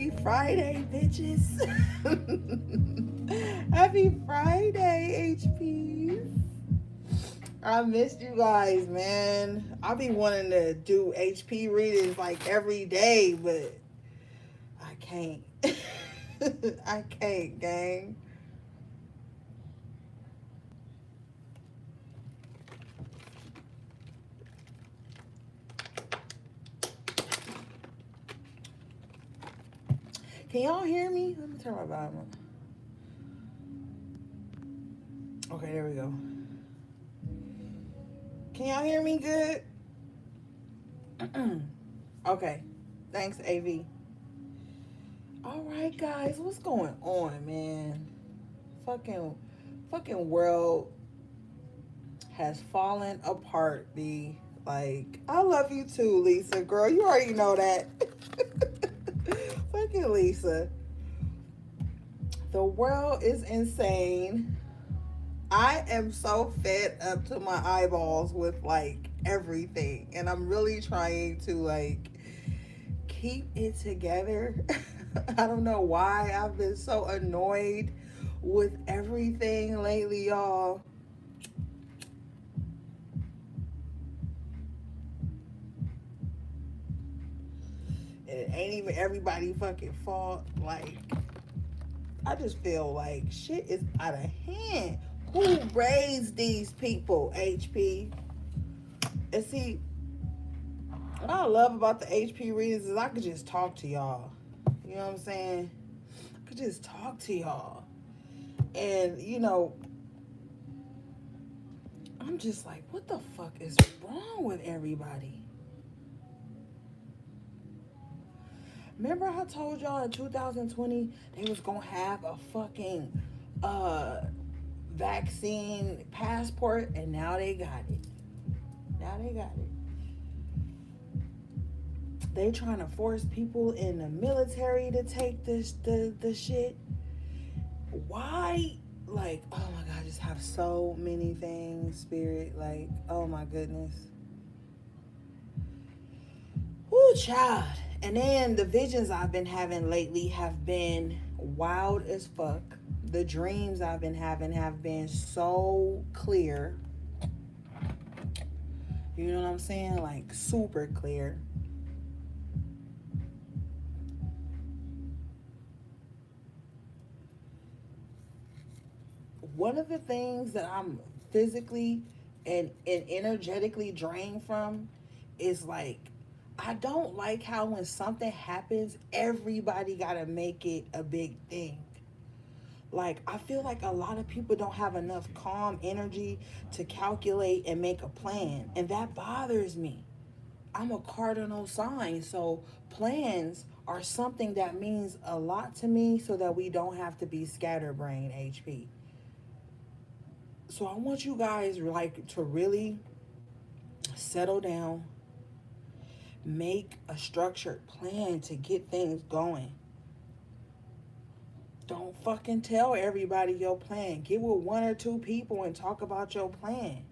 Happy Friday, bitches. Happy Friday, HPs. I missed you guys, man. I be wanting to do HP readings like every day, but I can't. I can't, gang. Can y'all hear me? Let me turn my volume up. Okay, there we go. Can y'all hear me good? Okay. Thanks, AV. All right, guys, what's going on, man? Fucking, fucking world has fallen apart. B, like, I love you too, Lisa. Girl, you already know that. Fucking Lisa. The world is insane. I am so fed up to my eyeballs with like everything, and I'm really trying to like keep it together. I don't know why I've been so annoyed with everything lately, y'all. And it ain't even everybody fucking fault. Like, I just feel like shit is out of hand. Who raised these people, HP? And see, what I love about the HP readings is I could just talk to y'all. You know what I'm saying? I could just talk to y'all. And, I'm just like, what the fuck is wrong with everybody? Remember I told y'all in 2020 they was gonna have a fucking uh vaccine passport, and now they got it. Now they got it. They trying to force people in the military to take the shit. Why? Like, oh my god, I just have so many things, spirit. Like, oh my goodness. Whoo, child. And then the visions I've been having lately have been wild as fuck. The dreams I've been having have been so clear. You know what I'm saying? Like, super clear. One of the things that I'm physically and energetically drained from is like, I don't like how when something happens, everybody gotta make it a big thing. Like, I feel like a lot of people don't have enough calm energy to calculate and make a plan, and that bothers me. I'm a cardinal sign, so plans are something that means a lot to me so that we don't have to be scatterbrained, HP. So I want you guys like to really settle down, make a structured plan to get things going. Don't fucking tell everybody your plan. Get with one or two people and talk about your plan.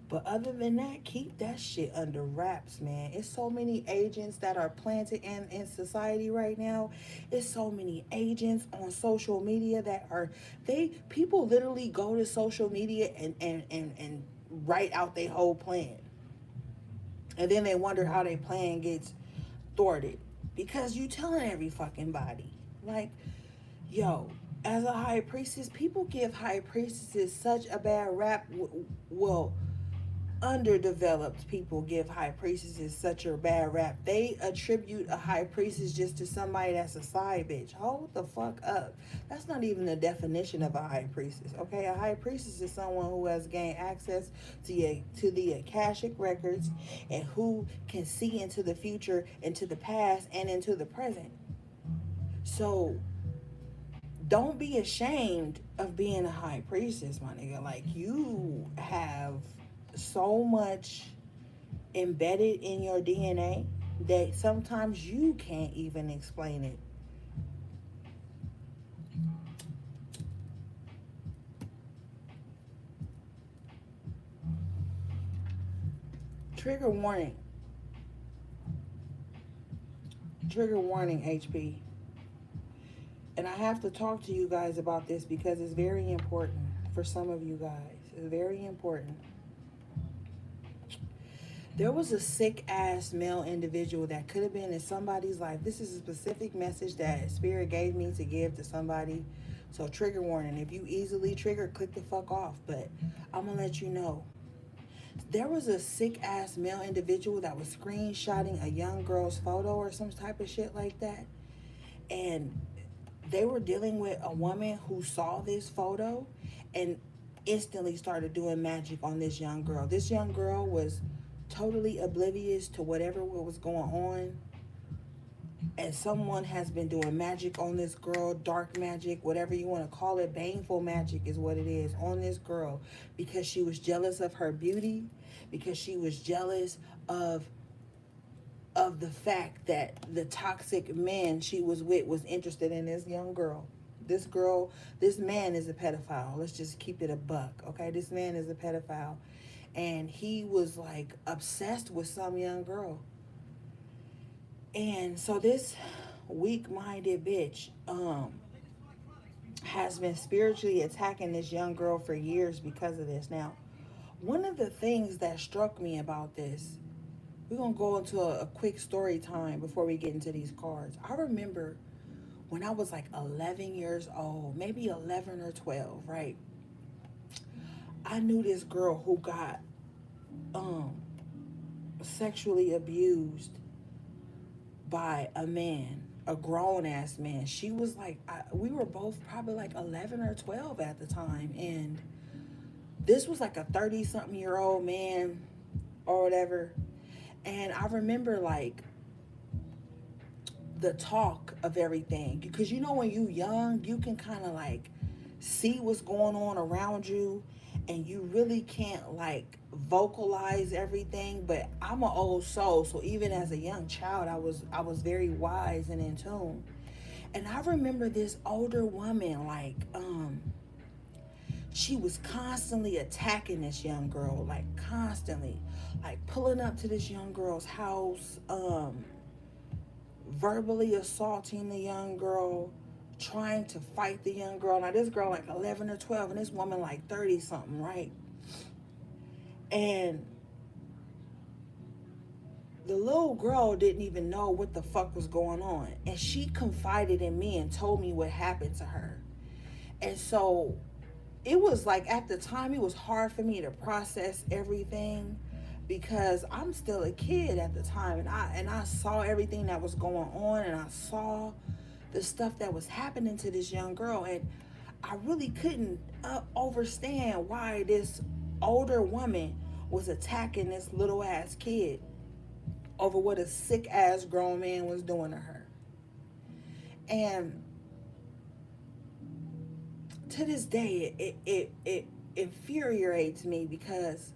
But other than that, keep that shit under wraps, man. It's so many agents that are planted in society right now. It's so many agents on social media that are people literally go to social media and write out their whole plan. And then they wonder how their plan gets thwarted. Because you telling every fucking body. Like, yo, as a high priestess, people give high priestesses such a bad rap. Well, underdeveloped people give high priestesses such a bad rap. They attribute a high priestess just to somebody that's a side bitch. Hold the fuck up. That's not even the definition of a high priestess. Okay, a high priestess is someone who has gained access to the Akashic records and who can see into the future, into the past, and into the present. So don't be ashamed of being a high priestess, my nigga. Like, you have so much embedded in your DNA that sometimes you can't even explain it. Trigger warning. Trigger warning, HP. And I have to talk to you guys about this because it's very important for some of you guys. It's very important. There was a sick ass male individual that could have been in somebody's life. This is a specific message that Spirit gave me to give to somebody. So, trigger warning, if you easily trigger, click the fuck off. But I'm gonna let you know. There was a sick ass male individual that was screenshotting a young girl's photo or some type of shit like that. And they were dealing with a woman who saw this photo and instantly started doing magic on this young girl. This young girl was totally oblivious to whatever was going on, and someone has been doing magic on this girl, dark magic, whatever you want to call it, baneful magic is what it is, on this girl, because she was jealous of her beauty, because she was jealous of the fact that the toxic man she was with was interested in this young girl. This girl, this man is a pedophile. Let's just keep it a buck, okay? This man is a pedophile. And he was like obsessed with some young girl. And so this weak-minded bitch has been spiritually attacking this young girl for years because of this. Now, one of the things that struck me about this, we're going to go into a quick story time before we get into these cards. I remember when I was like 11 years old, maybe 11 or 12, right? I knew this girl who got sexually abused by a man, a grown ass man. She was like, we were both probably like 11 or 12 at the time. And this was like a 30 something year old man or whatever. And I remember like the talk of everything, because you know when you young you can kind of like see what's going on around you, and you really can't like vocalize everything. But I'm an old soul, so even as a young child I was very wise and in tune. And I remember this older woman like she was constantly attacking this young girl, like constantly, like pulling up to this young girl's house, verbally assaulting the young girl, trying to fight the young girl. Now this girl like 11 or 12 and this woman like 30 something, right? And the little girl didn't even know what the fuck was going on. And she confided in me and told me what happened to her. And so it was like, at the time it was hard for me to process everything, because I'm still a kid at the time, and I saw everything that was going on, and I saw the stuff that was happening to this young girl, and I really couldn't understand why this older woman was attacking this little ass kid over what a sick ass grown man was doing to her. And to this day, it infuriates me, because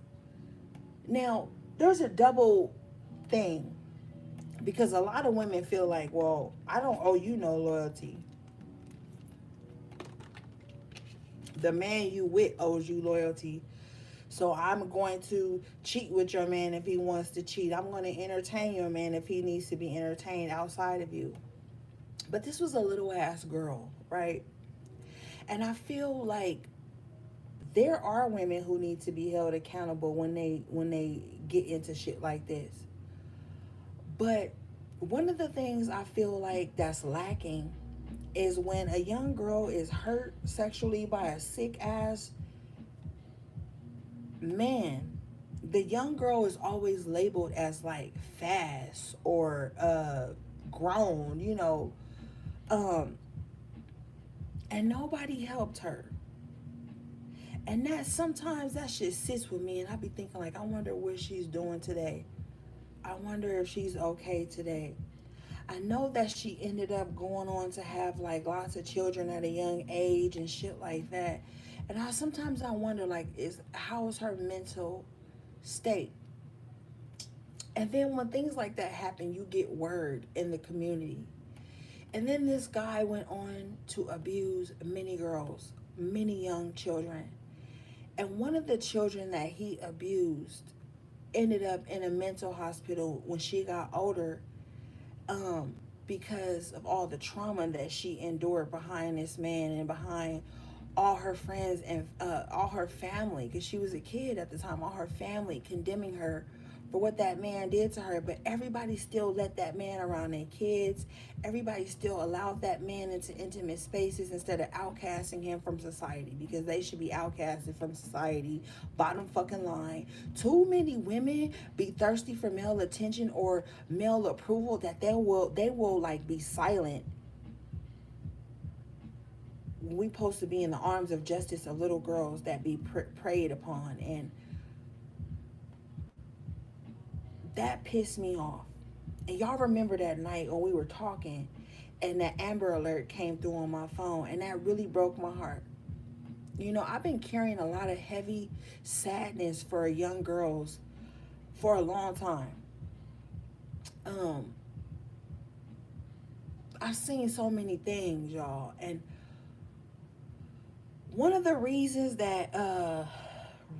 now there's a double thing, because a lot of women feel like, well, I don't owe you no loyalty. The man you with owes you loyalty. So I'm going to cheat with your man if he wants to cheat. I'm going to entertain your man if he needs to be entertained outside of you. But this was a little ass girl, right? And I feel like there are women who need to be held accountable when they get into shit like this. But one of the things I feel like that's lacking is when a young girl is hurt sexually by a sick ass man, the young girl is always labeled as like fast or grown, and nobody helped her. And that sometimes that shit sits with me, and I be thinking like, I wonder what she's doing today. I wonder if she's okay today. I know that she ended up going on to have like lots of children at a young age and shit like that. And sometimes I wonder like, how is her mental state? And then when things like that happen, you get word in the community. And then this guy went on to abuse many girls, many young children. And one of the children that he abused ended up in a mental hospital when she got older, because of all the trauma that she endured behind this man and behind all her friends and all her family, because she was a kid at the time, all her family condemning her for what that man did to her. But everybody still let that man around their kids. Everybody still allowed that man into intimate spaces instead of outcasting him from society, because they should be outcasted from society. Bottom fucking line. Too many women be thirsty for male attention or male approval that they will like be silent when we supposed to be in the arms of justice of little girls that be preyed upon. And that pissed me off. And y'all remember that night when we were talking and that Amber Alert came through on my phone, and that really broke my heart. You know, I've been carrying a lot of heavy sadness for young girls for a long time. I've seen so many things, y'all, and one of the reasons that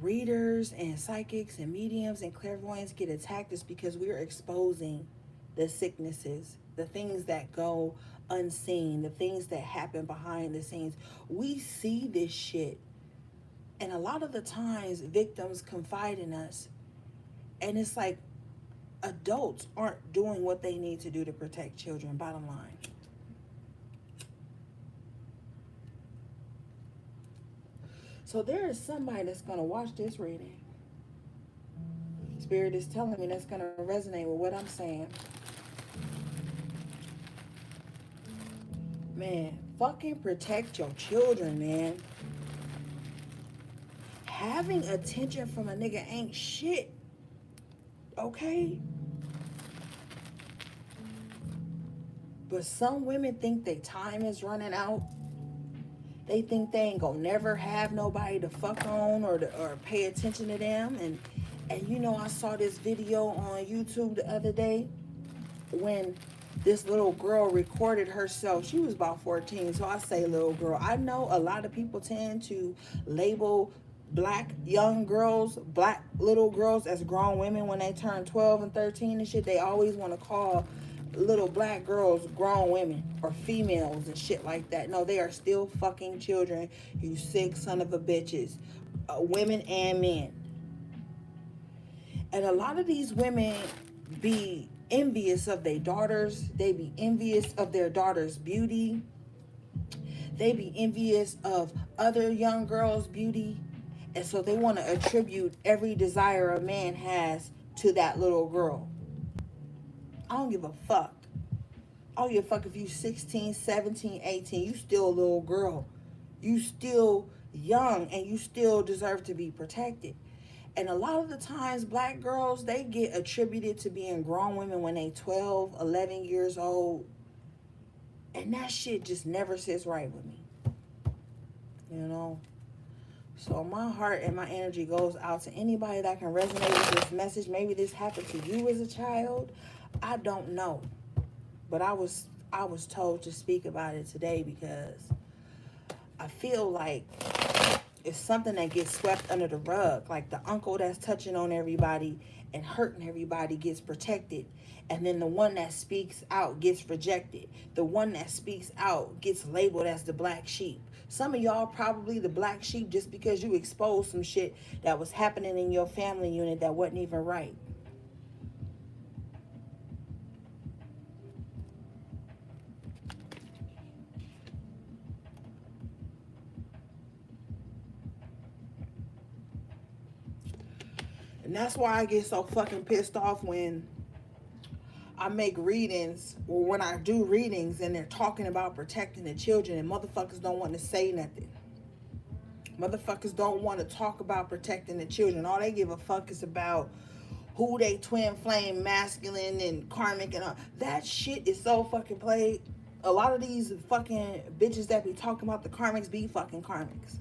readers and psychics and mediums and clairvoyants get attacked is because we're exposing the sicknesses, the things that go unseen, the things that happen behind the scenes. We see this shit, and a lot of the times victims confide in us, and it's like adults aren't doing what they need to do to protect children, bottom line. So there is somebody that's going to watch this reading. Spirit is telling me that's going to resonate with what I'm saying. Man, fucking protect your children, man. Having attention from a nigga ain't shit. Okay? But some women think their time is running out. They think they ain't gonna never have nobody to fuck on or pay attention to them. And you know, I saw this video on YouTube the other day when this little girl recorded herself. She was about 14, so I say little girl. I know a lot of people tend to label black young girls, black little girls as grown women when they turn 12 and 13 and shit. They always want to call little black girls grown women or females and shit like that. No, they are still fucking children, you sick son of a bitches, women and men. And a lot of these women be envious of their daughters. They be envious of their daughters' beauty. They be envious of other young girls' beauty. And so they want to attribute every desire a man has to that little girl. I don't give a fuck. I don't give a fuck if you 16, 17, 18. You still a little girl. You still young, and you still deserve to be protected. And a lot of the times, black girls, they get attributed to being grown women when they 12, 11 years old. And that shit just never sits right with me. You know? So my heart and my energy goes out to anybody that can resonate with this message. Maybe this happened to you as a child. I don't know. But I was told to speak about it today because I feel like it's something that gets swept under the rug. Like the uncle that's touching on everybody and hurting everybody gets protected. And then the one that speaks out gets rejected. The one that speaks out gets labeled as the black sheep. Some of y'all probably the black sheep just because you exposed some shit that was happening in your family unit that wasn't even right. And that's why I get so fucking pissed off when I make readings, or when I do readings and they're talking about protecting the children and motherfuckers don't want to say nothing. Motherfuckers don't want to talk about protecting the children. All they give a fuck is about who they twin flame, masculine and karmic and all. That shit is so fucking played. A lot of these fucking bitches that be talking about the karmics be fucking karmics.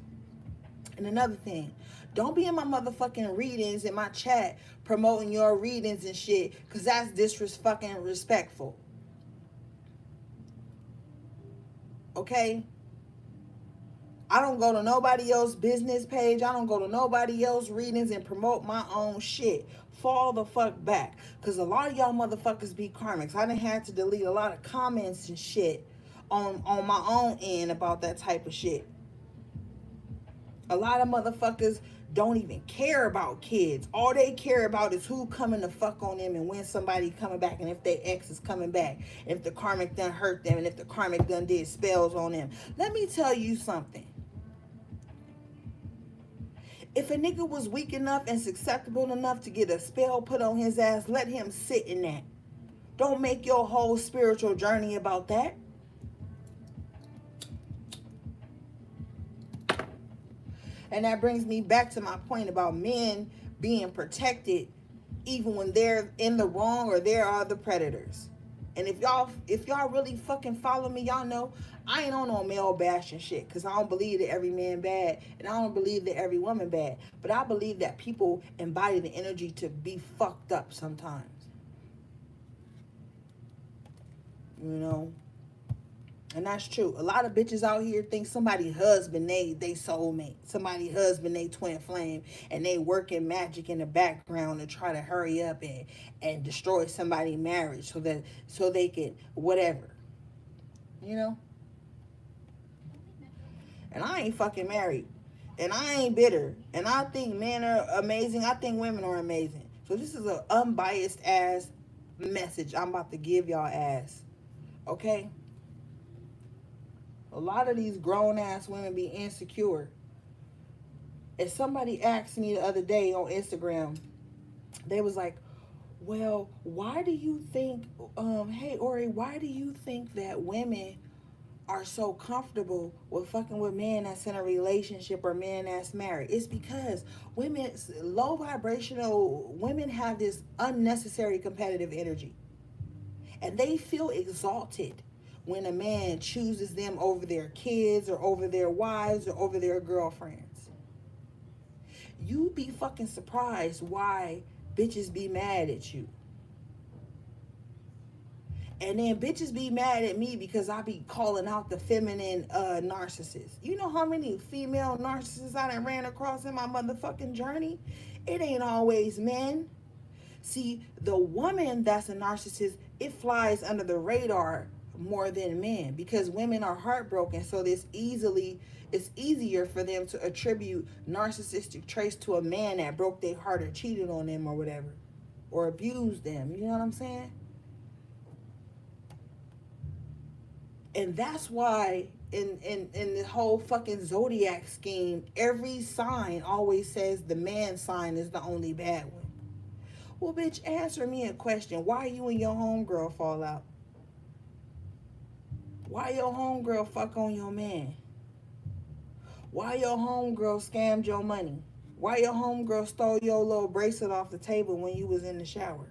And another thing, don't be in my motherfucking readings in my chat promoting your readings and shit, because that's disrespectful. Okay? I don't go to nobody else's business page. I don't go to nobody else's readings and promote my own shit. Fall the fuck back. Because a lot of y'all motherfuckers be karmics. I done had to delete a lot of comments and shit on my own end about that type of shit. A lot of motherfuckers don't even care about kids. All they care about is who coming to fuck on them and when somebody coming back and if their ex is coming back. And if the karmic done hurt them and if the karmic done did spells on them. Let me tell you something. If a nigga was weak enough and susceptible enough to get a spell put on his ass, let him sit in that. Don't make your whole spiritual journey about that. And that brings me back to my point about men being protected even when they're in the wrong or they are the predators. And if y'all really fucking follow me, y'all know I ain't on no male bashing shit, because I don't believe that every man bad and I don't believe that every woman bad. But I believe that people embody the energy to be fucked up sometimes. You know? And that's true. A lot of bitches out here think somebody husband they soulmate. Somebody husband they twin flame. And they working magic in the background to try to hurry up and destroy somebody's marriage so they can whatever. You know? And I ain't fucking married. And I ain't bitter. And I think men are amazing. I think women are amazing. So this is an unbiased ass message I'm about to give y'all ass. Okay? A lot of these grown ass women be insecure. And somebody asked me the other day on Instagram, they was like, well, why do you think, hey Ori, why do you think that women are so comfortable with fucking with men that's in a relationship or men that's married? It's because low vibrational women have this unnecessary competitive energy. And they feel exalted when a man chooses them over their kids or over their wives or over their girlfriends. You be fucking surprised why bitches be mad at you. And then bitches be mad at me because I be calling out the feminine narcissists. You know how many female narcissists I done ran across in my motherfucking journey? It ain't always men. See, the woman that's a narcissist, it flies under the radar more than men because women are heartbroken, so it's easier for them to attribute narcissistic traits to a man that broke their heart or cheated on them or whatever or abused them. You know what I'm saying? And that's why in the whole fucking zodiac scheme, every sign always says the man sign is the only bad one. Well, bitch, answer me a question. Why you and your homegirl fall out? Why your homegirl fuck on your man? Why your homegirl scammed your money? Why your homegirl stole your little bracelet off the table when you was in the shower?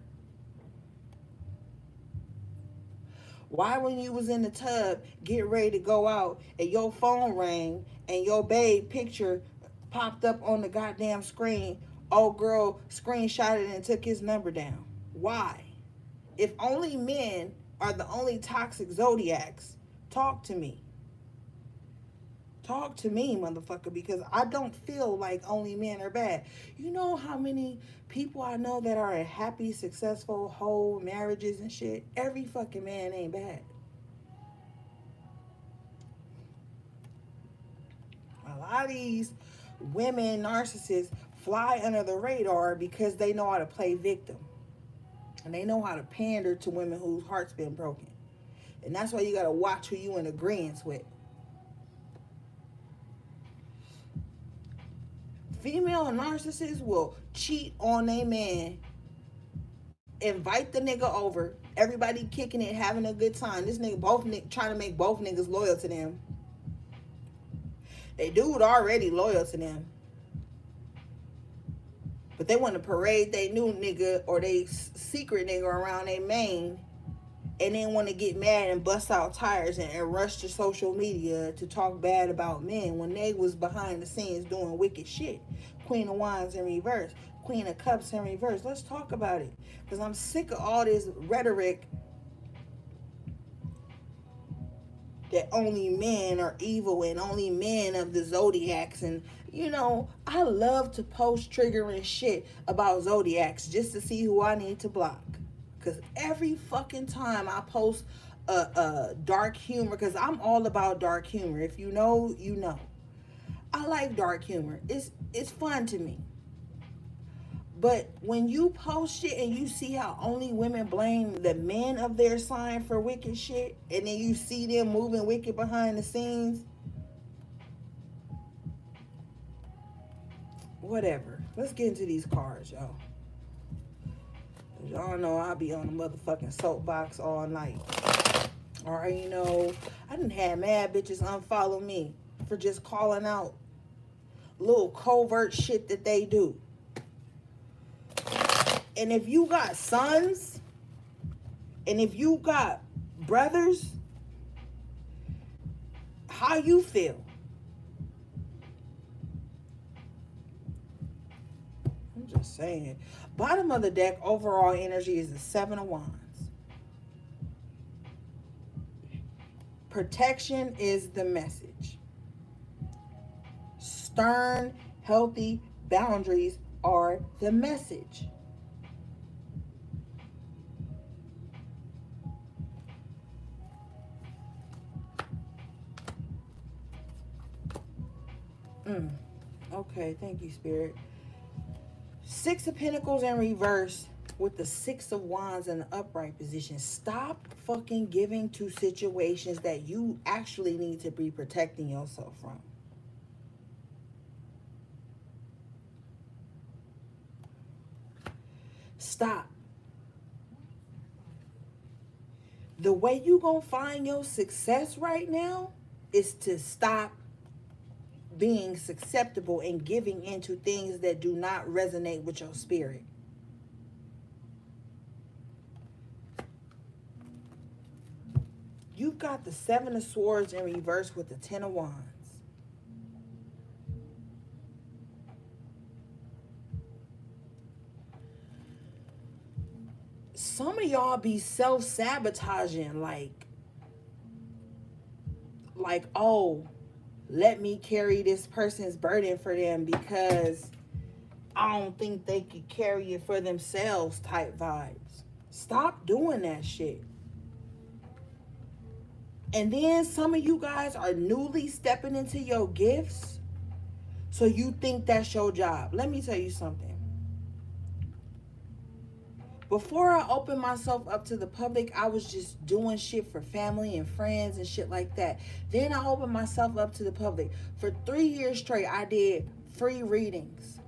Why when you was in the tub getting ready to go out and your phone rang and your babe picture popped up on the goddamn screen, old girl screenshotted it and took his number down? Why? If only men are the only toxic zodiacs, talk to me. Talk to me, motherfucker, because I don't feel like only men are bad. You know how many people I know that are in happy, successful, whole marriages and shit? Every fucking man ain't bad. A lot of these women narcissists fly under the radar because they know how to play victim. And they know how to pander to women whose heart's been broken. And that's why you got to watch who you in agreement with. Female narcissists will cheat on a man, invite the nigga over, everybody kicking it, having a good time. This nigga trying to make both niggas loyal to them. They dude already loyal to them, but they want to parade they new nigga or they secret nigga around their main, and then want to get mad and bust out tires and rush to social media to talk bad about men when they was behind the scenes doing wicked shit. Queen of Wands in reverse, Queen of Cups in reverse. Let's talk about it, because I'm sick of all this rhetoric that only men are evil and only men of the zodiacs. And I love to post triggering shit about zodiacs just to see who I need to block. Because every fucking time I post a dark humor, because I'm all about dark humor. If you know, you know. I like dark humor. It's fun to me. But when you post shit and you see how only women blame the men of their sign for wicked shit, and then you see them moving wicked behind the scenes, whatever. Let's get into these cards, y'all. Y'all know I'll be on the motherfucking soapbox all night. Or, I done had mad bitches unfollow me for just calling out little covert shit that they do. And if you got sons, and if you got brothers, how you feel? I'm just saying. Bottom of the deck, overall energy is the Seven of Wands. Protection is the message. Stern, healthy boundaries are the message. Okay, thank you, Spirit. Six of Pentacles in reverse with the Six of Wands in the upright position. Stop fucking giving to situations that you actually need to be protecting yourself from. Stop. The way you gonna find your success right now is to stop being susceptible and giving into things that do not resonate with your spirit. You've got the Seven of Swords in reverse with the Ten of Wands. Some of y'all be self-sabotaging, like, oh, let me carry this person's burden for them because I don't think they could carry it for themselves type vibes. Stop doing that shit. And then some of you guys are newly stepping into your gifts, so you think that's your job. Let me tell you something. Before I opened myself up to the public, I was just doing shit for family and friends and shit like that. Then I opened myself up to the public. For 3 years straight, I did free readings.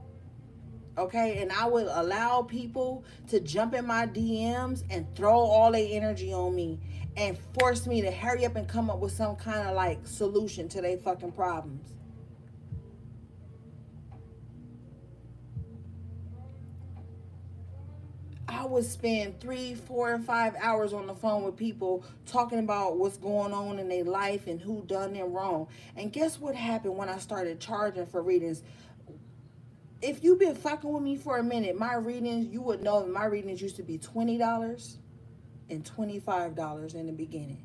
Okay? And I would allow people to jump in my DMs and throw all their energy on me and force me to hurry up and come up with some kind of solution to their fucking problems. I would spend 3, 4, and 5 hours on the phone with people talking about what's going on in their life and who done them wrong. And guess what happened when I started charging for readings? If you've been fucking with me for a minute, my readings, you would know that my readings used to be $20 and $25 in the beginning.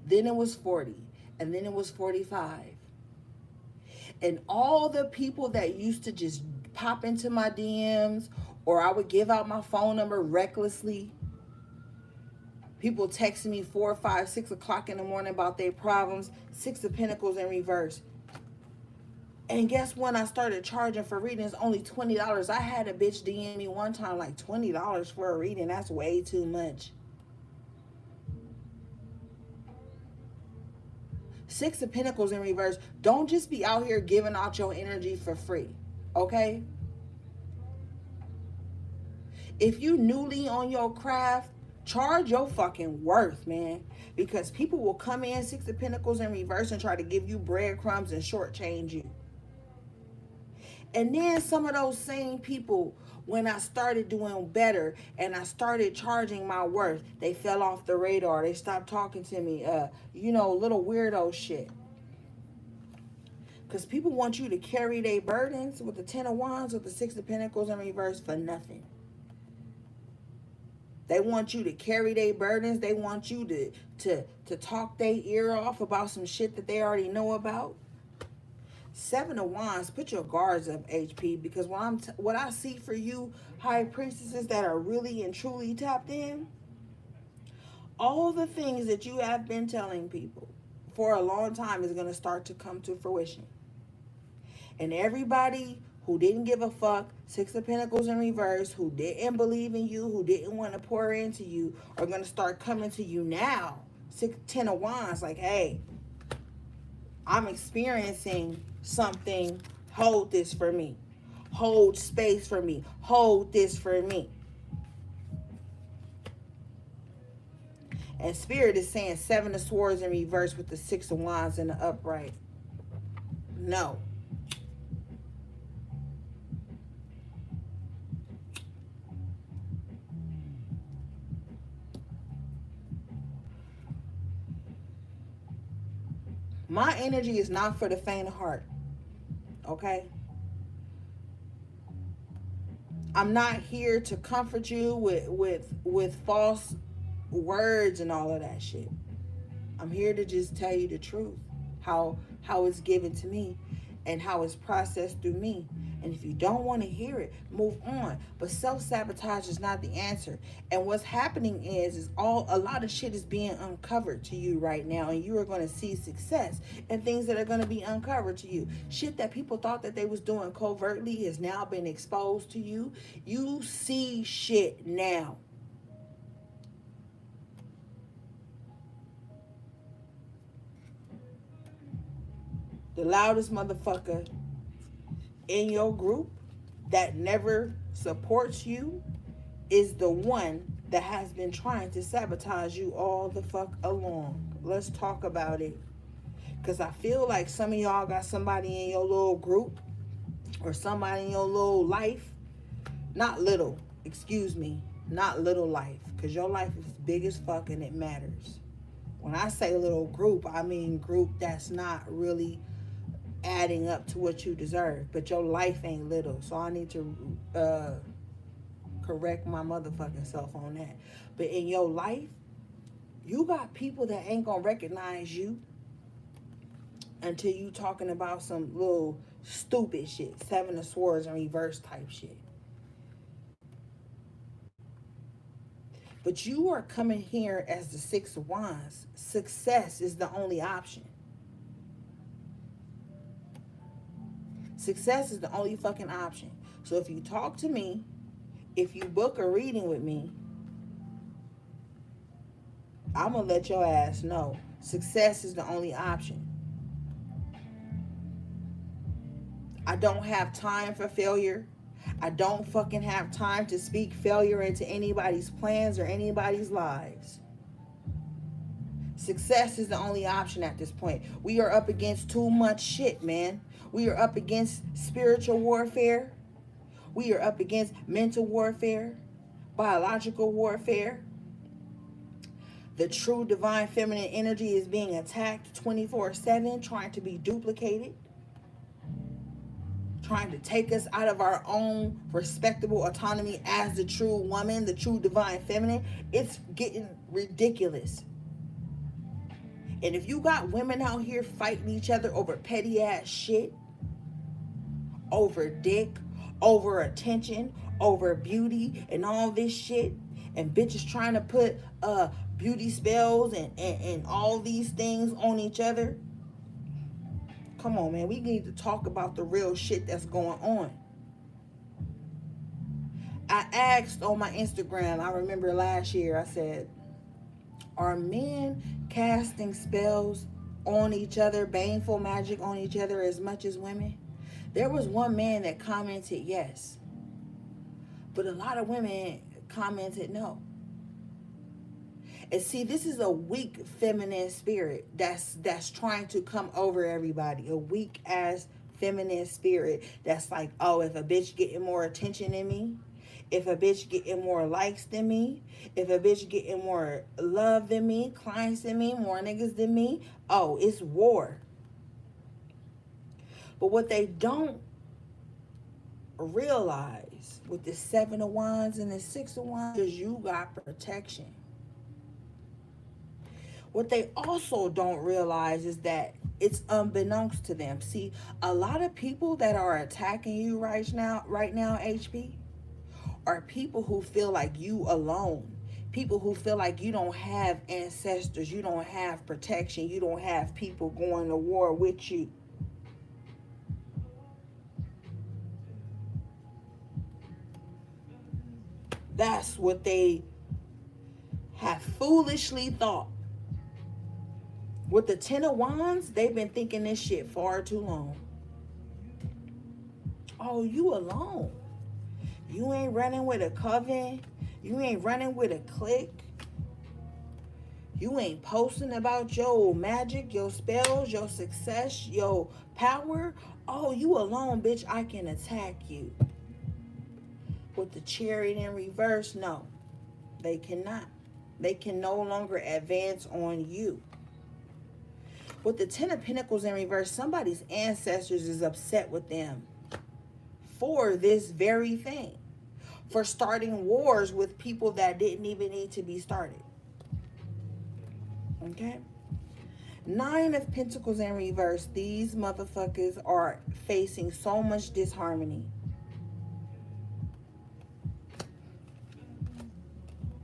Then it was $40, and then it was $45. And all the people that used to just pop into my DMs, or I would give out my phone number recklessly. People texting me 4, 5, 6 o'clock in the morning about their problems. Six of Pentacles in reverse. And guess when I started charging for readings, only $20. I had a bitch DM me one time like $20 for a reading. That's way too much. Six of Pentacles in reverse. Don't just be out here giving out your energy for free. Okay? If you newly on your craft, charge your fucking worth, man. Because people will come in, Six of Pentacles in reverse, and try to give you breadcrumbs and shortchange you. And then some of those same people, when I started doing better and I started charging my worth, they fell off the radar. They stopped talking to me. Little weirdo shit. Because people want you to carry their burdens with the Ten of Wands, with the Six of Pentacles in reverse for nothing. They want you to carry their burdens. They want you to talk their ear off about some shit that they already know about. Seven of Wands, put your guards up, HP, because what I see for you, high priestesses that are really and truly tapped in, all the things that you have been telling people for a long time is going to start to come to fruition. And everybody who didn't give a fuck, Six of Pentacles in reverse, who didn't believe in you, who didn't want to pour into you, are going to start coming to you now. Ten of Wands, like, hey, I'm experiencing something. Hold this for me. Hold space for me. Hold this for me. And Spirit is saying Seven of Swords in reverse with the Six of Wands in the upright. No. My energy is not for the faint of heart. Okay? I'm not here to comfort you with false words and all of that shit. I'm here to just tell you the truth. How it's given to me and how it's processed through me. And if you don't want to hear it, move on. But self-sabotage is not the answer. And what's happening is a lot of shit is being uncovered to you right now. And you are going to see success and things that are going to be uncovered to you. Shit that people thought that they was doing covertly has now been exposed to you. You see shit now. The loudest motherfucker in your group that never supports you is the one that has been trying to sabotage you all the fuck along. Let's talk about it. Because I feel like some of y'all got somebody in your little group or somebody in your little life. Not little, excuse me, not little life. Because your life is big as fuck and it matters. When I say little group, I mean group that's not really adding up to what you deserve, but your life ain't little, so I need to correct my motherfucking self on that. But in your life, you got people that ain't gonna recognize you until you talking about some little stupid shit, Seven of Swords in reverse type shit. But you are coming here as the Six of Wands. Success is the only option. Success is the only fucking option. So if you talk to me, if you book a reading with me, I'm going to let your ass know. Success is the only option. I don't have time for failure. I don't fucking have time to speak failure into anybody's plans or anybody's lives. Success is the only option at this point. We are up against too much shit, man. We are up against spiritual warfare. We are up against mental warfare, biological warfare. The true divine feminine energy is being attacked 24/7, trying to be duplicated, trying to take us out of our own respectable autonomy as the true woman, the true divine feminine. It's getting ridiculous. And if you got women out here fighting each other over petty ass shit, over dick, over attention, over beauty, and all this shit, and bitches trying to put beauty spells and all these things on each other, come on, man. We need to talk about the real shit that's going on. I asked on my Instagram, I remember last year, I said, are men casting spells on each other, baneful magic on each other as much as women? There was one man that commented yes, but a lot of women commented no. And see, this is a weak feminine spirit that's trying to come over everybody. A weak ass feminine spirit that's like, oh, if a bitch getting more attention than me, if a bitch getting more likes than me, if a bitch getting more love than me, clients than me, more niggas than me, oh, it's war. But what they don't realize with the Seven of Wands and the Six of Wands is you got protection. What they also don't realize is that it's unbeknownst to them. See, a lot of people that are attacking you right now, HP, are people who feel like you alone. People who feel like you don't have ancestors, you don't have protection, you don't have people going to war with you. That's what they have foolishly thought. With the Ten of Wands, they've been thinking this shit far too long. Oh, you alone. You ain't running with a coven. You ain't running with a clique. You ain't posting about your magic, your spells, your success, your power. Oh, you alone, bitch. I can attack you. With the Chariot in reverse, no. They cannot. They can no longer advance on you. With the Ten of Pentacles in reverse, somebody's ancestors is upset with them for this very thing. For starting wars with people that didn't even need to be started. Okay? Nine of Pentacles in reverse. These motherfuckers are facing so much disharmony.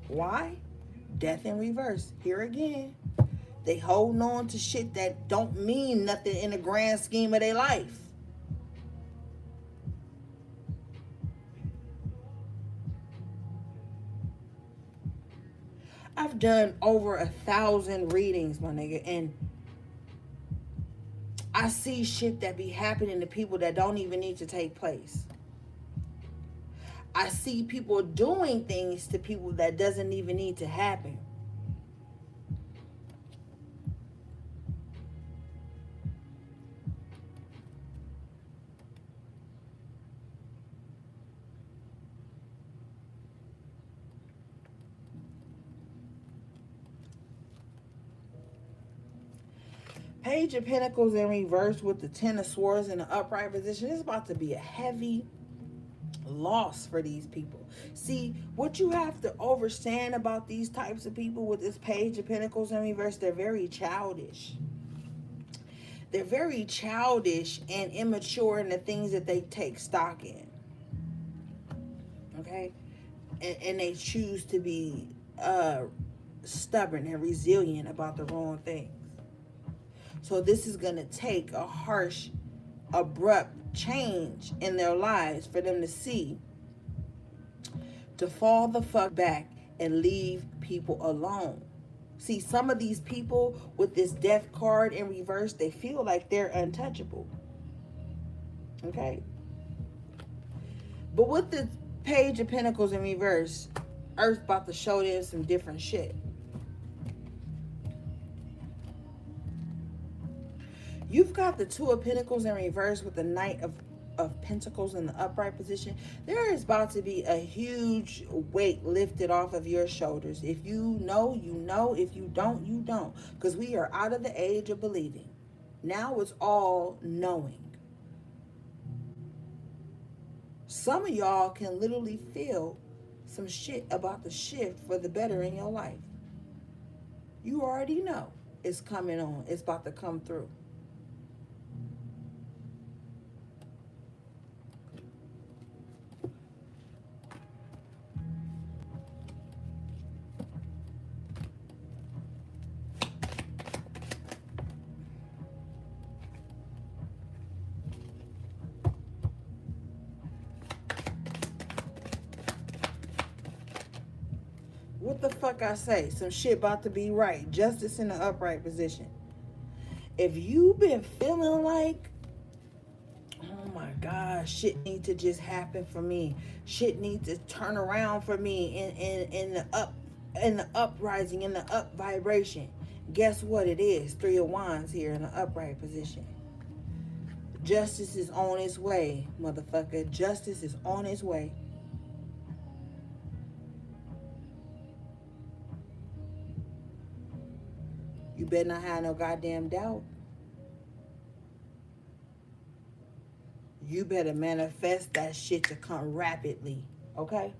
Why? Death in reverse. Here again. They holding on to shit that don't mean nothing in the grand scheme of their life. I've done over 1,000 readings, my nigga, and I see shit that be happening to people that don't even need to take place. I see people doing things to people that doesn't even need to happen. Page of Pentacles in reverse with the Ten of Swords in the upright position. It's about to be a heavy loss for these people. See, what you have to understand about these types of people with this Page of Pentacles in reverse, they're very childish. They're very childish and immature in the things that they take stock in. Okay? And they choose to be stubborn and resilient about the wrong things. So this is going to take a harsh, abrupt change in their lives for them to see, to fall the fuck back and leave people alone. See, some of these people with this death card in reverse, they feel like they're untouchable. Okay? But with the Page of Pentacles in reverse, Earth about to show them some different shit. You've got the Two of Pentacles in reverse with the Knight of Pentacles in the upright position. There is about to be a huge weight lifted off of your shoulders. If you know, you know. If you don't, you don't. Because we are out of the age of believing. Now it's all knowing. Some of y'all can literally feel some shit about the shift for the better in your life. You already know it's coming on. It's about to come through. What the fuck I say? Some shit about to be right. Justice in the upright position. If you've been feeling like, oh my God, shit need to just happen for me. Shit needs to turn around for me in the uprising, in the up vibration. Guess what it is? Three of Wands here in the upright position. Justice is on its way, motherfucker. Justice is on its way. You better not have no goddamn doubt. You better manifest that shit to come rapidly. Okay?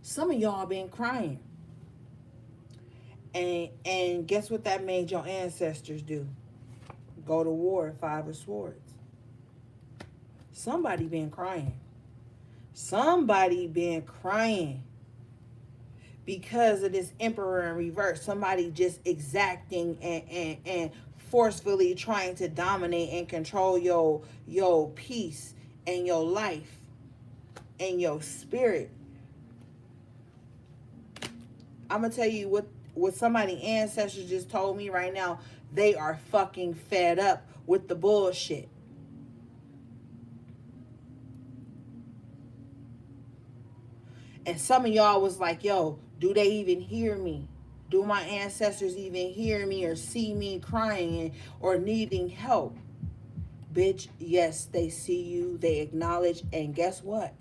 Some of y'all been crying. And guess what that made your ancestors do? Go to war, 5 of Swords. Somebody been crying. Somebody been crying because of this Emperor in reverse. Somebody just exacting and forcefully trying to dominate and control your peace and your life and your spirit. I'm gonna tell you what somebody ancestors just told me right now. They are fucking fed up with the bullshit. And some of y'all was like, yo, do they even hear me? Do my ancestors even hear me or see me crying or needing help? Bitch, yes, they see you, they acknowledge, and guess what?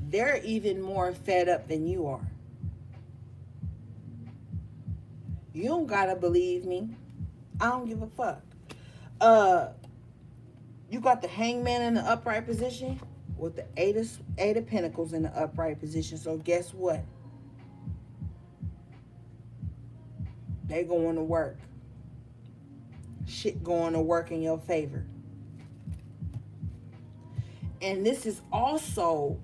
They're even more fed up than you are. You don't gotta believe me. I don't give a fuck. You got the Hangman in the upright position with the eight of Pentacles in the upright position. So guess what? They going to work. Shit going to work in your favor. And this is also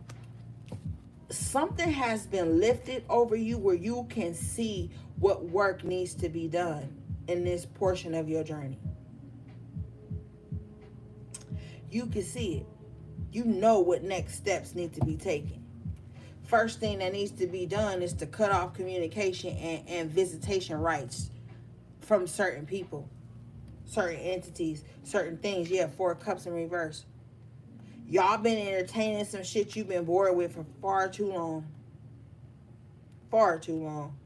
something has been lifted over you where you can see what work needs to be done in this portion of your journey. You can see it. You know what next steps need to be taken. First thing that needs to be done is to cut off communication and visitation rights from certain people, certain entities, certain things. Yeah, 4 of Cups in reverse. Y'all been entertaining some shit you've been bored with for far too long. Far too long.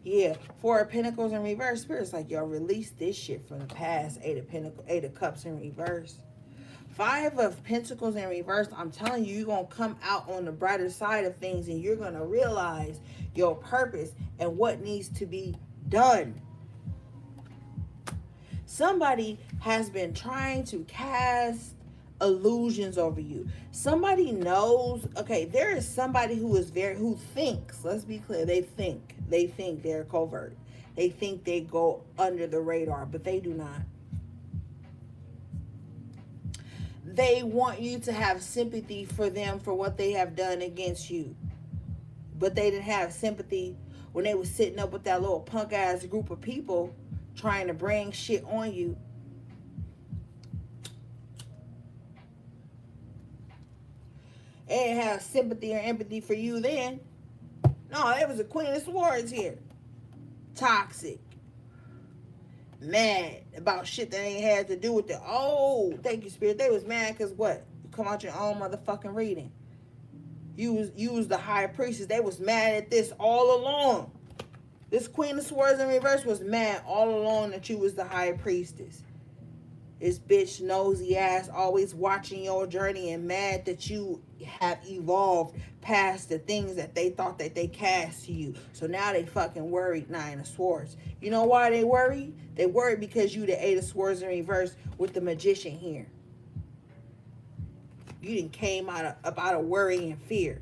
Yeah, 4 of Pentacles in reverse. Spirit's like, y'all release this shit from the past. 8 of Cups in reverse. 5 of Pentacles in reverse. I'm telling you, you're going to come out on the brighter side of things and you're going to realize your purpose and what needs to be done. Somebody has been trying to cast illusions over you. Somebody knows, okay, there is somebody who thinks, let's be clear, they think they're covert. They think they go under the radar, but they do not. They want you to have sympathy for them for what they have done against you. But they didn't have sympathy when they was sitting up with that little punk ass group of people trying to bring shit on you. They didn't have sympathy or empathy for you then. No, there was a Queen of Swords here. Toxic. Mad about shit that ain't had to do with it. Oh, thank you, Spirit. They was mad because what? You come out your own motherfucking reading. You was the High Priestess. They was mad at this all along. This Queen of Swords in reverse was mad all along that you was the High Priestess. This bitch nosy ass always watching your journey and mad that you have evolved past the things that they thought that they cast to you. So now they fucking worried. 9 of Swords. You know why they worry? They worry because you the 8 of Swords in reverse with the Magician here. You didn't came out of worry and fear.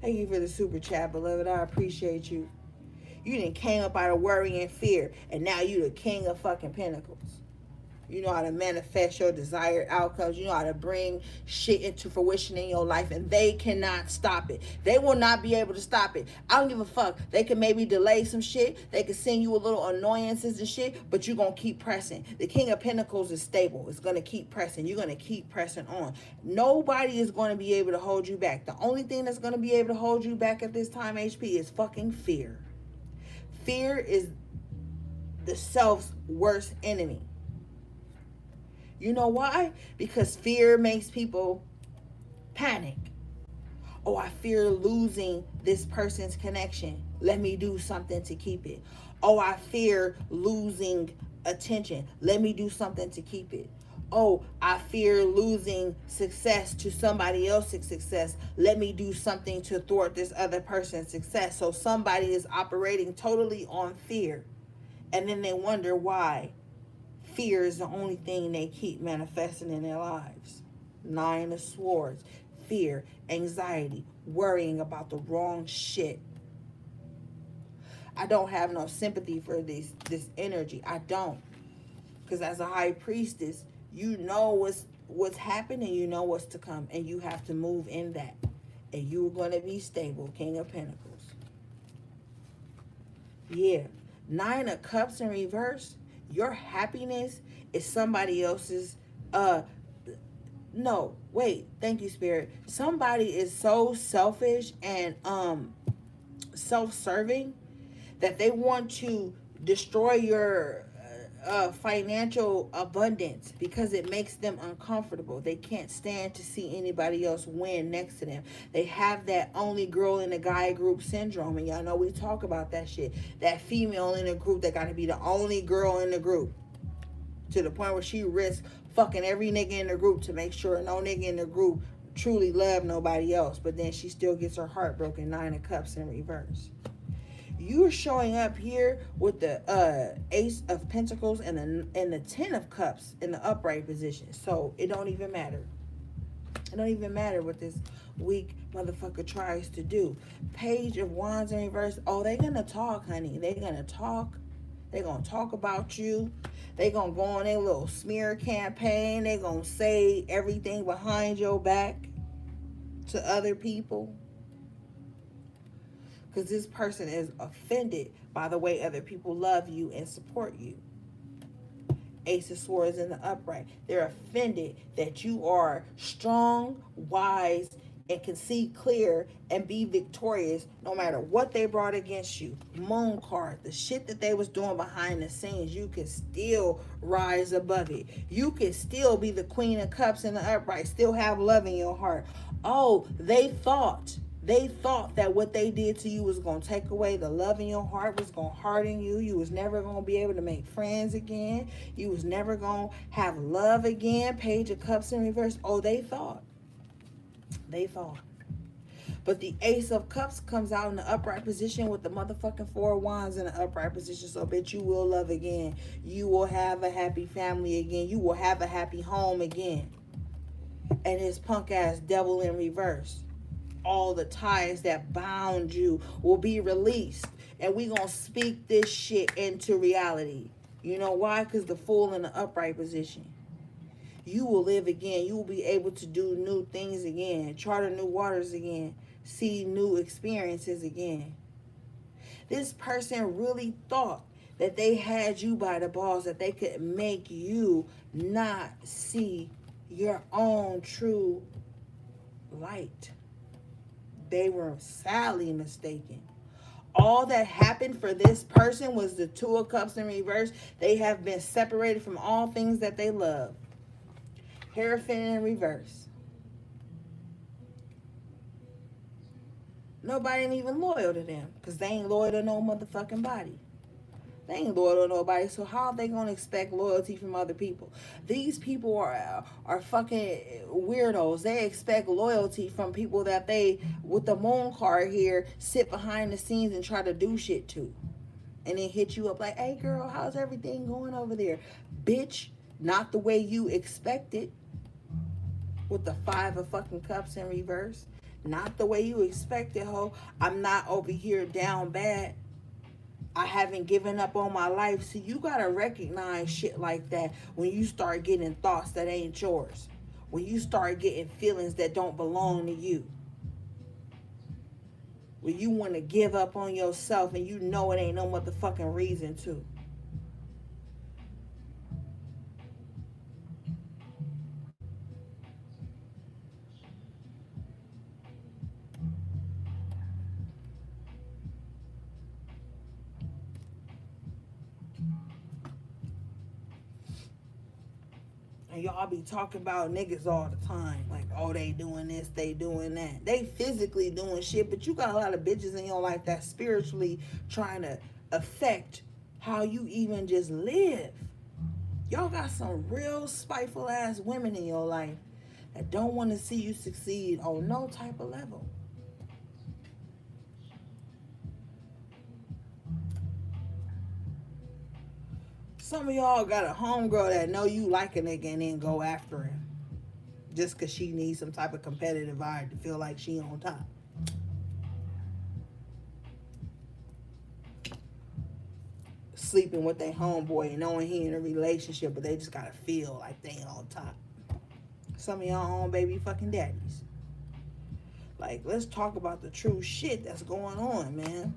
Thank you for the super chat, beloved. I appreciate you. You didn't came up out of worry and fear, and now you the King of fucking Pentacles. You know how to manifest your desired outcomes. You know how to bring shit into fruition in your life, and they cannot stop it. They will not be able to stop it. I don't give a fuck. They can maybe delay some shit. They can send you a little annoyances and shit, but you're going to keep pressing. The King of Pentacles is stable. It's going to keep pressing. You're going to keep pressing on. Nobody is going to be able to hold you back. The only thing that's going to be able to hold you back at this time, HP, is fucking fear. Fear is the self's worst enemy. You know why? Because fear makes people panic. Oh, I fear losing this person's connection. Let me do something to keep it. Oh, I fear losing attention. Let me do something to keep it. Oh, I fear losing success to somebody else's success. Let me do something to thwart this other person's success. So somebody is operating totally on fear. And then they wonder why Fear is the only thing they keep manifesting in their lives. Nine of Swords. Fear, anxiety, worrying about the wrong shit. I don't have no sympathy for this energy. I don't. Because as a high priestess, you know what's happening, you know what's to come, and you have to move in that. And you're going to be stable, King of Pentacles. Yeah. Nine of Cups in reverse. Your happiness is somebody else's no, wait, thank you, Spirit. Somebody is so selfish and self-serving that they want to destroy your financial abundance because it makes them uncomfortable. They can't stand to see anybody else win next to them. They have that only girl in a guy group syndrome, and y'all know we talk about that shit. That female in a group that got to be the only girl in the group, to the point where she risks fucking every nigga in the group to make sure no nigga in the group truly love nobody else, but then she still gets her heart broken. Nine of Cups in reverse. You're showing up here with the Ace of Pentacles and the Ten of Cups in the upright position. So it don't even matter. It don't even matter what this weak motherfucker tries to do. Page of Wands in reverse. Oh, they gonna talk, honey. They gonna talk. They gonna talk about you. They gonna go on their little smear campaign. They gonna say everything behind your back to other people. Because this person is offended by the way other people love you and support you. Ace of Swords in the upright. They're offended that you are strong, wise, and can see clear and be victorious no matter what they brought against you. Moon card. The shit that they was doing behind the scenes, you can still rise above it. You can still be the Queen of Cups in the upright. Still have love in your heart. Oh, they thought that what they did to you was going to take away the love in your heart, was going to harden you. You was never going to be able to make friends again. You was never going to have love again. Page of Cups in reverse. Oh, they thought. They thought. But the Ace of Cups comes out in the upright position with the motherfucking Four of Wands in the upright position. So bitch, you will love again. You will have a happy family again. You will have a happy home again. And his punk ass devil in reverse. All the ties that bound you will be released, and we gonna speak this shit into reality. You know why? Because the Fool in the upright position. You will live again. You will be able to do new things again, charter new waters again, see new experiences again. This person really thought that they had you by the balls, that they could make you not see your own true light. They were sadly mistaken. All that happened for this person was the Two of Cups in reverse. They have been separated from all things that they love. Hierophant in reverse. Nobody ain't even loyal to them because they ain't loyal to no motherfucking body. They ain't loyal to nobody, so how are they gonna expect loyalty from other people? These people are fucking weirdos. They expect loyalty from people that they, with the Moon card here, sit behind the scenes and try to do shit to. And then hit you up like, hey girl, how's everything going over there? Bitch, not the way you expected. With the Five of fucking Cups in reverse. Not the way you expected, ho. I'm not over here down bad. I haven't given up on my life. So you gotta recognize shit like that when you start getting thoughts that ain't yours. When you start getting feelings that don't belong to you. When you want to give up on yourself and you know it ain't no motherfucking reason to. And y'all be talking about niggas all the time. Like, oh, they doing this, they doing that. They physically doing shit, but you got a lot of bitches in your life that spiritually trying to affect how you even just live. Y'all got some real spiteful ass women in your life that don't want to see you succeed on no type of level. Some of y'all got a homegirl that know you like a nigga and then go after him just because she needs some type of competitive vibe to feel like she on top. Sleeping with their homeboy and knowing he in a relationship, but they just gotta feel like they on top. Some of y'all own baby fucking daddies. Like, let's talk about the true shit that's going on, man.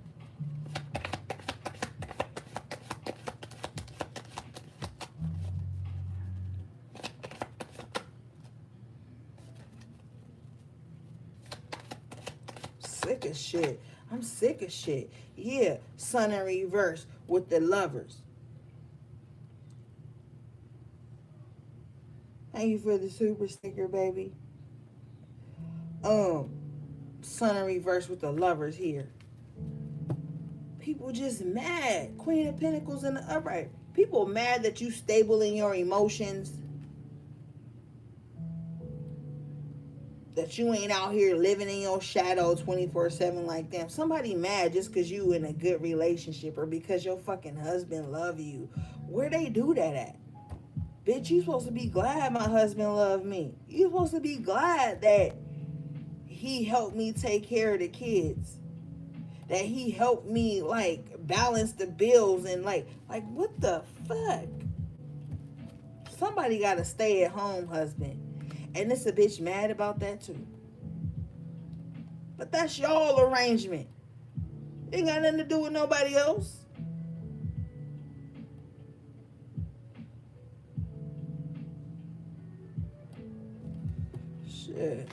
Sick of shit. I'm sick of shit. Yeah, sun in reverse with the lovers. Thank you for the super sticker, baby. Sun in reverse with the lovers here. People just mad. Queen of Pentacles in the upright. People mad that you stable in your emotions. That you ain't out here living in your shadow 24/7 like them. Somebody mad just because you in a good relationship or because your fucking husband love you. Where they do that at? Bitch, you supposed to be glad my husband loved me. You supposed to be glad that he helped me take care of the kids. That he helped me like balance the bills and like what the fuck? Somebody got a stay at home husband. And this a bitch mad about that too. But that's y'all arrangement. It ain't got nothing to do with nobody else. Shit.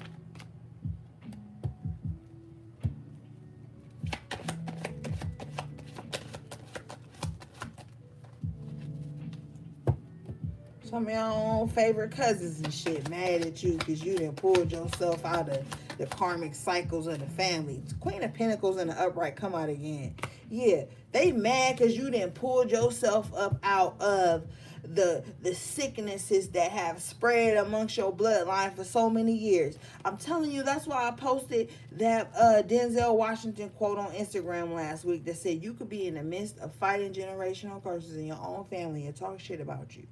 Some of y'all own favorite cousins and shit mad at you because you done pulled yourself out of the karmic cycles of the family. Queen of Pentacles in the upright come out again. Yeah, they mad because you done pulled yourself up out of the sicknesses that have spread amongst your bloodline for so many years. I'm telling you, that's why I posted that Denzel Washington quote on Instagram last week that said you could be in the midst of fighting generational curses in your own family and talk shit about you.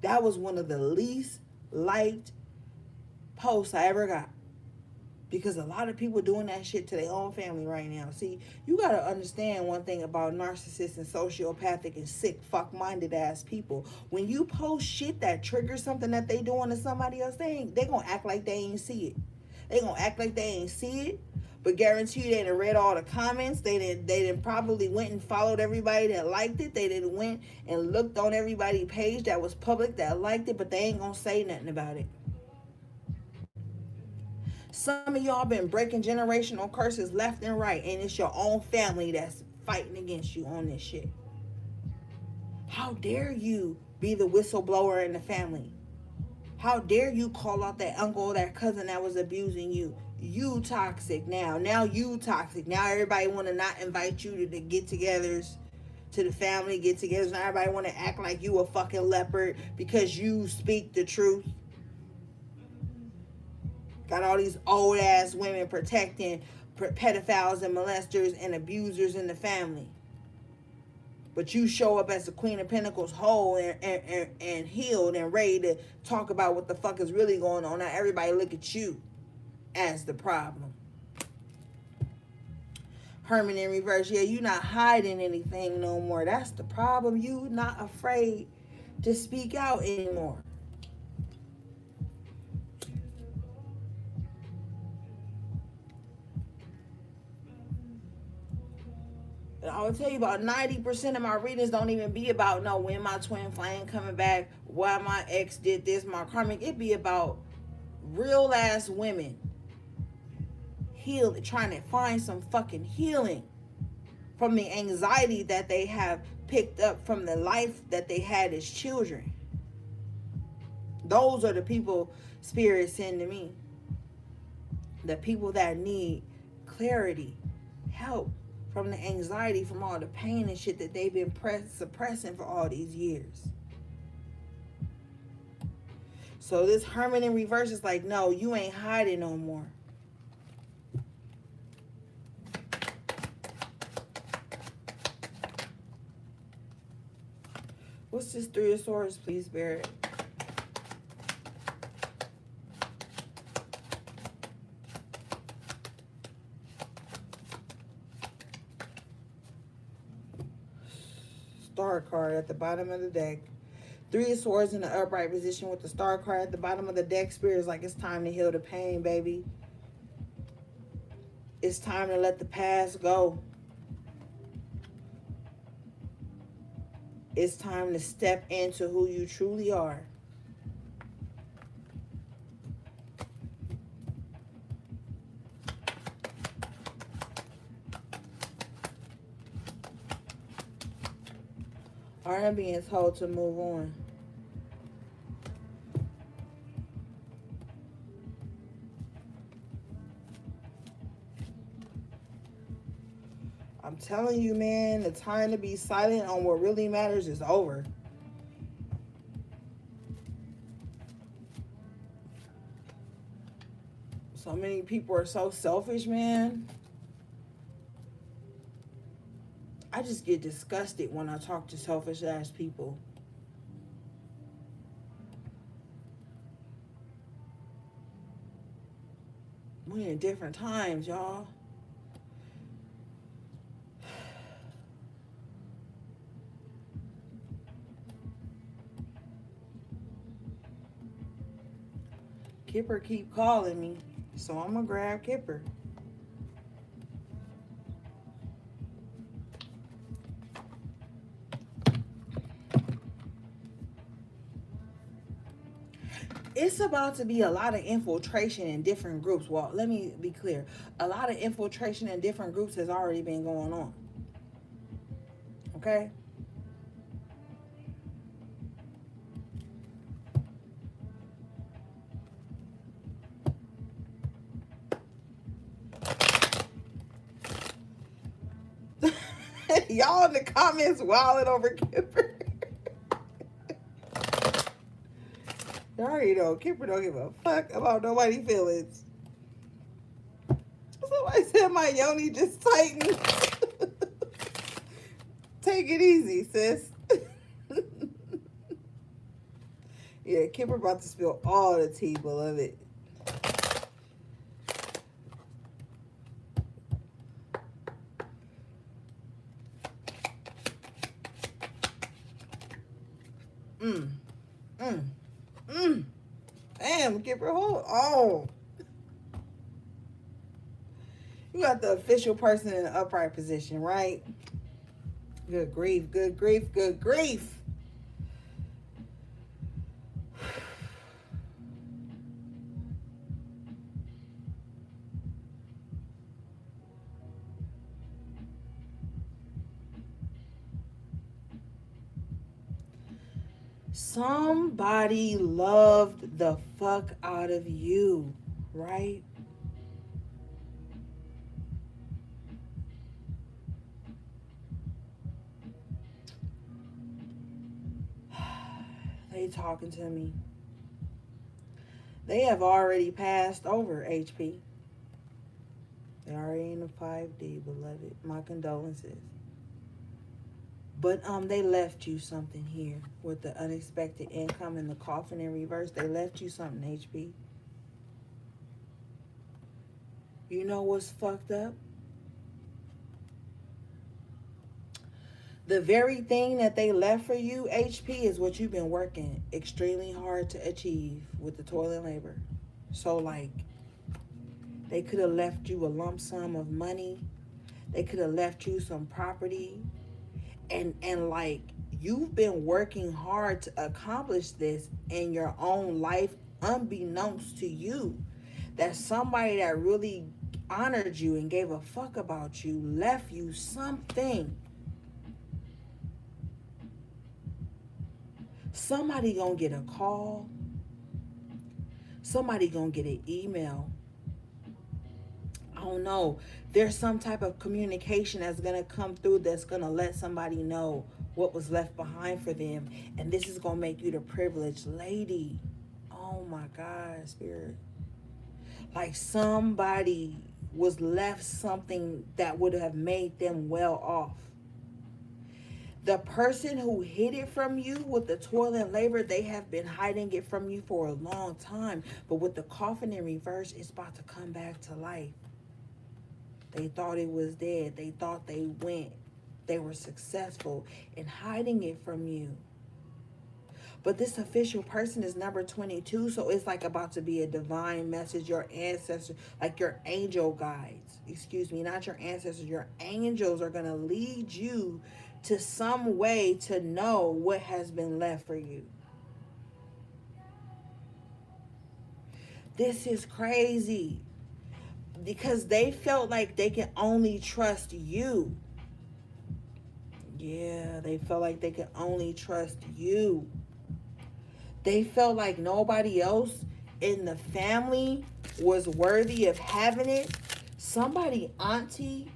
That was one of the least liked posts I ever got. Because a lot of people doing that shit to their own family right now. See, you got to understand one thing about narcissists and sociopathic and sick, fuck-minded ass people. When you post shit that triggers something that they doing to somebody else, they going to act like they ain't see it. They going to act like they ain't see it. But guarantee you they done read all the comments. They didn't probably went and followed everybody that liked it. They didn't went and looked on everybody's page that was public that liked it, but they ain't gonna say nothing about it. Some of y'all been breaking generational curses left and right, and it's your own family that's fighting against you on this shit. How dare you be the whistleblower in the family? How dare you call out that uncle or that cousin that was abusing you? You toxic now. Now you toxic. Now everybody want to not invite you to the get-togethers, to the family get-togethers. Now everybody want to act like you a fucking leopard because you speak the truth. Got all these old-ass women protecting pedophiles and molesters and abusers in the family. But you show up as the Queen of Pentacles whole and healed and ready to talk about what the fuck is really going on. Now everybody look at you as the problem. Herman in reverse. Yeah, you not hiding anything no more. That's the problem. You not afraid to speak out anymore. I will tell you about 90% of my readings don't even be about no when my twin flame coming back, why my ex did this, my karmic. It be about real ass women healing, trying to find some fucking healing from the anxiety that they have picked up from the life that they had as children. Those are the people Spirit send to me. The people that need clarity, help from the anxiety, from all the pain and shit that they've been suppressing for all these years. So this Herman in reverse is like, no, you ain't hiding no more. What's this Three of Swords, please, Spirit? Star card at the bottom of the deck. Three of Swords in the upright position with the star card at the bottom of the deck. Spirit is like, it's time to heal the pain, baby. It's time to let the past go. It's time to step into who you truly are. I am being told to move on. I'm telling you, man, the time to be silent on what really matters is over. So many people are so selfish, man. I just get disgusted when I talk to selfish ass people. We in different times, y'all. Kipper keep calling me, so I'm gonna grab Kipper. It's about to be a lot of infiltration in different groups. Well, let me be clear. A lot of infiltration in different groups has already been going on. Okay? Y'all in the comments wilding over Kipper. You already know Kipper don't give a fuck about nobody's feelings. Somebody said my yoni just tightened. Take it easy, sis. Yeah, Kipper about to spill all the tea, beloved. Damn, Kipper, hold on. You got the official person in the upright position, right? Good grief, good grief, good grief. Somebody loved the fuck out of you, right? They talking to me. They have already passed over, HP. They're already in the 5D, beloved. My condolences. But they left you something here with the unexpected income and the coffin in reverse. They left you something, HP. You know what's fucked up? The very thing that they left for you, HP, is what you've been working extremely hard to achieve with the toil and labor. So, like, they could have left you a lump sum of money. They could have left you some property. And like, you've been working hard to accomplish this in your own life, unbeknownst to you. That somebody that really honored you and gave a fuck about you left you something. Somebody gonna get a call. Somebody gonna get an email. I don't know. There's some type of communication that's gonna come through that's gonna let somebody know what was left behind for them. And this is gonna make you the privileged lady. Oh my God, Spirit. Like, somebody was left something that would have made them well off. The person who hid it from you with the toil and labor, they have been hiding it from you for a long time. But with the coffin in reverse, it's about to come back to life. They thought it was dead. They thought they went. They were successful in hiding it from you. But this official person is number 22, so it's like about to be a divine message. Your ancestors, like your angel guides, excuse me, not your ancestors, your angels are going to lead you to some way to know what has been left for you. This is crazy because they felt like they can only trust you. Yeah, they felt like they could only trust you. They felt like nobody else in the family was worthy of having it. Somebody's auntie,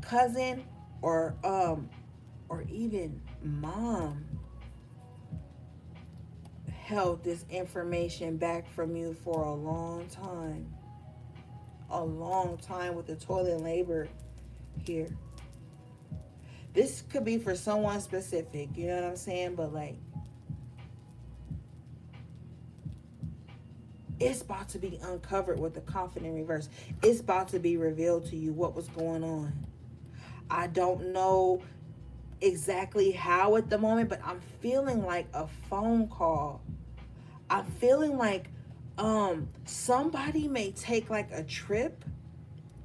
cousin, or even mom held this information back from you for a long time. A long time with the toil and labor here. This could be for someone specific, you know what I'm saying? But like, it's about to be uncovered with the coffin in reverse. It's about to be revealed to you what was going on. I don't know exactly how at the moment, but I'm feeling like a phone call. I'm feeling like somebody may take like a trip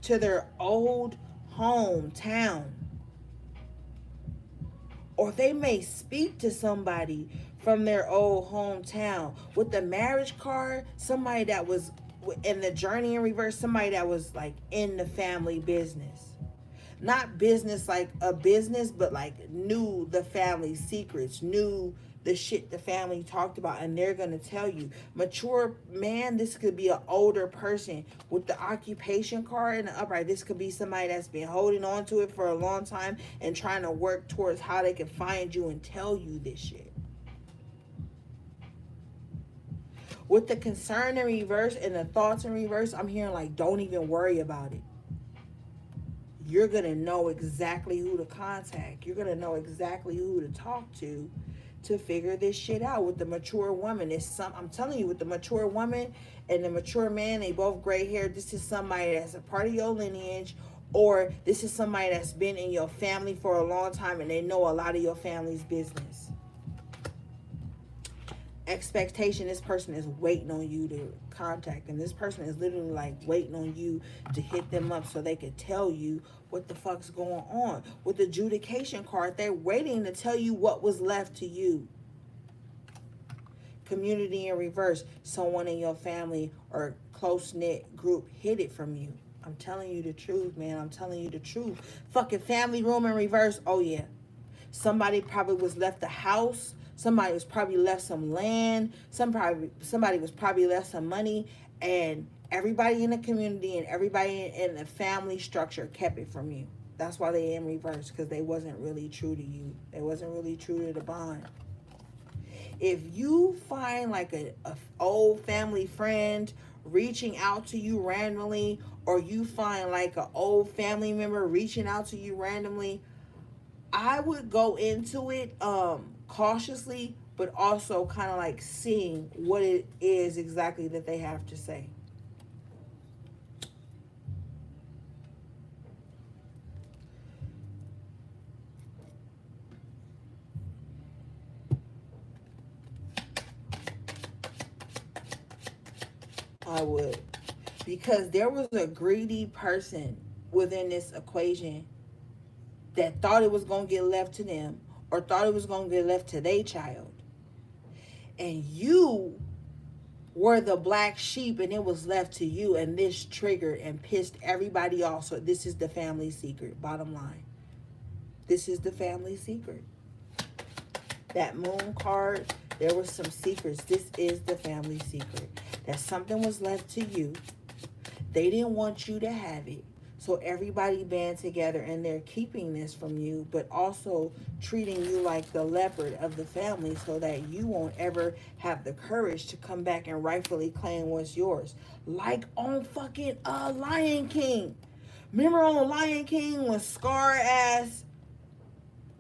to their old hometown. Or they may speak to somebody from their old hometown. With the marriage card, somebody that was in the journey in reverse, somebody that was like in the family business. Not business like a business, but like knew the family secrets, knew the shit the family talked about, and they're gonna tell you. Mature man, this could be an older person with the occupation card in the upright. This could be somebody that's been holding on to it for a long time and trying to work towards how they can find you and tell you this shit. With the concern in reverse and the thoughts in reverse, I'm hearing like, don't even worry about it. You're gonna know exactly who to contact. You're gonna know exactly who to talk to figure this shit out. With the mature woman, I'm telling you, with the mature woman and the mature man, they both gray hair. This is somebody that's a part of your lineage, or this is somebody that's been in your family for a long time and they know a lot of your family's business. Expectation, this person is waiting on you to contact them. This person is literally like waiting on you to hit them up so they can tell you what the fuck's going on. With the adjudication card, they're waiting to tell you what was left to you. Community in reverse, someone in your family or close-knit group hid it from you. I'm telling you the truth, man. I'm telling you the truth. Fucking family room in reverse. Oh yeah, somebody probably was left a house. Somebody was probably left some land. Somebody was probably left some money, and everybody in the community and everybody in the family structure kept it from you. That's why they in reverse, because they wasn't really true to you. They wasn't really true to the bond. If you find like a old family friend reaching out to you randomly, or you find like an old family member reaching out to you randomly, I would go into it cautiously, but also kind of like seeing what it is exactly that they have to say. I would. Because there was a greedy person within this equation that thought it was going to get left to them, or thought it was going to get left to their child. And you were the black sheep, and it was left to you, and this triggered and pissed everybody off. So this is the family secret, bottom line. This is the family secret. That moon card, there was some secrets. This is the family secret. That something was left to you. They didn't want you to have it. So everybody band together, and they're keeping this from you, but also treating you like the leopard of the family so that you won't ever have the courage to come back and rightfully claim what's yours. Like on fucking Lion King. Remember on Lion King when Scar ass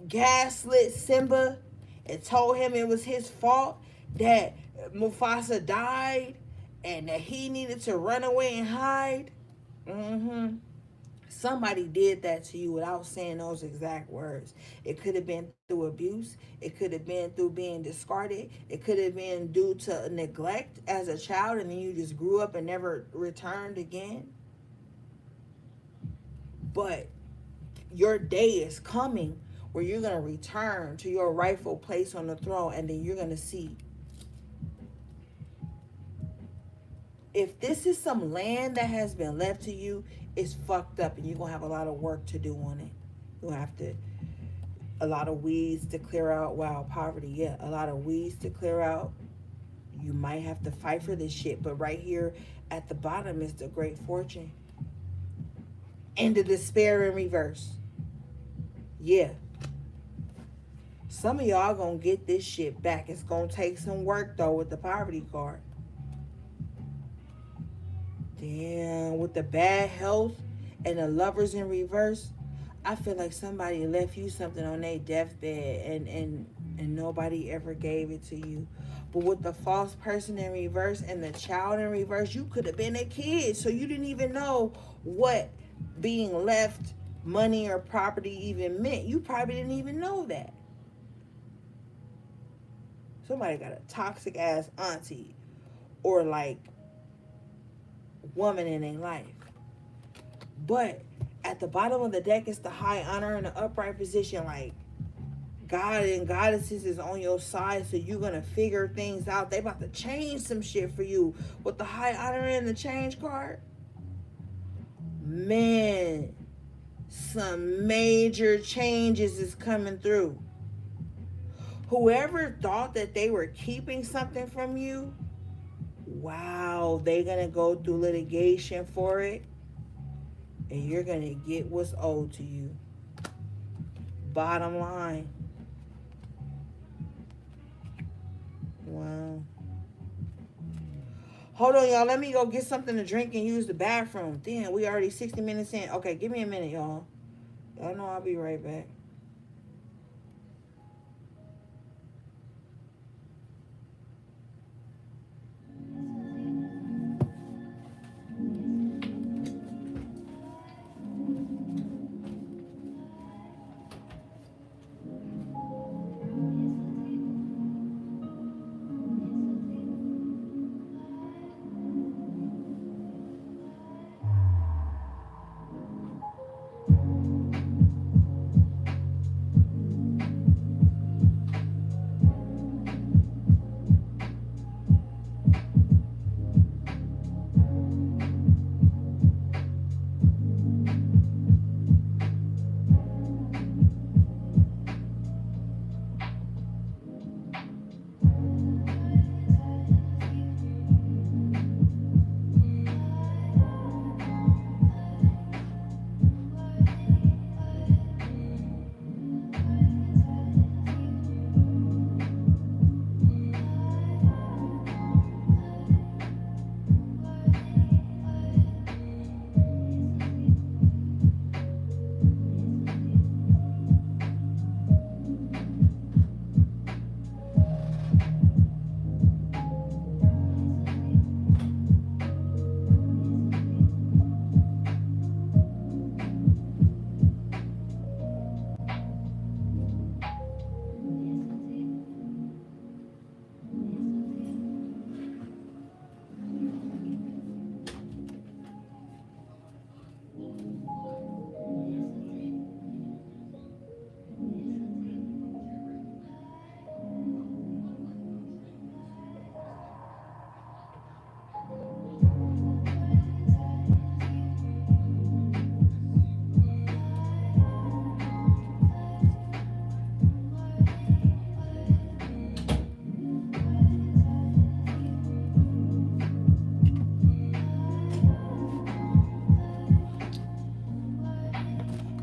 gaslit Simba and told him it was his fault that Mufasa died and that he needed to run away and hide? Mm-hmm. Somebody did that to you without saying those exact words. It could have been through abuse. It could have been through being discarded. It could have been due to neglect as a child and then you just grew up and never returned again. But your day is coming where you're going to return to your rightful place on the throne, and then you're going to see if this is some land that has been left to you, it's fucked up and you're going to have a lot of work to do on it. You're going to have to, a lot of weeds to clear out. Wow, poverty, yeah, a lot of weeds to clear out. You might have to fight for this shit, but right here at the bottom is the great fortune and the despair in reverse. Yeah. Some of y'all gonna get this shit back. It's gonna take some work though with the poverty card. Damn, with the bad health and the lovers in reverse, I feel like somebody left you something on their deathbed and nobody ever gave it to you. But with the false person in reverse and the child in reverse, you could have been a kid, so you didn't even know what being left money or property even meant. You probably didn't even know that. Somebody got a toxic ass auntie or like woman in their life. But at the bottom of the deck is the high honor and the upright position. Like God and goddesses is on your side, so you're gonna figure things out. They about to change some shit for you with the high honor and the change card. Man, some major changes is coming through. Whoever thought that they were keeping something from you, wow, they're gonna go through litigation for it, and you're gonna get what's owed to you. Bottom line. Wow. Hold on, y'all. Let me go get something to drink and use the bathroom. Damn, we already 60 minutes in. Okay, give me a minute, y'all. Y'all know I'll be right back.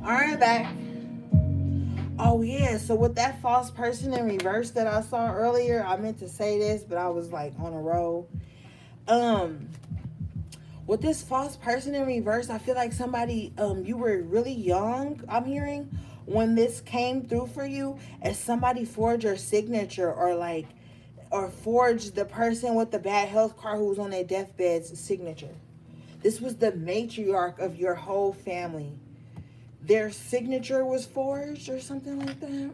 All right, back. Oh yeah, so with that false person in reverse that I saw earlier, I meant to say this, but I was like on a roll. Um, With this false person in reverse, I feel like somebody, you were really young, I'm hearing, when this came through for you, and somebody forged your signature, or like, or forged the person with the bad health card who was on their deathbed's signature. This was the matriarch of your whole family. Their signature was forged or something like that.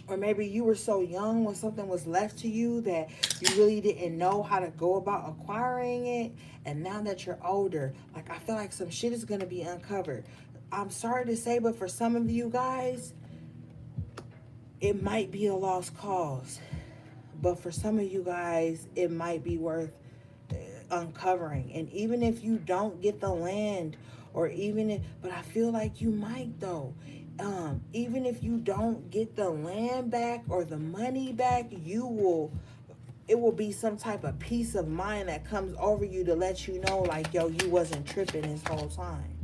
Or maybe you were so young when something was left to you that you really didn't know how to go about acquiring it. And now that you're older, like, I feel like some shit is going to be uncovered. I'm sorry to say, but for some of you guys, it might be a lost cause. But for some of you guys, it might be worth uncovering. And even if you don't get the land, or even if, but I feel like you might though. Even if you don't get the land back or the money back, you will, it will be some type of peace of mind that comes over you to let you know, like, yo, you wasn't tripping this whole time.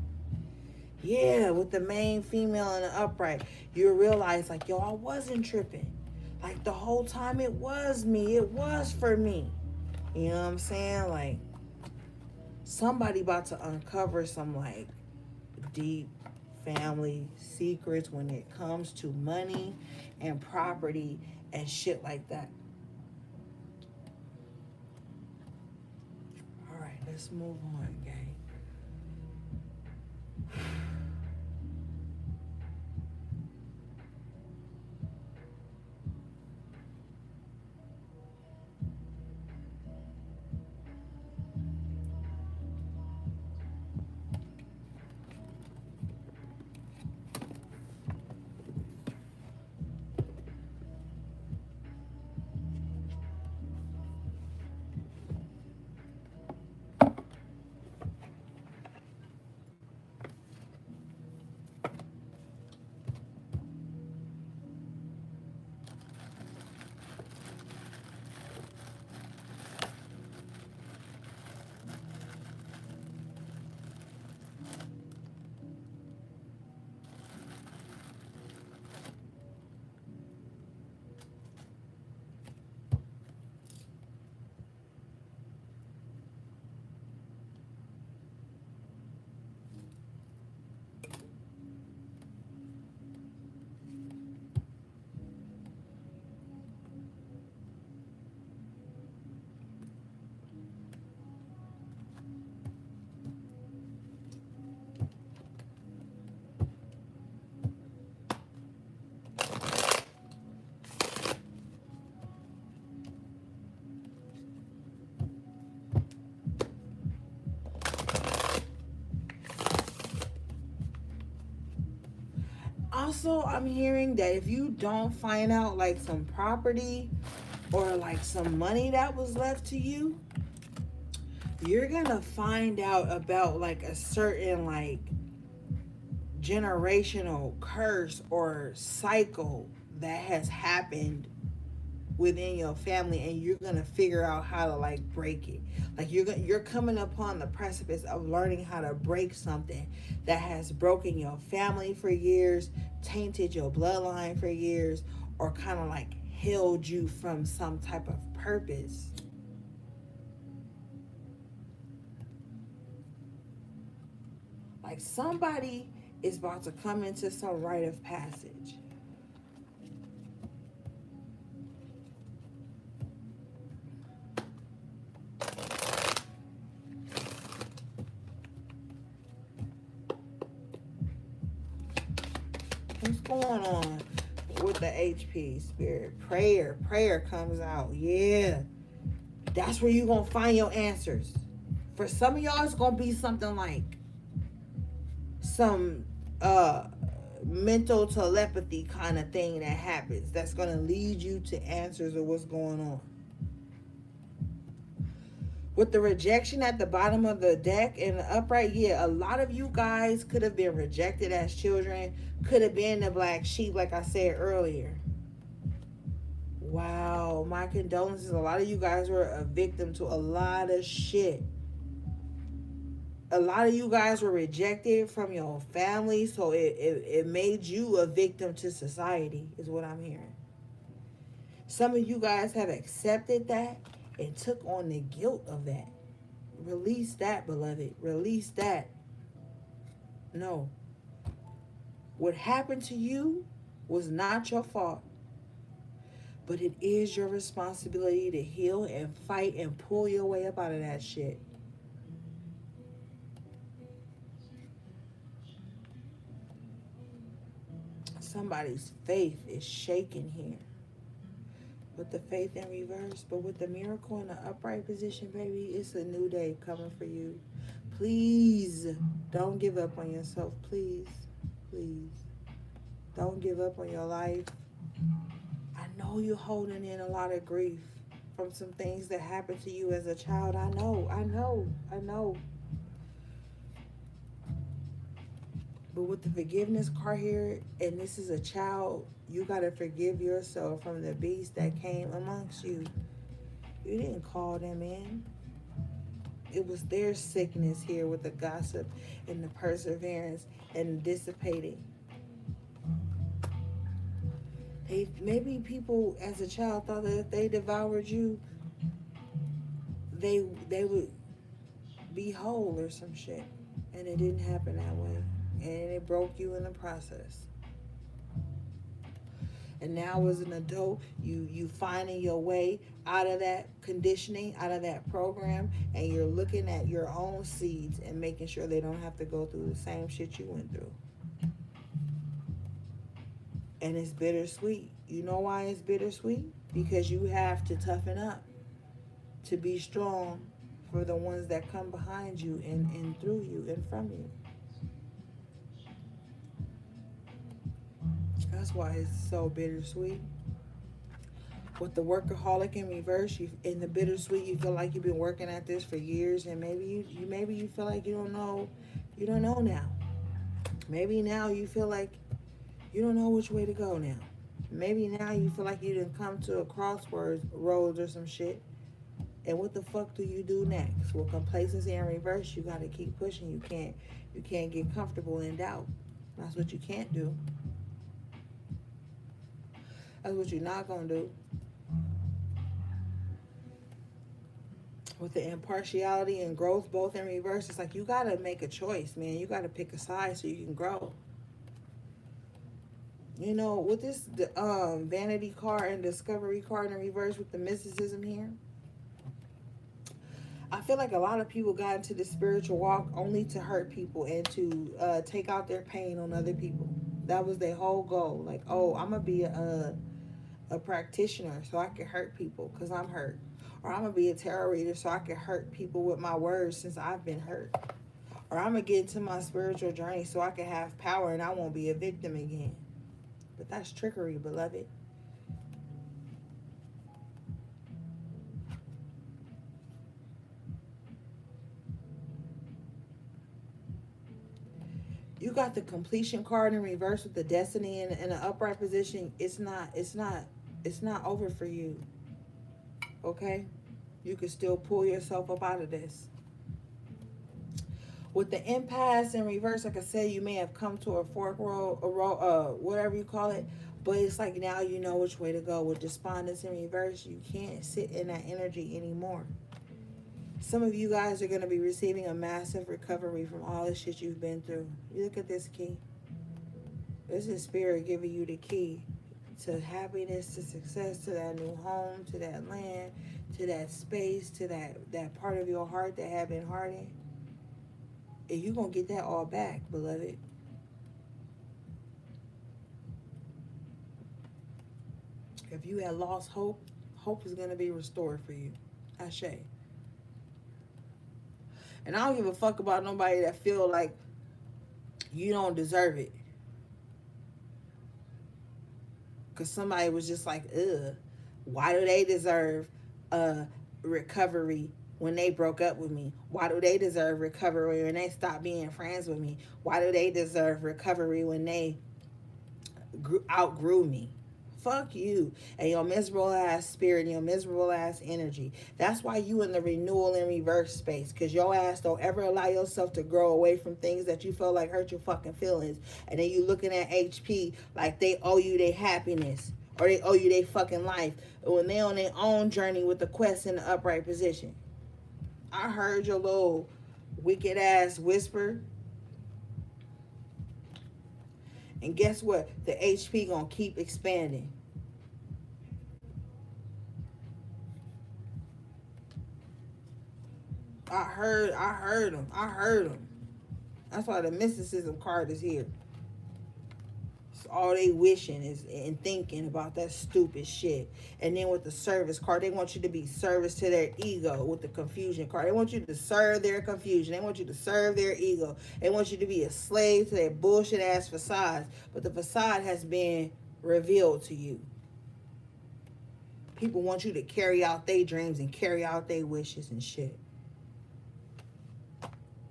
Yeah, with the main female in the upright, you realize, like, yo, I wasn't tripping. Like, the whole time it was me. It was for me. You know what I'm saying? Like, somebody about to uncover some, like, deep family secrets when it comes to money and property and shit like that. All right, let's move on, gang. Also, I'm hearing that if you don't find out, like, some property or like some money that was left to you, you're gonna find out about, like, a certain, like, generational curse or cycle that has happened within your family, and you're gonna figure out how to, like, break it. Like, you're coming upon the precipice of learning how to break something that has broken your family for years, tainted your bloodline for years, or kind of like held you from some type of purpose. Like, somebody is about to come into some rite of passage. What's going on with the HP spirit? Prayer comes out. Yeah. That's where you're going to find your answers. For some of y'all, it's going to be something like some mental telepathy kind of thing that happens that's going to lead you to answers of what's going on. With the rejection at the bottom of the deck and the upright, yeah, a lot of you guys could have been rejected as children, could have been the black sheep, like I said earlier. Wow, my condolences. A lot of you guys were a victim to a lot of shit. A lot of you guys were rejected from your family, so it made you a victim to society, is what I'm hearing. Some of you guys have accepted that and took on the guilt of that. Release that, beloved. Release that. No. What happened to you was not your fault, but it is your responsibility to heal and fight and pull your way up out of that shit. Somebody's faith is shaken here. With the faith in reverse, but with the miracle in the upright position, baby, it's a new day coming for you. Please don't give up on yourself. Please, please. Don't give up on your life. I know you're holding in a lot of grief from some things that happened to you as a child. I know. But with the forgiveness card here, and this is a child, you got to forgive yourself from the beast that came amongst you. You didn't call them in. It was their sickness here with the gossip and the perseverance and dissipating. Maybe people as a child thought that if they devoured you, they would be whole or some shit. And it didn't happen that way. And it broke you in the process. And now as an adult, you finding your way out of that conditioning, out of that program, and you're looking at your own seeds and making sure they don't have to go through the same shit you went through. And it's bittersweet. You know why it's bittersweet? Because you have to toughen up to be strong for the ones that come behind you and through you and from you. That's why it's so bittersweet. With the workaholic in reverse, in the bittersweet, you feel like you've been working at this for years, and maybe you feel like you don't know now. Maybe now you feel like you don't know which way to go now. Maybe now you feel like you didn't come to a crossroads or some shit. And what the fuck do you do next? With complacency in reverse, you gotta keep pushing. You can't get comfortable in doubt. That's what you can't do. That's what you're not gonna do. With the impartiality and growth both in reverse, it's like you gotta make a choice, man. You gotta pick a side so you can grow. You know, with this vanity card and discovery card in reverse with the mysticism here, I feel like a lot of people got into the spiritual walk only to hurt people and to take out their pain on other people. That was their whole goal. Like, oh, I'm going to be a practitioner so I can hurt people because I'm hurt. Or I'm going to be a tarot reader so I can hurt people with my words since I've been hurt. Or I'm going to get into my spiritual journey so I can have power and I won't be a victim again. But that's trickery, beloved. You got the completion card in reverse with the destiny in an upright position. It's not over for you. Okay? You can still pull yourself up out of this. With the impasse in reverse, like I said, you may have come to a fork road, whatever you call it, but it's like now you know which way to go. With despondence in reverse, you can't sit in that energy anymore. Some of you guys are going to be receiving a massive recovery from all the shit you've been through. You look at this key. This is spirit giving you the key to happiness, to success, to that new home, to that land, to that space, to that part of your heart that have been hardened. And you're going to get that all back, beloved. If you had lost hope, hope is going to be restored for you. Ashe. And I don't give a fuck about nobody that feel like you don't deserve it. Because somebody was just like, ugh, why do they deserve recovery when they broke up with me? Why do they deserve recovery when they stopped being friends with me? Why do they deserve recovery when they outgrew me? Fuck you and your miserable ass spirit and your miserable ass energy. That's why you in the renewal and reverse space, because your ass don't ever allow yourself to grow away from things that you feel like hurt your fucking feelings. And then you looking at HP like they owe you their happiness or they owe you their fucking life when they on their own journey with the quest in the upright position. I heard your little wicked ass whisper. And guess what? The HP gonna keep expanding. I heard him. That's why the mysticism card is here. It's all they wishing is and thinking about that stupid shit. And then with the service card, they want you to be service to their ego. With the confusion card, they want you to serve their confusion. They want you to serve their ego. They want you to be a slave to their bullshit ass facades. But the facade has been revealed to you. People want you to carry out their dreams and carry out their wishes and shit.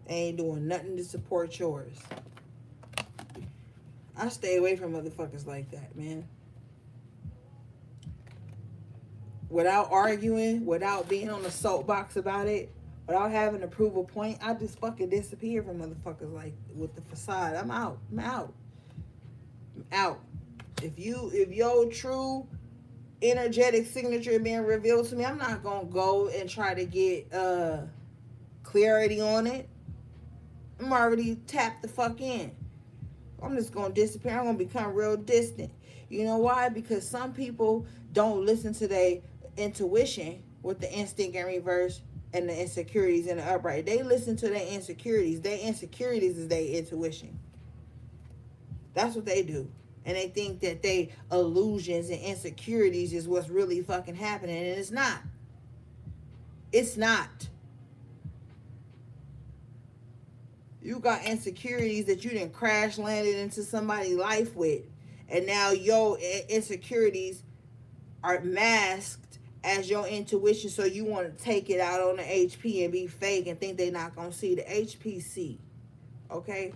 They ain't doing nothing to support yours. I stay away from motherfuckers like that, man. Without arguing, without being on the soapbox about it, without having to prove a point, I just fucking disappear from motherfuckers like with the facade. I'm out. I'm out. I'm out. If your true energetic signature being revealed to me, I'm not gonna go and try to get clarity on it. I'm already tapped the fuck in. I'm just gonna disappear. I'm gonna become real distant. You know why? Because some people don't listen to their intuition with the instinct in reverse and the insecurities in the upright. They listen to their insecurities. Their insecurities is their intuition. That's what they do. And they think that they illusions and insecurities is what's really fucking happening. And it's not. It's not. You got insecurities that you didn't crash landed into somebody's life with. And now your insecurities are masked as your intuition. So you want to take it out on the HP and be fake and think they're not going to see the HPC. Okay?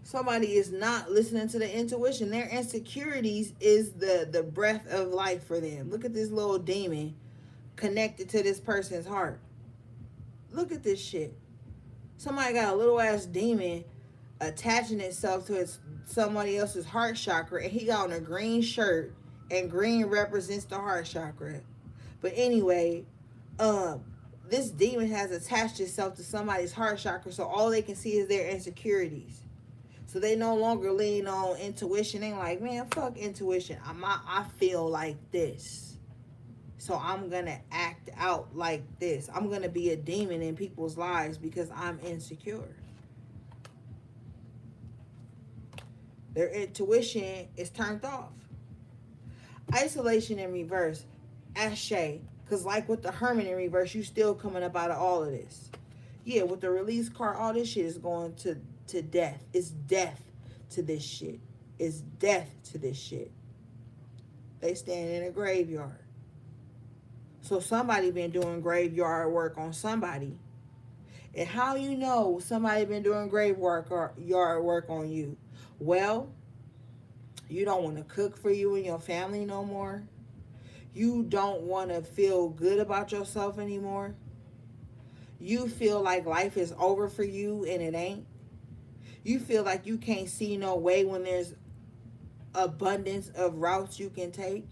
Somebody is not listening to the intuition. Their insecurities is the breath of life for them. Look at this little demon connected to this person's heart. Look at this shit. Somebody got a little ass demon attaching itself to somebody else's heart chakra, and he got on a green shirt, and green represents the heart chakra. But anyway, this demon has attached itself to somebody's heart chakra, so all they can see is their insecurities. So they no longer lean on intuition. They like, man, fuck intuition. I feel like this. So I'm going to act out like this. I'm going to be a demon in people's lives because I'm insecure. Their intuition is turned off. Isolation in reverse. Ashe. Because like with the Hermit in reverse, you still coming up out of all of this. Yeah, with the release card, all this shit is going to death. It's death to this shit. It's death to this shit. They stand in a graveyard. So somebody been doing graveyard work on somebody. And how you know somebody been doing grave work or yard work on you? Well, you don't want to cook for you and your family no more. You don't want to feel good about yourself anymore. You feel like life is over for you and it ain't. You feel like you can't see no way when there's abundance of routes you can take.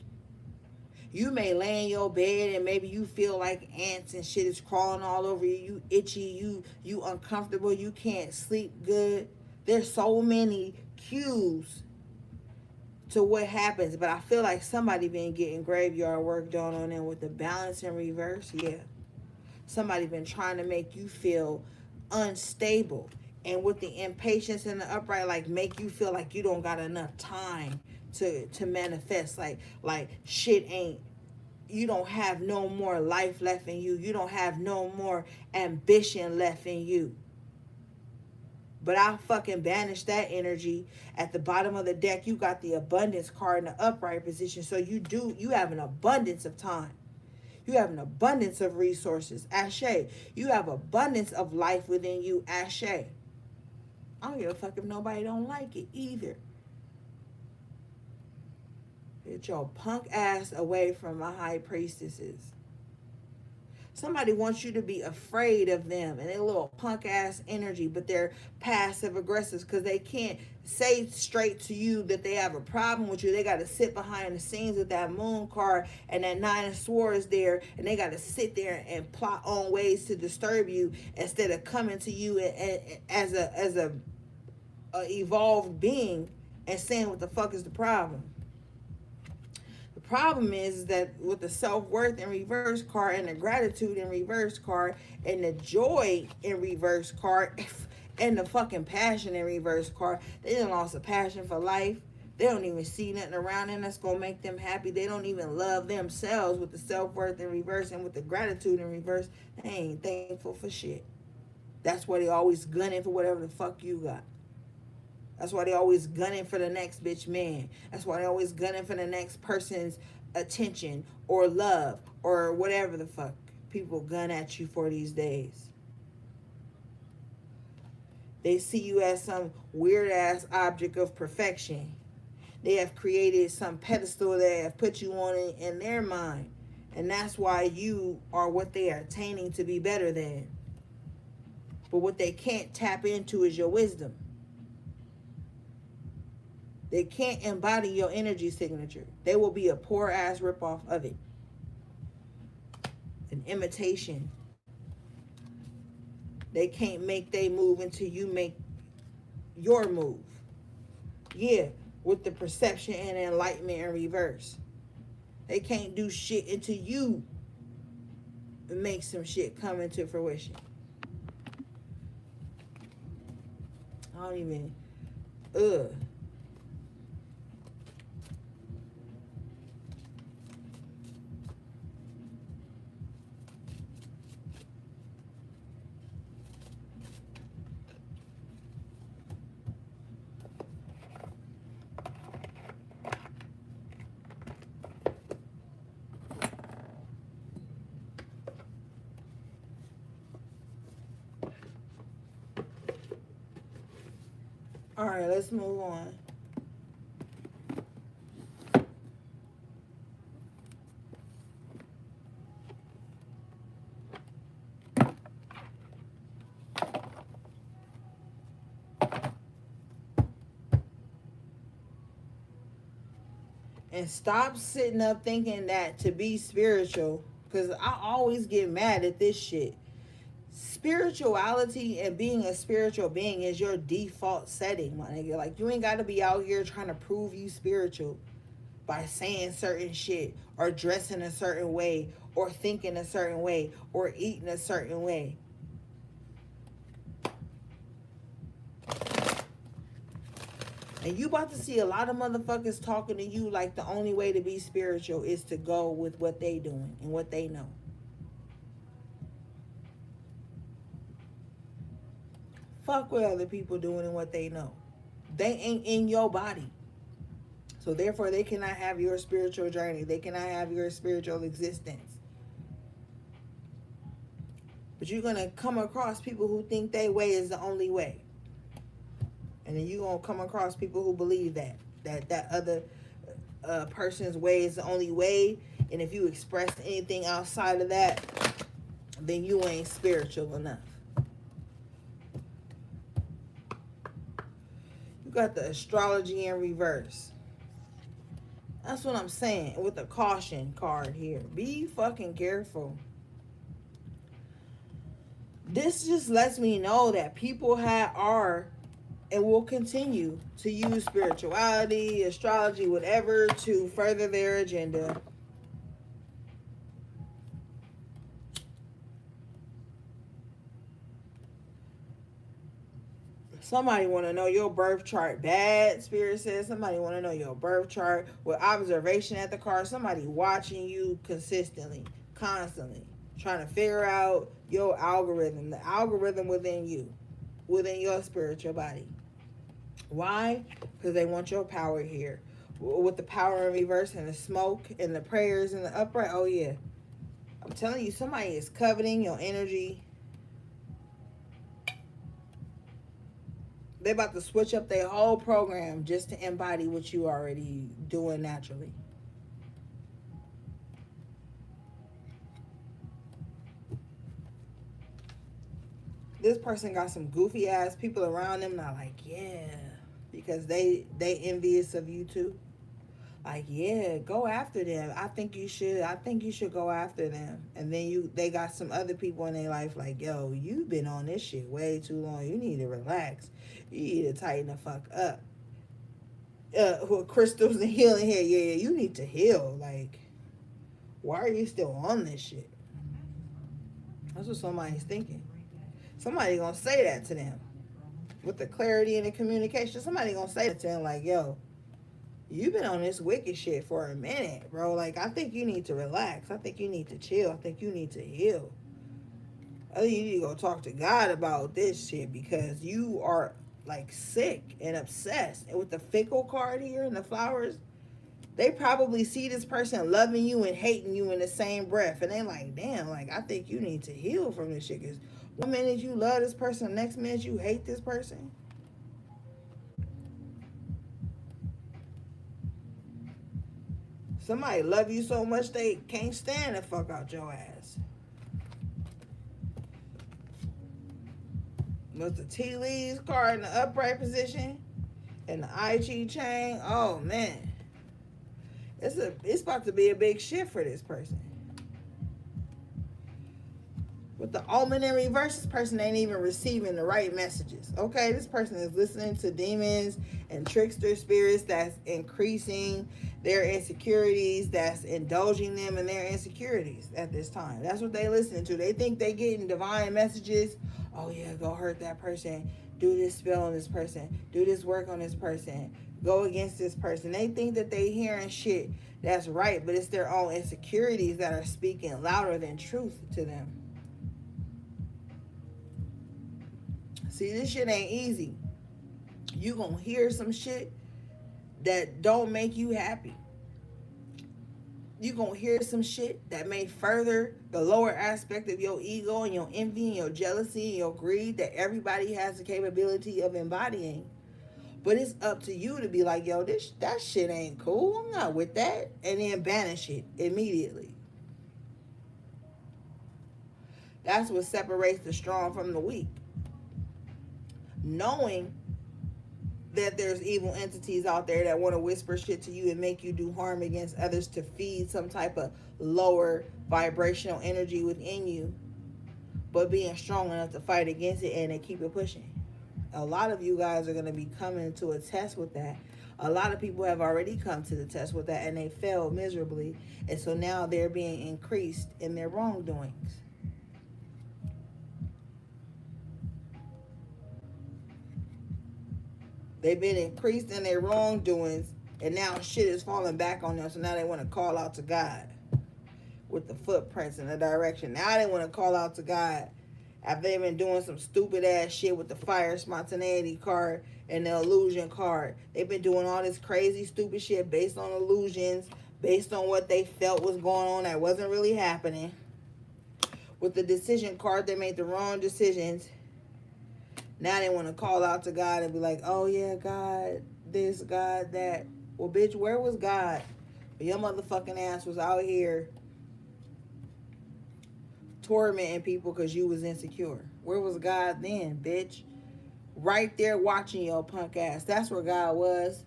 You may lay in your bed and maybe you feel like ants and shit is crawling all over you. You itchy, you uncomfortable, you can't sleep good. There's so many cues to what happens. But I feel like somebody been getting graveyard work done on them with the balance in reverse. Yeah. Somebody been trying to make you feel unstable. And with the impatience and the upright, like make you feel like you don't got enough time to manifest. Like shit ain't, you don't have no more life left in you. You don't have no more ambition left in you. But I fucking banish that energy. At the bottom of the deck, you got the abundance card in the upright position. So you have an abundance of time. You have an abundance of resources. Ashe. You have abundance of life within you. Ashe. I don't give a fuck if nobody don't like it either. Get your punk ass away from my high priestesses. Somebody wants you to be afraid of them and their little punk ass energy, but they're passive aggressive because they can't say straight to you that they have a problem with you. They got to sit behind the scenes with that moon card and that nine of swords there, and they got to sit there and plot on ways to disturb you instead of coming to you as a evolved being and saying what the fuck is the problem. The problem is that with the self-worth in reverse card and the gratitude in reverse card and the joy in reverse card and the fucking passion in reverse card, they done lost a passion for life. They don't even see nothing around them that's gonna make them happy. They don't even love themselves with the self-worth in reverse, and with the gratitude in reverse, they ain't thankful for shit. That's why they always gunning for whatever the fuck you got. That's why they always gunning for the next bitch man. That's why they always gunning for the next person's attention or love or whatever the fuck people gun at you for these days. They see you as some weird ass object of perfection. They have created some pedestal they have put you on in their mind. And that's why you are what they are attaining to be better than. But what they can't tap into is your wisdom. They can't embody your energy signature. They will be a poor ass ripoff of it. An imitation. They can't make they move until you make your move. Yeah, with the perception and enlightenment in reverse. They can't do shit until you make some shit come into fruition. I don't even... All right, let's move on. And stop sitting up thinking that to be spiritual, because I always get mad at this shit. Spirituality and being a spiritual being is your default setting, my nigga. Like, you ain't got to be out here trying to prove you spiritual by saying certain shit or dressing a certain way or thinking a certain way or eating a certain way. And you about to see a lot of motherfuckers talking to you like the only way to be spiritual is to go with what they doing and what they know. Fuck what other people doing and what they know. They ain't in your body. So therefore they cannot have your spiritual journey. They cannot have your spiritual existence. But you're going to come across people who think their way is the only way. And then you're going to come across people who believe that other person's way is the only way. And if you express anything outside of that, then you ain't spiritual enough. You got the astrology in reverse. That's what I'm saying with the caution card here. Be fucking careful. This just lets me know that people are and will continue to use spirituality, astrology, whatever, to further their agenda. Somebody want to know your birth chart bad, Spirit says. Somebody want to know your birth chart with observation at the card. Somebody watching you consistently, constantly, trying to figure out your algorithm, the algorithm within you, within your spiritual body. Why? Because they want your power here. With the power in reverse and the smoke and the prayers and the upright. Oh, yeah. I'm telling you, somebody is coveting your energy. They're about to switch up their whole program just to embody what you already doing naturally. this person got some goofy ass people around them, not like, yeah, because they envious of you too. Like, yeah, go after them. I think you should. I think you should go after them. And then they got some other people in their life like, yo, you've been on this shit way too long. You need to relax. You need to tighten the fuck up. With crystals and healing here, yeah, you need to heal. Like, why are you still on this shit? That's what somebody's thinking. Somebody gonna say that to them with the clarity and the communication. Somebody gonna say that to them like, yo, you've been on this wicked shit for a minute, bro. Like, I think you need to relax. I think you need to chill. I think you need to heal. I think you need to go talk to God about this shit because you are like sick and obsessed. And with the fickle card here and the flowers, they probably see this person loving you and hating you in the same breath. And they like, damn, like, I think you need to heal from this shit. Because one minute you love this person, next minute you hate this person. Somebody love you so much they can't stand the fuck out your ass. With the tea leaves card in the upright position and the I Ching chain, oh man. It's about to be a big shift for this person. With the almond in reverse, this person ain't even receiving the right messages. Okay, this person is listening to demons and trickster spirits that's increasing their insecurities, that's indulging them in their insecurities at this time. That's what they listening to. They think they getting divine messages. Oh yeah, go hurt that person. Do this spell on this person. Do this work on this person. Go against this person. They think that they hearing shit that's right, but it's their own insecurities that are speaking louder than truth to them. See, this shit ain't easy. You gonna hear some shit that don't make you happy. You gonna hear some shit that may further the lower aspect of your ego and your envy and your jealousy and your greed that everybody has the capability of embodying. But it's up to you to be like, yo, that shit ain't cool. I'm not with that. And then banish it immediately. That's what separates the strong from the weak. Knowing that there's evil entities out there that want to whisper shit to you and make you do harm against others to feed some type of lower vibrational energy within you, but being strong enough to fight against it and to keep it pushing. A lot of you guys are going to be coming to a test with that. A lot of people have already come to the test with that and they failed miserably. And so now they're being increased in their wrongdoings. They've been increased in their wrongdoings, and now shit is falling back on them. So now they want to call out to God with the footprints in the direction. Now they want to call out to God after they've been doing some stupid ass shit with the fire spontaneity card and the illusion card. They've been doing all this crazy stupid shit based on illusions, based on what they felt was going on that wasn't really happening. With the decision card, they made the wrong decisions. Now they want to call out to God and be like, oh yeah, God, this, God, that. Well, bitch, where was God? Your motherfucking ass was out here tormenting people because you was insecure. Where was God then, bitch? Right there watching your punk ass. That's where God was.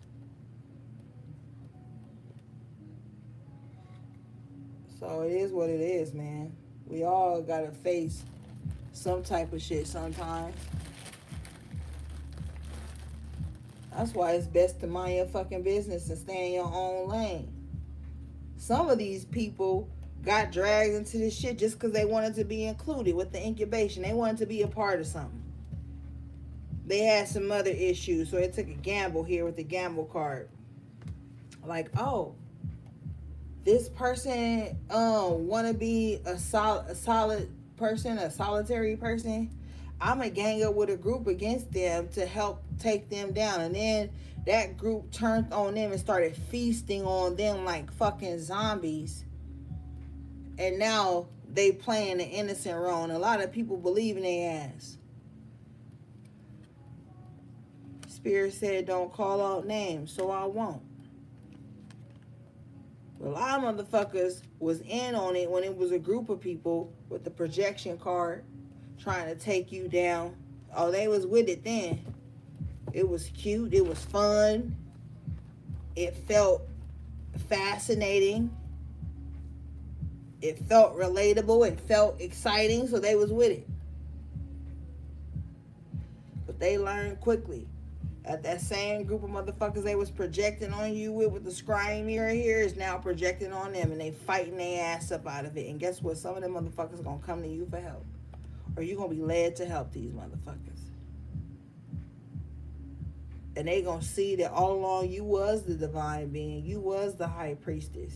So it is what it is, man. We all gotta face some type of shit sometimes. That's why it's best to mind your fucking business and stay in your own lane. Some of these people got dragged into this shit just because they wanted to be included with the incubation. They wanted to be a part of something. They had some other issues, so they took a gamble here with the gamble card. Like, oh, this person want to be a solid person, a solitary person. I'm going to gang up with a group against them to help take them down. And then that group turned on them and started feasting on them like fucking zombies. And now they playing the innocent role. And a lot of people believe in their ass. Spirit said don't call out names, so I won't. But a lot of motherfuckers was in on it when it was a group of people with the projection card trying to take you down. Oh, they was with it then. It was cute. It was fun. It felt fascinating. It felt relatable. It felt exciting. So they was with it. But they learned quickly that same group of motherfuckers they was projecting on you with the scrying mirror here is now projecting on them, and they fighting their ass up out of it. And guess what? Some of them motherfuckers gonna come to you for help, or you gonna be led to help these motherfuckers. And they gonna see that all along you was the divine being, you was the high priestess.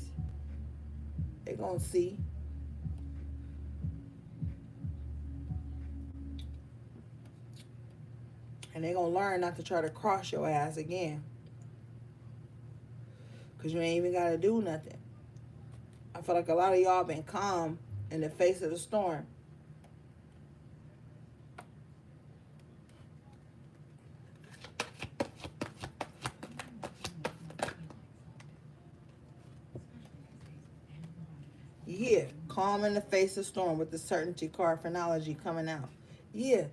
They gonna see. And they gonna learn not to try to cross your ass again. Because you ain't even gotta do nothing. I feel like a lot of y'all been calm in the face of the storm. Yeah, calm in the face of storm with the certainty card phrenology coming out. Yeah,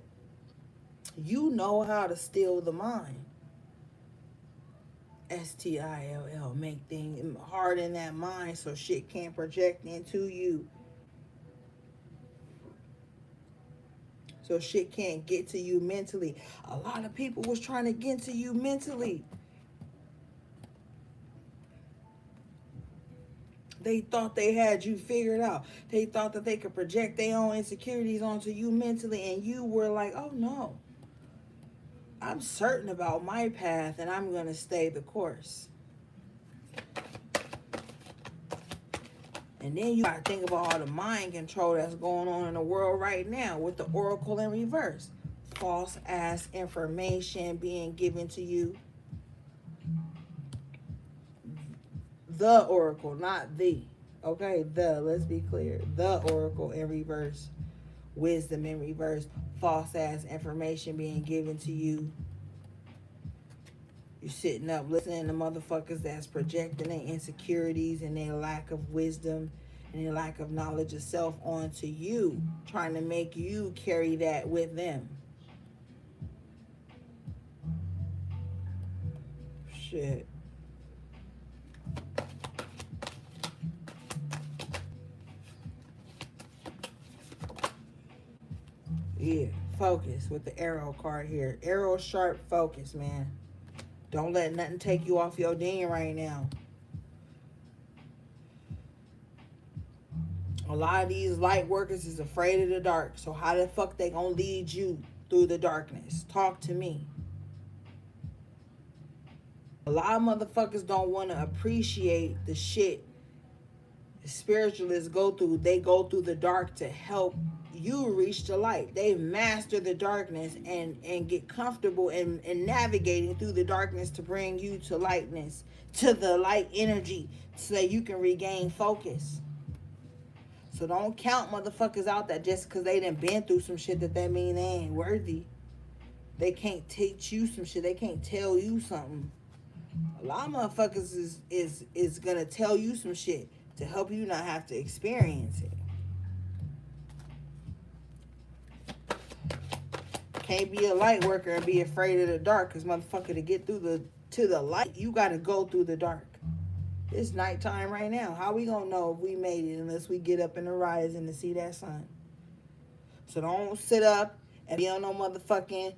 you know how to steal the mind. STILL, make things hard in that mind so shit can't project into you. So shit can't get to you mentally. A lot of people was trying to get to you mentally. They thought they had you figured out. They thought that they could project their own insecurities onto you mentally, and you were like, oh no, I'm certain about my path and I'm going to stay the course. And then you got to think about all the mind control that's going on in the world right now with the oracle in reverse. False ass information being given to you. The oracle, not the. Okay, let's be clear. The oracle in reverse. Wisdom in reverse. False ass information being given to you. You're sitting up listening to motherfuckers that's projecting their insecurities and their lack of wisdom and their lack of knowledge of self onto you, trying to make you carry that with them. Shit. Yeah, focus with the arrow card here. Arrow sharp focus, man. Don't let nothing take you off your ding right now. A lot of these light workers is afraid of the dark. So how the fuck they gonna lead you through the darkness? Talk to me. A lot of motherfuckers don't want to appreciate the shit the spiritualists go through. They go through the dark to help you reach the light. They master the darkness and get comfortable in navigating through the darkness to bring you to lightness, to the light energy, so that you can regain focus. So don't count motherfuckers out that just because they done been through some shit that mean they ain't worthy. They can't teach you some shit. They can't tell you something. A lot of motherfuckers is gonna tell you some shit to help you not have to experience it. Can't be a light worker and be afraid of the dark, because motherfucker, to get through to the light, you gotta go through the dark. It's nighttime right now. How we gonna know if we made it unless we get up in the horizon to see that sun? So don't sit up and be on no motherfucking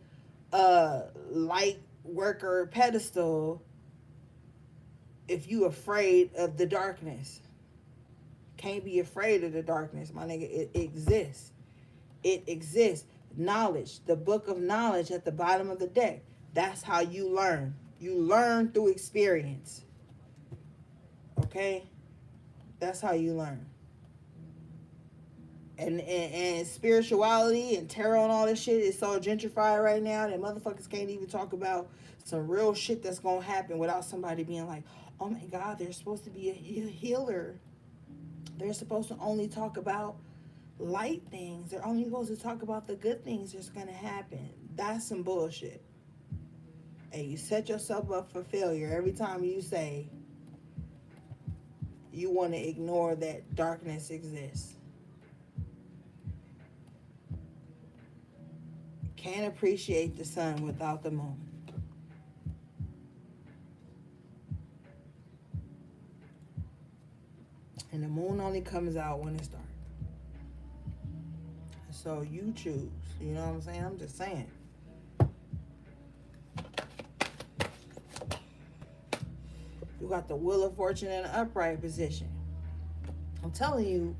light worker pedestal if you afraid of the darkness. Can't be afraid of the darkness, my nigga. It exists. It exists. Knowledge, the book of knowledge at the bottom of the deck. That's how you learn. You learn through experience. Okay? That's how you learn. And spirituality and tarot and all this shit is so gentrified right now that motherfuckers can't even talk about some real shit that's gonna happen without somebody being like, oh my God, they're supposed to be a healer. They're supposed to only talk about light things. They're only supposed to talk about the good things that's gonna happen. That's some bullshit. And you set yourself up for failure every time you say you want to ignore that darkness exists. can't appreciate the sun without the moon. And the moon only comes out when it's dark. So you choose. You know what I'm saying? I'm just saying. You got the Wheel of Fortune in an upright position. I'm telling you,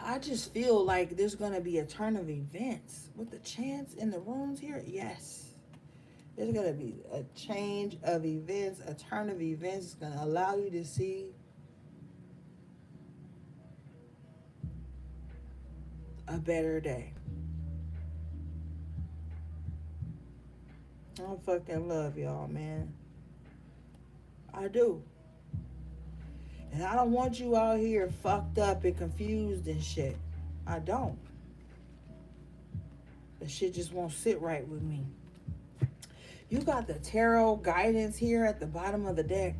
I just feel like there's going to be a turn of events. With the chance in the runes here, yes. There's going to be a change of events, a turn of events. It's going to allow you to see a better day. I fucking love y'all, man. I do. And I don't want you out here fucked up and confused and shit. I don't. The shit just won't sit right with me. You got the tarot guidance here at the bottom of the deck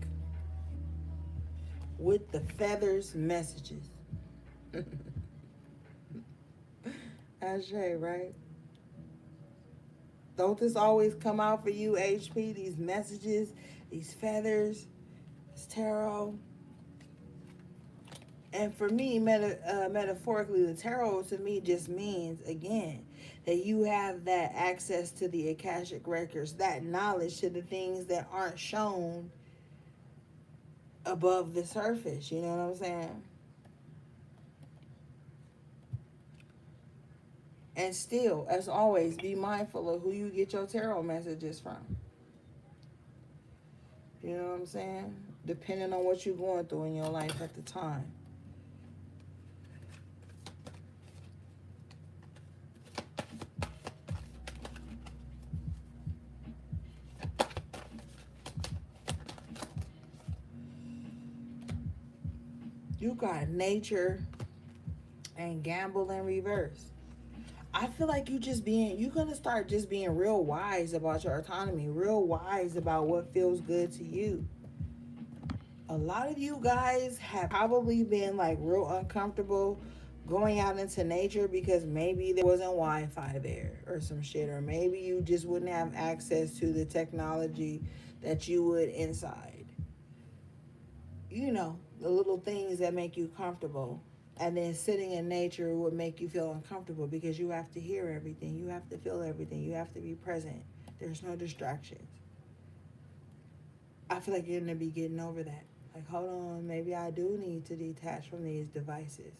with the feathers messages. Ashe, right? Don't this always come out for you, HP? These messages, these feathers, this tarot. And for me, metaphorically, the tarot to me just means, again, that you have that access to the Akashic records, that knowledge to the things that aren't shown above the surface. You know what I'm saying? And still, as always, be mindful of who you get your tarot messages from. You know what I'm saying? Depending on what you're going through in your life at the time. You got nature and gamble in reverse. I feel like you're going to start just being real wise about your autonomy, real wise about what feels good to you. A lot of you guys have probably been like real uncomfortable going out into nature because maybe there wasn't Wi-Fi there or some shit, or maybe you just wouldn't have access to the technology that you would inside. You know, the little things that make you comfortable. And then sitting in nature would make you feel uncomfortable because you have to hear everything. You have to feel everything. You have to be present. There's no distractions. I feel like you're going to be getting over that. Like, hold on, maybe I do need to detach from these devices.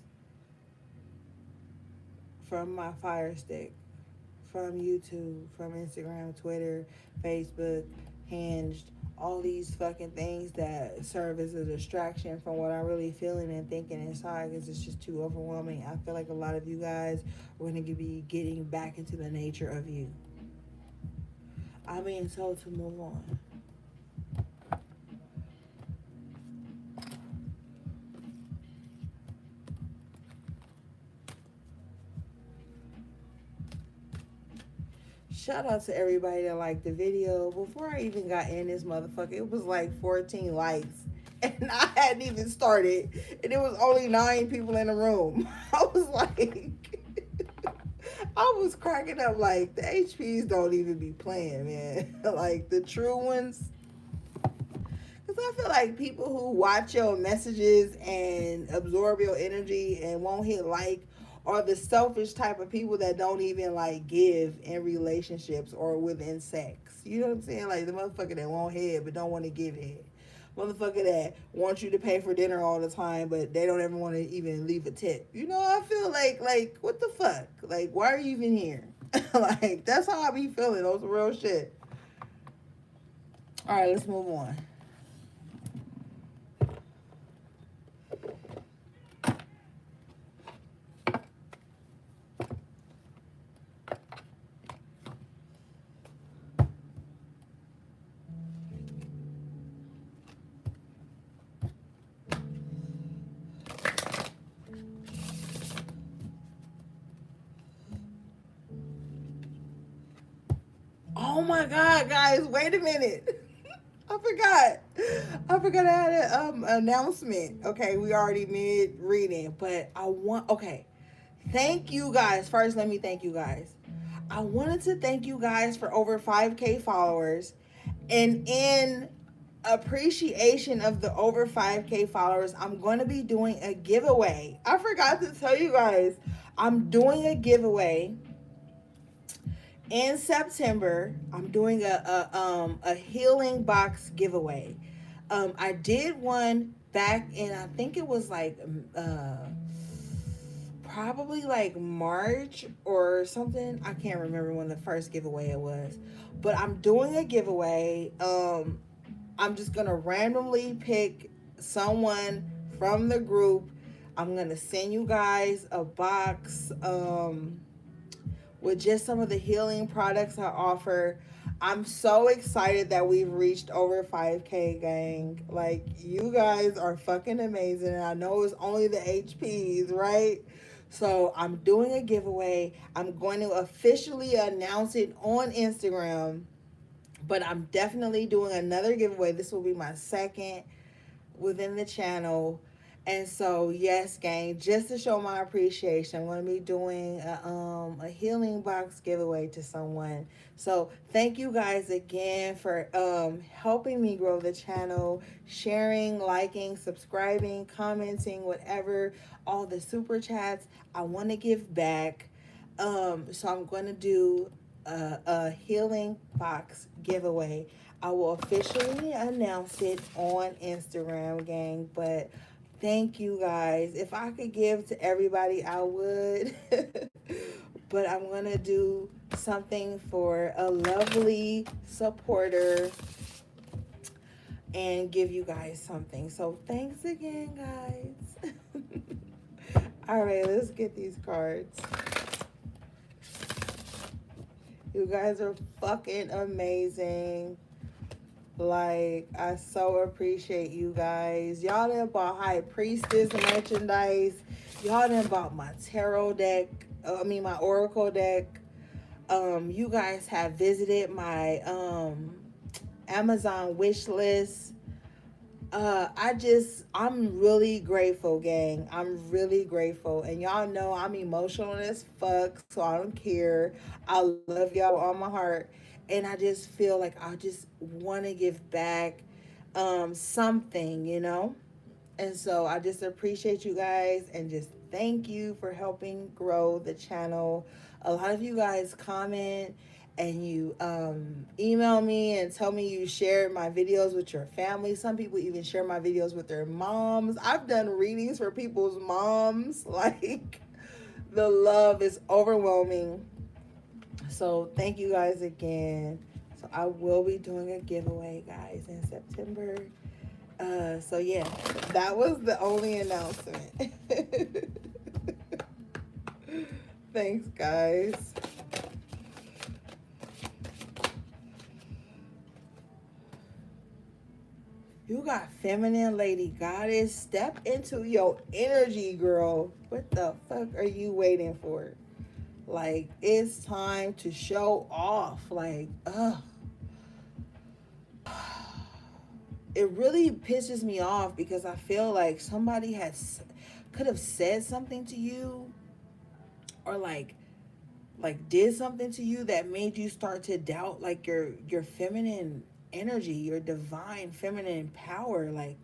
From my Fire Stick, from YouTube, from Instagram, Twitter, Facebook, Hinged, all these fucking things that serve as a distraction from what I'm really feeling and thinking inside because it's just too overwhelming. I feel like a lot of you guys are going to be getting back into the nature of you. I'm being told to move on. Shout out to everybody that liked the video. Before I even got in this motherfucker, it was like 14 likes. And I hadn't even started. And it was only 9 people in the room. I was like, I was cracking up like, the HPs don't even be playing, man. Like, the true ones. Because I feel like people who watch your messages and absorb your energy and won't hit like are the selfish type of people that don't even like give in relationships or within sex. You know what I'm saying? Like the motherfucker that won't head but don't want to give head. Motherfucker that wants you to pay for dinner all the time but they don't ever want to even leave a tip. You know, I feel like what the fuck? Like, why are you even here? Like, that's how I be feeling. Those real shit. All right, let's move on. Oh my God, guys, wait a minute. I forgot I had an announcement. Okay, we already mid reading, but okay. Thank you guys. First, let me thank you guys. I wanted to thank you guys for over 5K followers. And in appreciation of the over 5K followers, I'm going to be doing a giveaway. I forgot to tell you guys. I'm doing a giveaway in September. I'm doing a healing box giveaway. I did one back in, I think it was like probably like March or something. I can't remember when the first giveaway it was. But I'm doing a giveaway. I'm just gonna randomly pick someone from the group. I'm gonna send you guys a box with just some of the healing products I offer. I'm so excited that we've reached over 5K, gang. Like, you guys are fucking amazing. And I know it's only the HPs, right? So I'm doing a giveaway. I'm going to officially announce it on Instagram, but I'm definitely doing another giveaway. This will be my second within the channel. And so, yes, gang, just to show my appreciation, I'm going to be doing a healing box giveaway to someone. So thank you guys again for helping me grow the channel, sharing, liking, subscribing, commenting, whatever, all the super chats. I want to give back. So I'm going to do a healing box giveaway. I will officially announce it on Instagram, gang. But thank you guys. If I could give to everybody, I would. But I'm going to do something for a lovely supporter and give you guys something. So thanks again, guys. All right, let's get these cards. You guys are fucking amazing. Like, I so appreciate you guys. Y'all done bought High Priestess merchandise. Y'all done bought my tarot deck. My oracle deck. You guys have visited my Amazon wish list. I'm really grateful, gang. I'm really grateful. And y'all know I'm emotional as fuck, so I don't care. I love y'all with all my heart. And I just feel like I just want to give back something, you know? And so I just appreciate you guys and just thank you for helping grow the channel. A lot of you guys comment and you email me and tell me you shared my videos with your family. Some people even share my videos with their moms. I've done readings for people's moms. Like, the love is overwhelming. So thank you guys again. So I will be doing a giveaway, guys, in September. So yeah, that was the only announcement. Thanks, guys. You got feminine lady goddess. Step into your energy, girl. What the fuck are you waiting for? Like, it's time to show off. Like, it really pisses me off because I feel like somebody could have said something to you or like did something to you that made you start to doubt like your feminine energy, your divine feminine power. Like,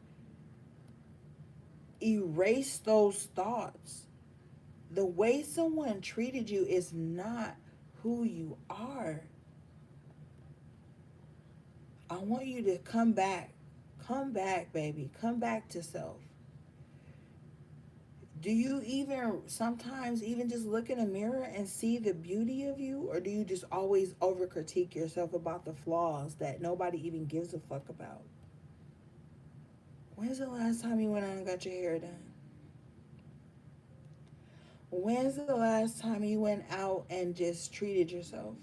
erase those thoughts. The way someone treated you is not who you are. I want you to come back. Come back, baby. Come back to self. Do you even sometimes even just look in a mirror and see the beauty of you? Or do you just always over critique yourself about the flaws that nobody even gives a fuck about? When's the last time you went out and got your hair done? When's the last time you went out and just treated yourself?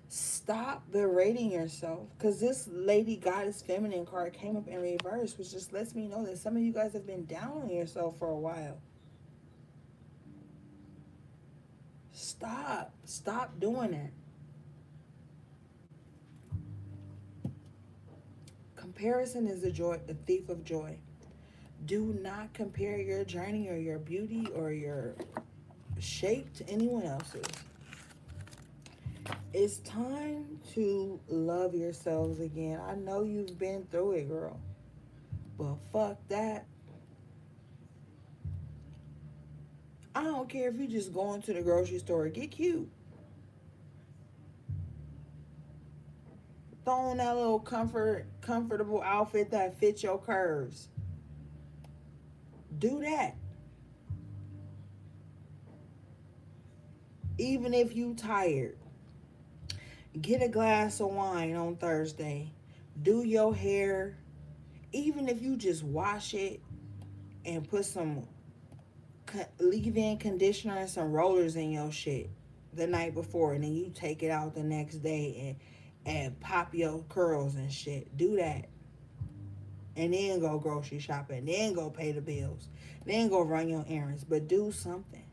Stop berating yourself. Because this Lady Goddess Feminine card came up in reverse, which just lets me know that some of you guys have been down on yourself for a while. Stop doing that. Comparison is the thief of joy. Do not compare your journey or your beauty or your shape to anyone else's. It's time to love yourselves again. I know you've been through it, girl. But fuck that. I don't care if you just going to the grocery store. Get cute. Throw on that little comfortable outfit that fits your curves. Do that. Even if you tired. Get a glass of wine on Thursday. Do your hair. Even if you just wash it and put some leave-in conditioner and some rollers in your shit the night before, and then you take it out the next day and pop your curls and shit. Do that, and then go grocery shopping, then go pay the bills, then go run your errands. But do something.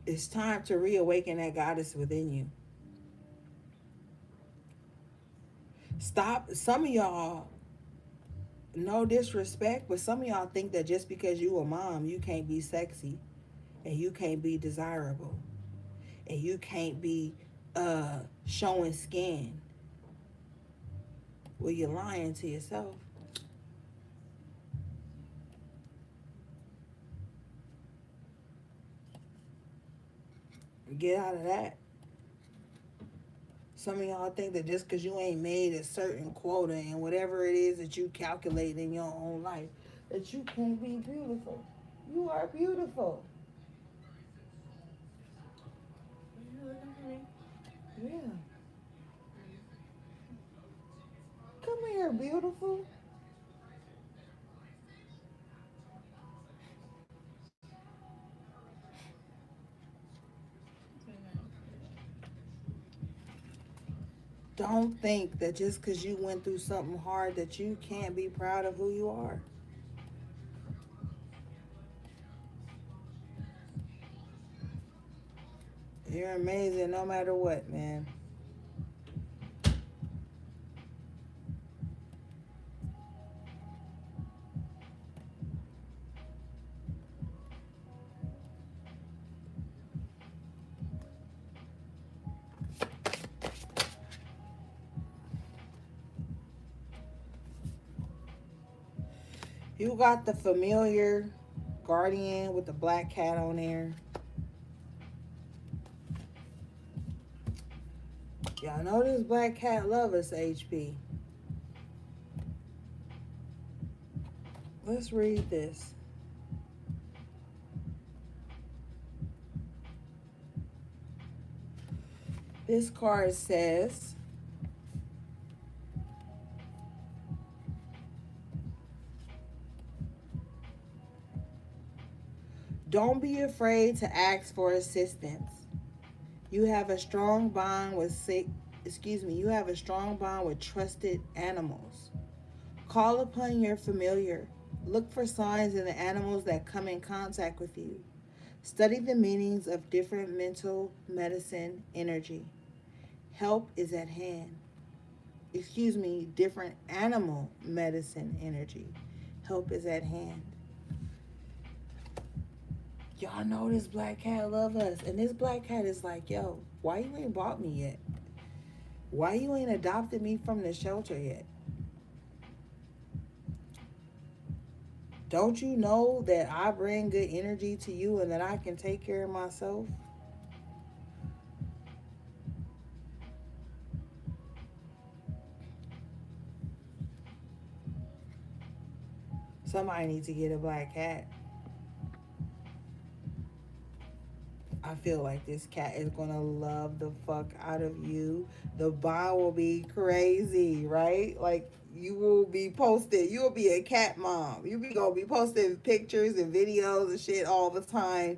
It's time to reawaken that goddess within you. Stop. Some of y'all, no disrespect, but some of y'all think that just because you a mom, you can't be sexy and you can't be desirable and you can't be showing skin. Well, you're lying to yourself. Get out of that. Some of y'all think that just because you ain't made a certain quota and whatever it is that you calculate in your own life, that you can't be beautiful. You are beautiful. You looking for me? Yeah. Come here, beautiful. Don't think that just because you went through something hard that you can't be proud of who you are. You're amazing no matter what, man. You got the familiar guardian with the black cat on there. Y'all know this black cat love us, HP. Let's read this. This card says, don't be afraid to ask for assistance. You have a strong bond with you have a strong bond with trusted animals. Call upon your familiar. Look for signs in the animals that come in contact with you. Study the meanings of different mental medicine energy. Help is at hand. Different animal medicine energy. Help is at hand. Y'all know this black cat love us. And this black cat is like, yo, why you ain't bought me yet? Why you ain't adopted me from the shelter yet? Don't you know that I bring good energy to you and that I can take care of myself? Somebody needs to get a black cat. I feel like this cat is gonna love the fuck out of you. The bond will be crazy, right? Like you will be posted. You will be a cat mom. You be gonna be posting pictures and videos and shit all the time,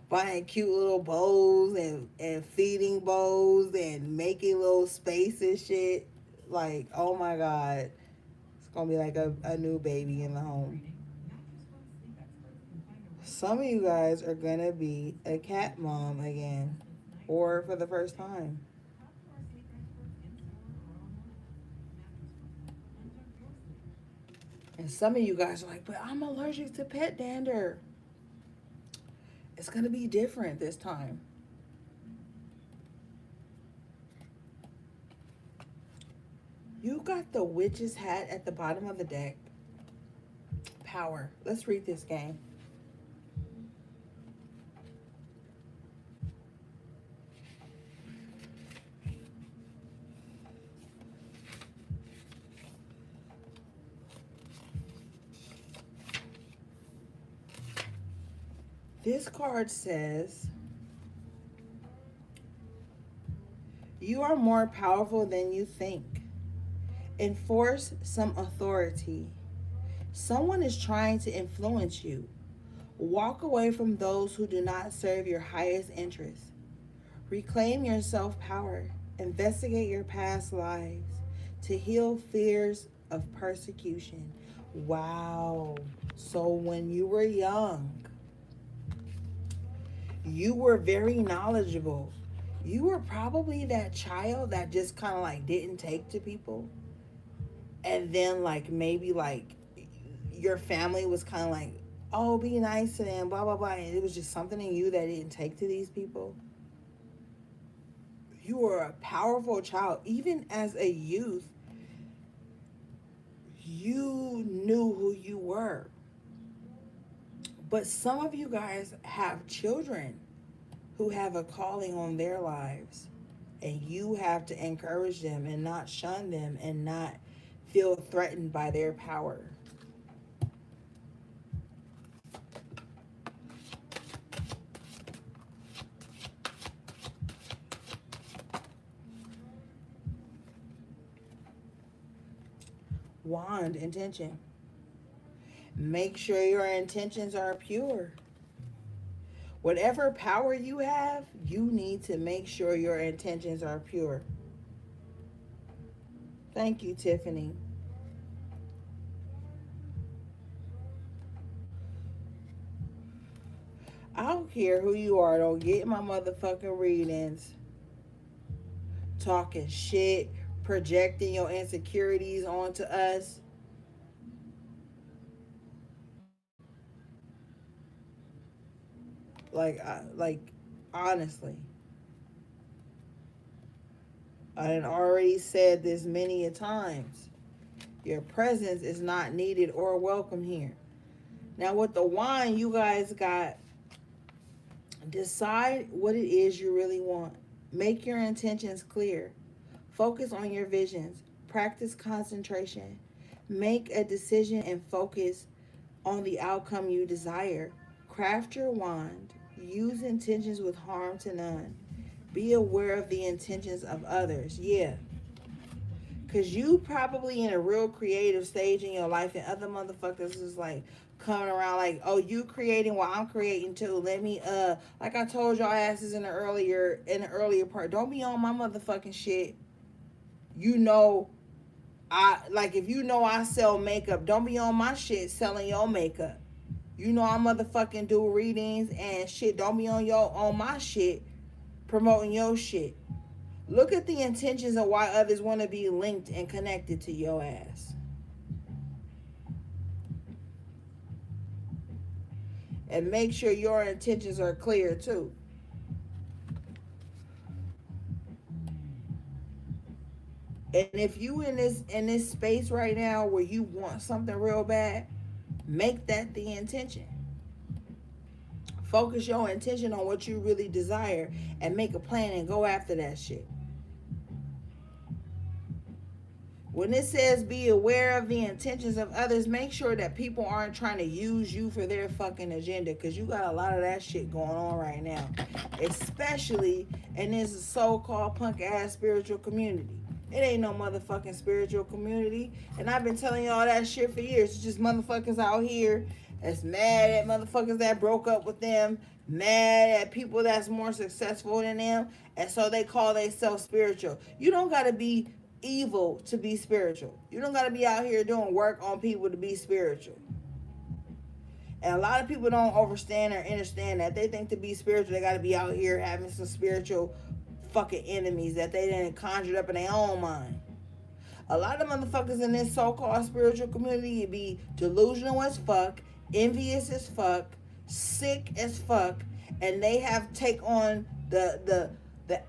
buying cute little bowls and feeding bowls and making little space and shit. Like, oh my god, it's gonna be like a new baby in the home. Some of you guys are gonna be a cat mom again, or for the first time. And some of you guys are like, but I'm allergic to pet dander. It's going to be different this time. You got the witch's hat at the bottom of the deck. Power. Let's read this game. This card says, you are more powerful than you think. Enforce some authority. Someone is trying to influence you. Walk away from those who do not serve your highest interests. Reclaim your self-power. Investigate your past lives to heal fears of persecution. Wow. So when you were young, you were very knowledgeable. You were probably that child that just kind of like didn't take to people. And then like maybe like your family was kind of like, oh, be nice to them, blah, blah, blah. And it was just something in you that didn't take to these people. You were a powerful child. Even as a youth, you knew who you were. But some of you guys have children who have a calling on their lives. And you have to encourage them and not shun them and not feel threatened by their power. Wand, intention. Make sure your intentions are pure. Whatever power you have, you need to make sure your intentions are pure. Thank you, Tiffany. I don't care who you are, don't get my motherfucking readings talking shit, projecting your insecurities onto us. Like, honestly, I done already said this many a times. Your presence is not needed or welcome here. Now with the wine, you guys got, decide what it is you really want. Make your intentions clear. Focus on your visions. Practice concentration. Make a decision and focus on the outcome you desire. Craft your wand. Use intentions with harm to none. Be aware of the intentions of others. Yeah. Because you probably in a real creative stage in your life and other motherfuckers is like coming around like, oh, you creating, well, I'm creating too. Let me, like I told y'all asses in the earlier part, don't be on my motherfucking shit. You know, if you know I sell makeup, don't be on my shit selling your makeup. You know I motherfucking do readings and shit. Don't be on my shit promoting your shit. Look at the intentions of why others want to be linked and connected to your ass. And make sure your intentions are clear too. And if you in this space right now where you want something real bad, make that the intention. Focus your intention on what you really desire and make a plan and go after that shit. When it says be aware of the intentions of others, make sure that people aren't trying to use you for their fucking agenda, because you got a lot of that shit going on right now, especially in this so-called punk ass spiritual community. It ain't no motherfucking spiritual community, and I've been telling y'all that shit for years. It's just motherfuckers out here that's mad at motherfuckers that broke up with them, mad at people that's more successful than them, and so they call themselves spiritual. You don't gotta be evil to be spiritual. You don't got to be out here doing work on people to be spiritual. And a lot of people don't understand or understand that. They think to be spiritual, they got to be out here having some spiritual fucking enemies that they didn't conjured up in their own mind. A lot of motherfuckers in this so-called spiritual community be delusional as fuck, envious as fuck, sick as fuck, and they have take on the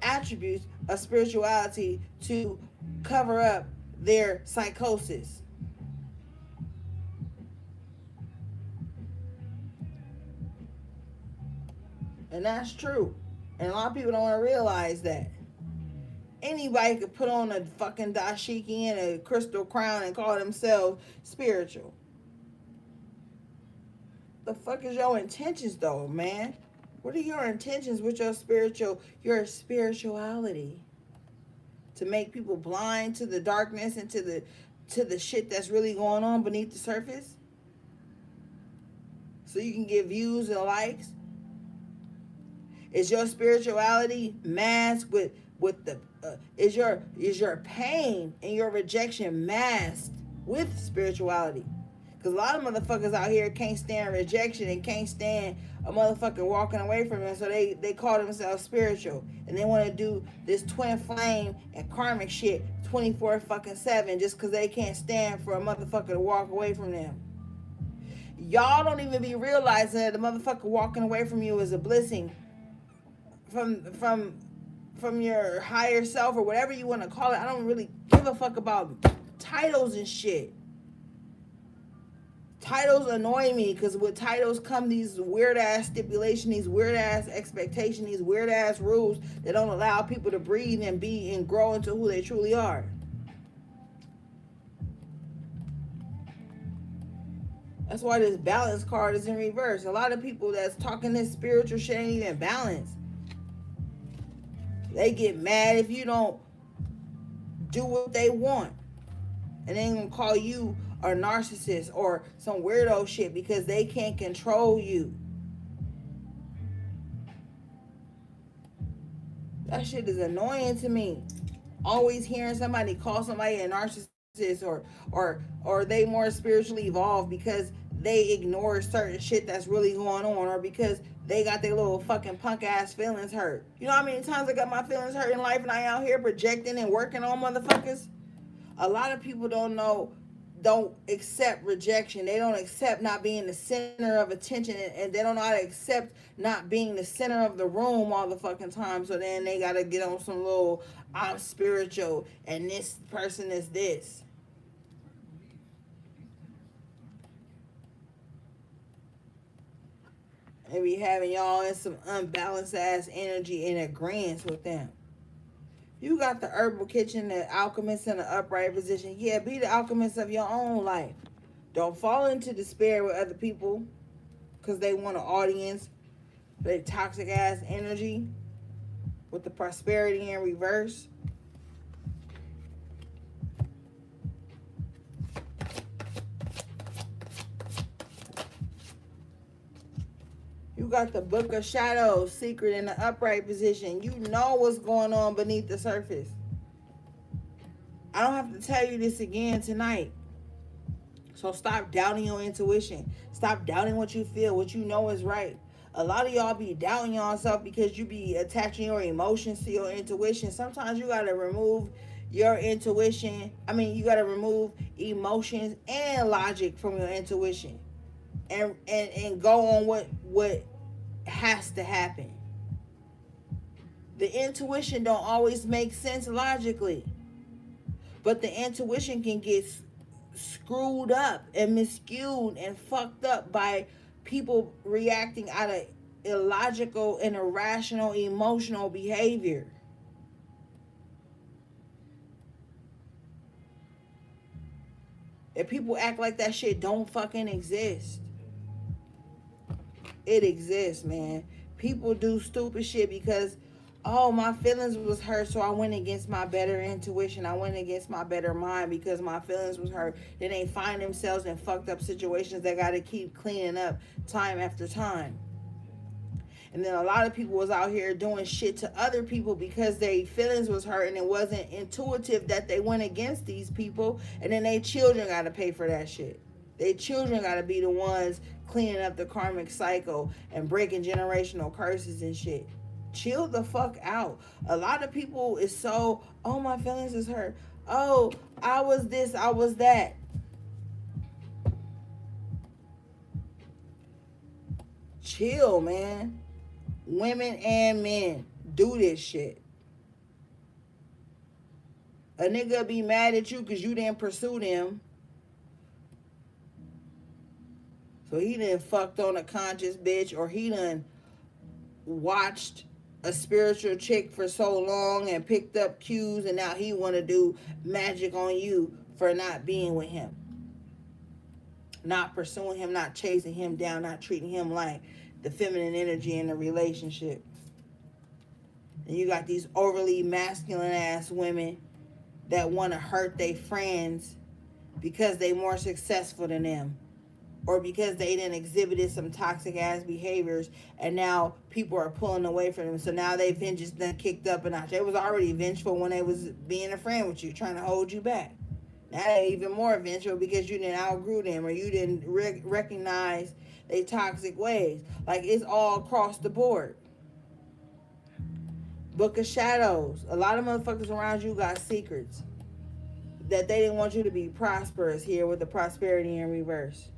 attributes of spirituality to cover up their psychosis. And that's true. And a lot of people don't want to realize that. Anybody could put on a fucking dashiki and a crystal crown and call themselves spiritual. The fuck is your intentions though, man? What are your intentions with your spirituality? To make people blind to the darkness and to the shit that's really going on beneath the surface? So you can get views and likes? Is your spirituality masked with the is your pain and your rejection masked with spirituality? Because a lot of motherfuckers out here can't stand rejection and can't stand a motherfucker walking away from them, so they call themselves spiritual, and they want to do this twin flame and karmic shit 24/7 just because they can't stand for a motherfucker to walk away from them. Y'all don't even be realizing that the motherfucker walking away from you is a blessing from your higher self or whatever you want to call it. I don't really give a fuck about titles and shit. Titles annoy me because with titles come these weird ass stipulations, these weird ass expectations, these weird ass rules that don't allow people to breathe and be and grow into who they truly are. That's why this balance card is in reverse. A lot of people that's talking this spiritual shit ain't even balanced. They get mad if you don't do what they want. And they ain't gonna call you a narcissist or some weirdo shit because they can't control you. That shit is annoying to me. Always hearing somebody call somebody a narcissist or they more spiritually evolved because they ignore certain shit that's really going on, or because they got their little fucking punk ass feelings hurt. You know how many times I got my feelings hurt in life and I out here projecting and working on motherfuckers? A lot of people don't accept rejection. They don't accept not being the center of attention, and they don't know how to accept not being the center of the room all the fucking time. So then they gotta get on some little, I'm spiritual and this person is this. And be having y'all in some unbalanced ass energy in agreement with them. You got the herbal kitchen, the alchemist in the upright position. Yeah, be the alchemist of your own life. Don't fall into despair with other people because they want an audience. They toxic ass energy with the prosperity in reverse. You got the Book of Shadows, secret in the upright position. You know what's going on beneath the surface. I don't have to tell you this again tonight. So stop doubting your intuition. Stop doubting what you feel, what you know is right. A lot of y'all be doubting yourself because you be attaching your emotions to your intuition. Sometimes you got to remove your intuition. You got to remove emotions and logic from your intuition. And go on what has to happen. The intuition don't always make sense logically, but the intuition can get screwed up and miscued and fucked up by people reacting out of illogical and irrational emotional behavior. If people act like that shit don't fucking exist. It exists, man. People do stupid shit because, oh, my feelings was hurt, so I went against my better intuition. I went against my better mind because my feelings was hurt. Then they find themselves in fucked up situations that got to keep cleaning up time after time. And then a lot of people was out here doing shit to other people because their feelings was hurt and it wasn't intuitive that they went against these people. And then their children got to pay for that shit. Their children got to be the ones cleaning up the karmic cycle and breaking generational curses and shit. Chill the fuck out. A lot of people is so, oh, my feelings is hurt. Oh, I was this, I was that. Chill, man. Women and men do this shit. A nigga be mad at you because you didn't pursue them. So he done fucked on a conscious bitch, or he done watched a spiritual chick for so long and picked up cues, and now he want to do magic on you for not being with him, not pursuing him, not chasing him down, not treating him like the feminine energy in the relationship. And you got these overly masculine ass women that want to hurt their friends because they more successful than them, or because they didn't exhibited some toxic ass behaviors, and now people are pulling away from them. So now they vengeance done kicked up a notch. They was already vengeful when they was being a friend with you, trying to hold you back. Now they even more vengeful because you didn't outgrew them, or you didn't recognize their toxic ways. Like, it's all across the board. Book of Shadows. A lot of motherfuckers around you got secrets that they didn't want you to be prosperous here with the prosperity in reverse.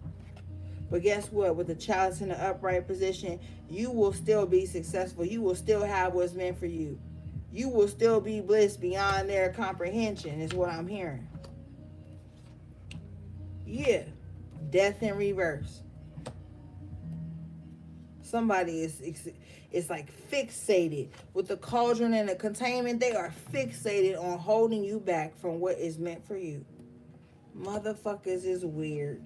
But guess what? With the chalice in the upright position, you will still be successful. You will still have what's meant for you. You will still be blissed beyond their comprehension, is what I'm hearing. Yeah. Death in reverse. Somebody is like fixated with the cauldron and the containment. They are fixated on holding you back from what is meant for you. Motherfuckers is weird.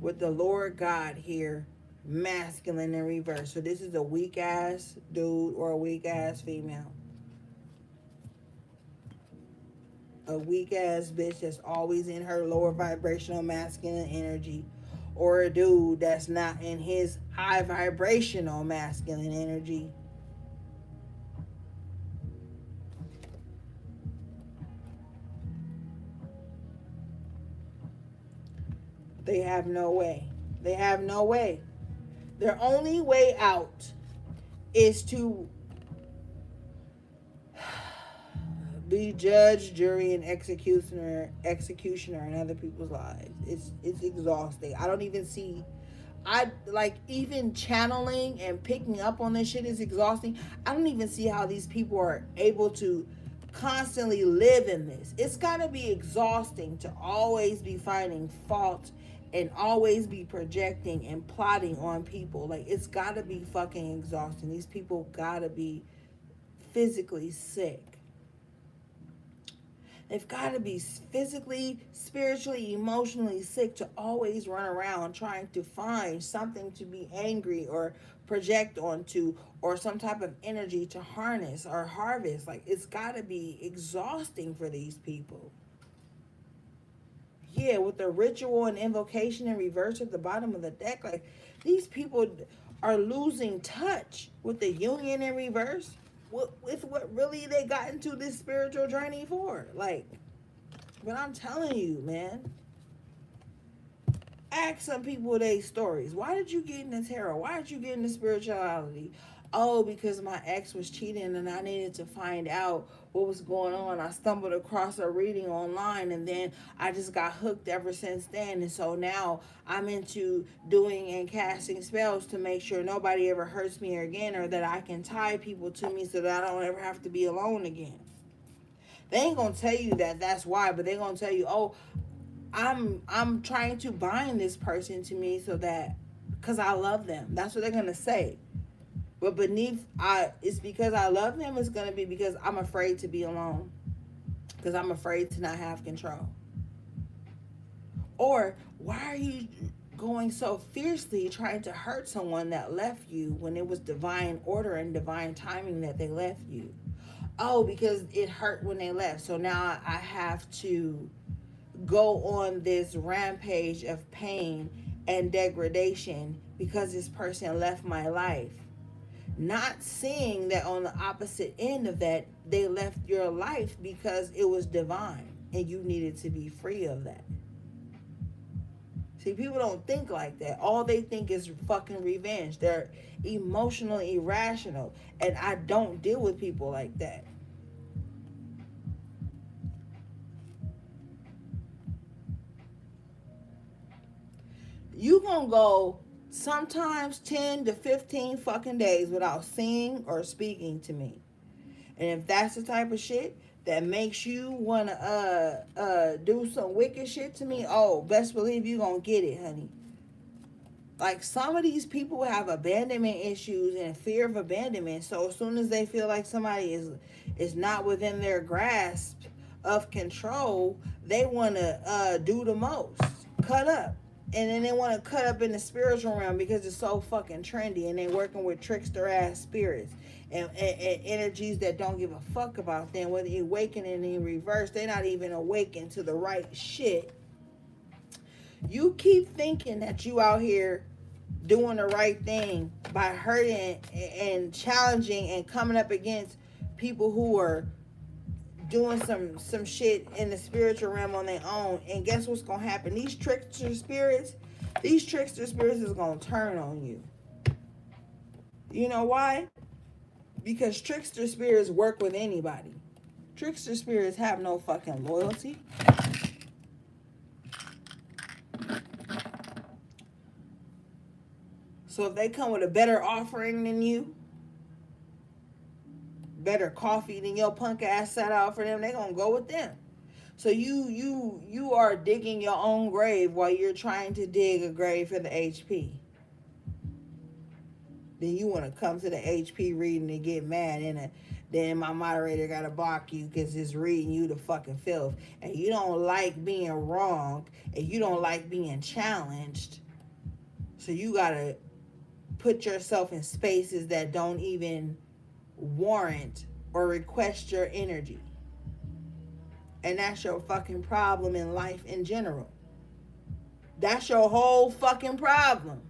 With the Lord God here, masculine in reverse. So this is a weak ass dude or a weak ass female. A weak ass bitch that's always in her lower vibrational masculine energy, or a dude that's not in his high vibrational masculine energy. They have no way. They have no way. Their only way out is to be judge, jury, and executioner in other people's lives. It's exhausting. I don't even see. Even channeling and picking up on this shit is exhausting. I don't even see how these people are able to constantly live in this. It's gotta be exhausting to always be finding fault and always be projecting and plotting on people. Like, it's gotta be fucking exhausting. These people gotta be physically sick. They've got to be physically, spiritually, emotionally sick to always run around trying to find something to be angry or project onto, or some type of energy to harness or harvest. Like, it's got to be exhausting for these people. Yeah, with the ritual and invocation in reverse at the bottom of the deck, like, these people are losing touch with the union in reverse. With what really they got into this spiritual journey for. Like, but I'm telling you, man, ask some people their stories. Why did you get into tarot? Why did you get into spirituality? Oh, because my ex was cheating and I needed to find out what was going on. I stumbled across a reading online, and then I just got hooked ever since then. And so now I'm into doing and casting spells to make sure nobody ever hurts me again, or that I can tie people to me so that I don't ever have to be alone again. They ain't gonna tell you that that's why, but they're gonna tell you, oh, I'm trying to bind this person to me so that, because I love them. That's what they're gonna say. But beneath, it's because I love them. It's going to be because I'm afraid to be alone. Because I'm afraid to not have control. Or, why are you going so fiercely trying to hurt someone that left you when it was divine order and divine timing that they left you? Oh, because it hurt when they left. So now I have to go on this rampage of pain and degradation because this person left my life. Not seeing that on the opposite end of that, they left your life because it was divine and you needed to be free of that. See, people don't think like that. All they think is fucking revenge. They're emotionally irrational. And I don't deal with people like that. You gonna go sometimes 10 to 15 fucking days without seeing or speaking to me. And if that's the type of shit that makes you wanna do some wicked shit to me, oh, best believe you gonna get it, honey. Like, some of these people have abandonment issues and fear of abandonment. So as soon as they feel like somebody is not within their grasp of control, they want to do the most, cut up. And then they want to cut up in the spiritual realm because it's so fucking trendy, and they working with trickster ass spirits and energies that don't give a fuck about them. Whether you awakening in reverse, they're not even awakened to the right shit. You keep thinking that you out here doing the right thing by hurting and challenging and coming up against people who are doing some shit in the spiritual realm on their own. And guess what's gonna happen? These trickster spirits is gonna turn on you. You know why? Because trickster spirits work with anybody. Trickster spirits have no fucking loyalty. So if they come with a better offering than you, better coffee than your punk ass set out for them, they gonna go with them. So you are digging your own grave while you're trying to dig a grave for the HP. Then you want to come to the HP reading and get mad, and then my moderator gotta block you because it's reading you the fucking filth, and you don't like being wrong, and you don't like being challenged. So you gotta put yourself in spaces that don't even warrant or request your energy. And that's your fucking problem in life in general. That's your whole fucking problem.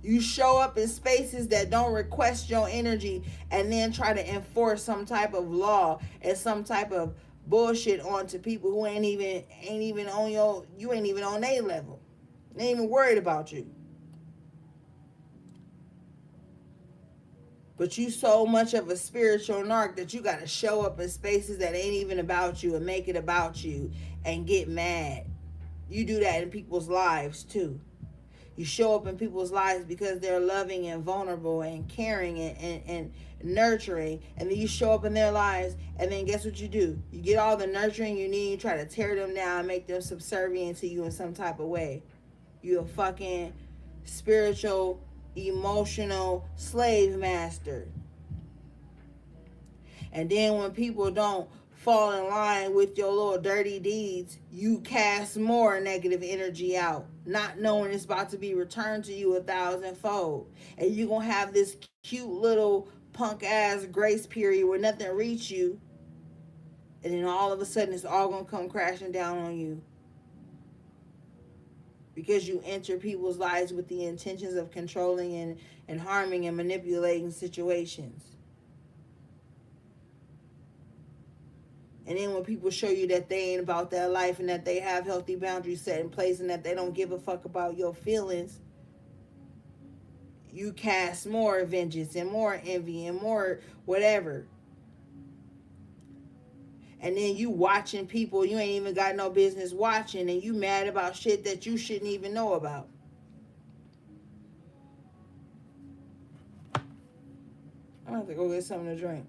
You show up in spaces that don't request your energy and then try to enforce some type of law and some type of bullshit onto people who ain't even on you ain't even on their level. They ain't even worried about you. But you so much of a spiritual narc that you gotta show up in spaces that ain't even about you and make it about you and get mad. You do that in people's lives too. You show up in people's lives because they're loving and vulnerable and caring and nurturing. And then you show up in their lives, and then guess what you do? You get all the nurturing you need, you try to tear them down, make them subservient to you in some type of way. You a fucking spiritual, emotional slave master. And then when people don't fall in line with your little dirty deeds, you cast more negative energy out, not knowing it's about to be returned to you 1,000-fold. And you're going to have this cute little punk ass grace period where nothing reach you. And then all of a sudden it's all going to come crashing down on you. Because you enter people's lives with the intentions of controlling and harming and manipulating situations. And then when people show you that they ain't about that life and that they have healthy boundaries set in place and that they don't give a fuck about your feelings, you cast more vengeance and more envy and more whatever. And then you watching people you ain't even got no business watching, and you mad about shit that you shouldn't even know about. I'm gonna have to go get something to drink.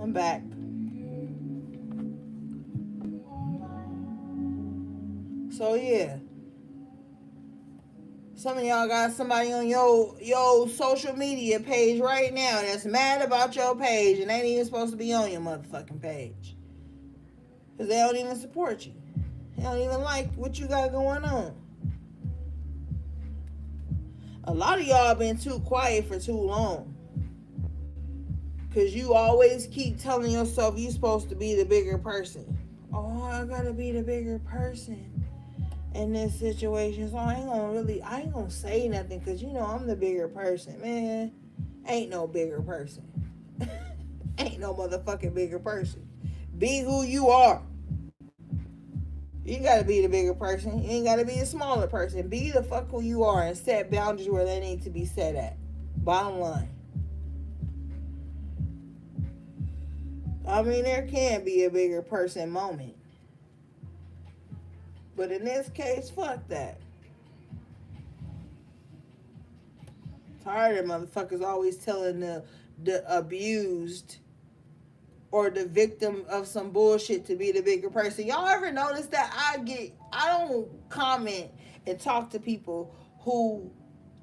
I'm back. So yeah, Some of y'all got somebody on your social media page right now that's mad about your page and ain't even supposed to be on your motherfucking page. Because they don't even support you. They don't even like what you got going on. A lot of y'all been too quiet for too long. Because you always keep telling yourself you supposed to be the bigger person. Oh, I gotta be the bigger person in this situation. So I ain't gonna say nothing because you know I'm the bigger person. Man, ain't no bigger person. Ain't no motherfucking bigger person. Be who you are. You gotta be the bigger person. You ain't gotta be the smaller person. Be the fuck who you are and set boundaries where they need to be set at. Bottom line. I mean, there can be a bigger person moment. But in this case, fuck that. Tired of motherfuckers always telling the abused or the victim of some bullshit to be the bigger person. Y'all ever notice that I don't comment and talk to people who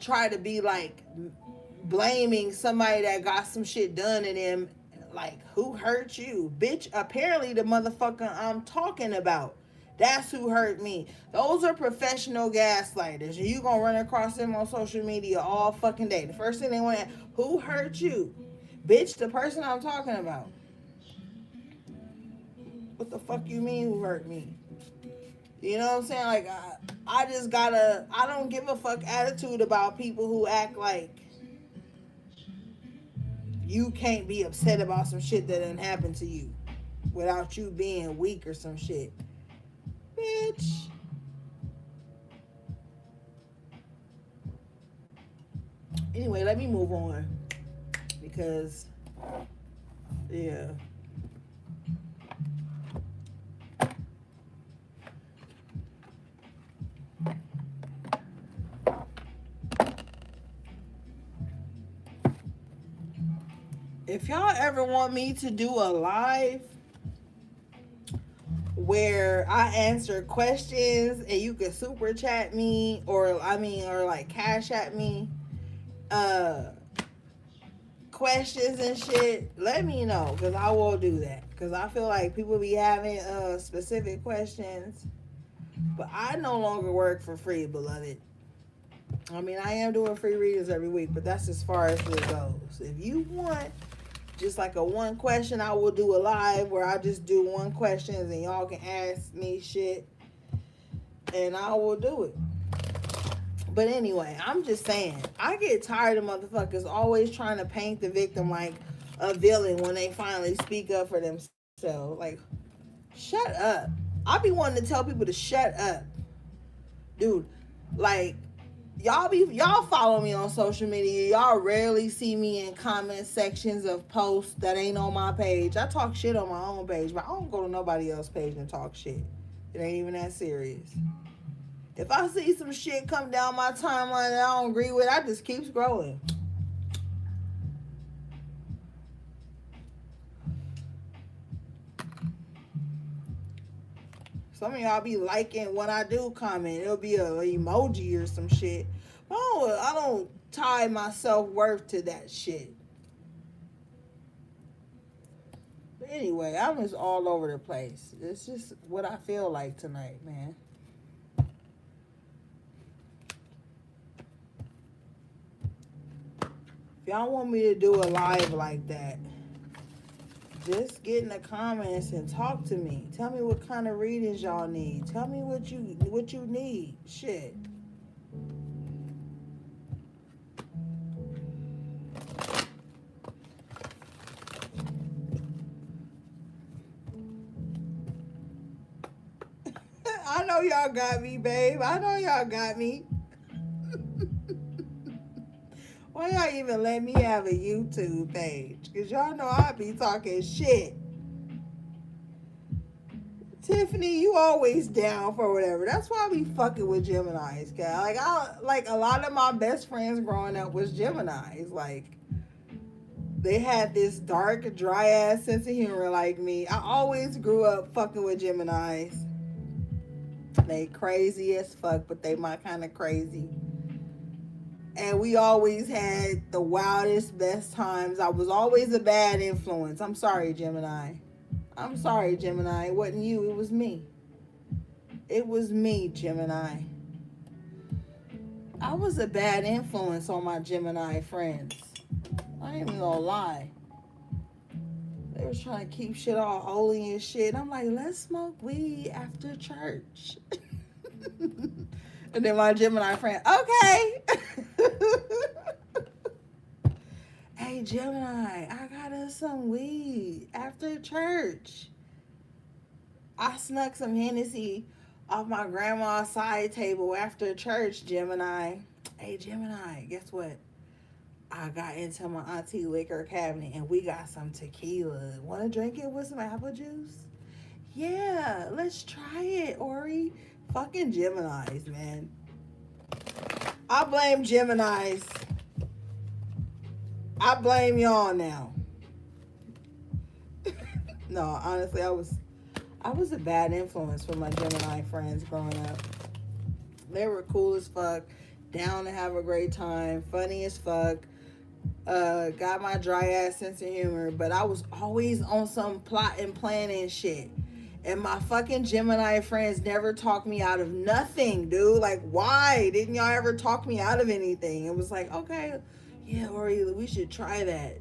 try to be like blaming somebody that got some shit done to them. Like, who hurt you? Bitch, apparently the motherfucker I'm talking about. That's who hurt me. Those are professional gaslighters. And you gonna run across them on social media all fucking day. The first thing they want to, who hurt you? Bitch, the person I'm talking about. What the fuck you mean who hurt me? You know what I'm saying? Like, I just gotta, I don't give a fuck attitude about people who act like you can't be upset about some shit that didn't happen to you without you being weak or some shit. Bitch. Anyway, let me move on. Because, yeah. If y'all ever want me to do a live where I answer questions and you can super chat me or like cash at me questions and shit, let me know because I will do that. Because I feel like people be having specific questions, but I no longer work for free, beloved. I mean, I am doing free readings every week, but that's as far as it goes. If you want just like a one question, I will do a live where I just do one question and y'all can ask me shit and I will do it. But anyway, I'm just saying, I get tired of motherfuckers always trying to paint the victim like a villain when they finally speak up for themselves. Like, shut up. I be wanting to tell people to shut up. Dude, like, y'all follow me on social media. Y'all rarely see me in comment sections of posts that ain't on my page. I talk shit on my own page, but I don't go to nobody else's page and talk shit. It ain't even that serious. If I see some shit come down my timeline that I don't agree with, I just keep scrolling. Some of y'all be liking when I do comment. It'll be an emoji or some shit. I don't tie my self-worth to that shit. But anyway, I'm just all over the place. It's just what I feel like tonight, man. If y'all want me to do a live like that, just get in the comments and talk to me. Tell me what kind of readings y'all need. Tell me what you need. Shit. I know y'all got me, babe. I know y'all got me. Why y'all even let me have a YouTube page? Because y'all know I be talking shit. Tiffany, you always down for whatever. That's why I be fucking with Geminis, guys. Like a lot of my best friends growing up was Geminis. Like, they had this dark, dry ass sense of humor like me. I always grew up fucking with Geminis. They crazy as fuck, but they my kind of crazy. And we always had the wildest, best times. I was always a bad influence. I'm sorry, Gemini. I'm sorry, Gemini. It wasn't you, it was me. It was me, Gemini. I was a bad influence on my Gemini friends. I ain't even gonna lie. They was trying to keep shit all holy and shit. I'm like, let's smoke weed after church. And then my Gemini friend, okay. Hey, Gemini, I got us some weed after church. I snuck some Hennessy off my grandma's side table after church, Gemini. Hey, Gemini, guess what? I got into my auntie liquor cabinet and we got some tequila. Want to drink it with some apple juice? Yeah, let's try it, Ori. Fucking Geminis, man. I blame Geminis. I blame y'all now. No, honestly, I was a bad influence for my Gemini friends growing up. They were cool as fuck, down to have a great time, funny as fuck. Got my dry ass sense of humor, but I was always on some plot and planning shit. And my fucking Gemini friends never talked me out of nothing, dude. Like, why didn't y'all ever talk me out of anything? It was like, okay, yeah, Ori, we should try that.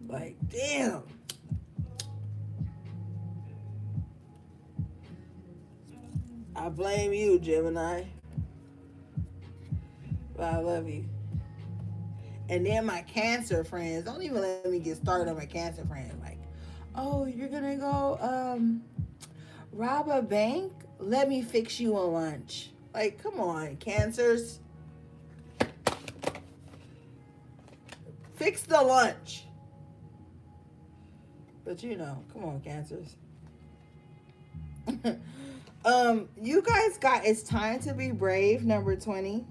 Like, damn. I blame you, Gemini. But I love you. And then my Cancer friends, don't even let me get started on my Cancer friends. Like, oh, you're gonna go rob a bank? Let me fix you a lunch. Like, come on, Cancers. Fix the lunch. But you know, come on, Cancers. You guys got It's Time to Be Brave, number 20.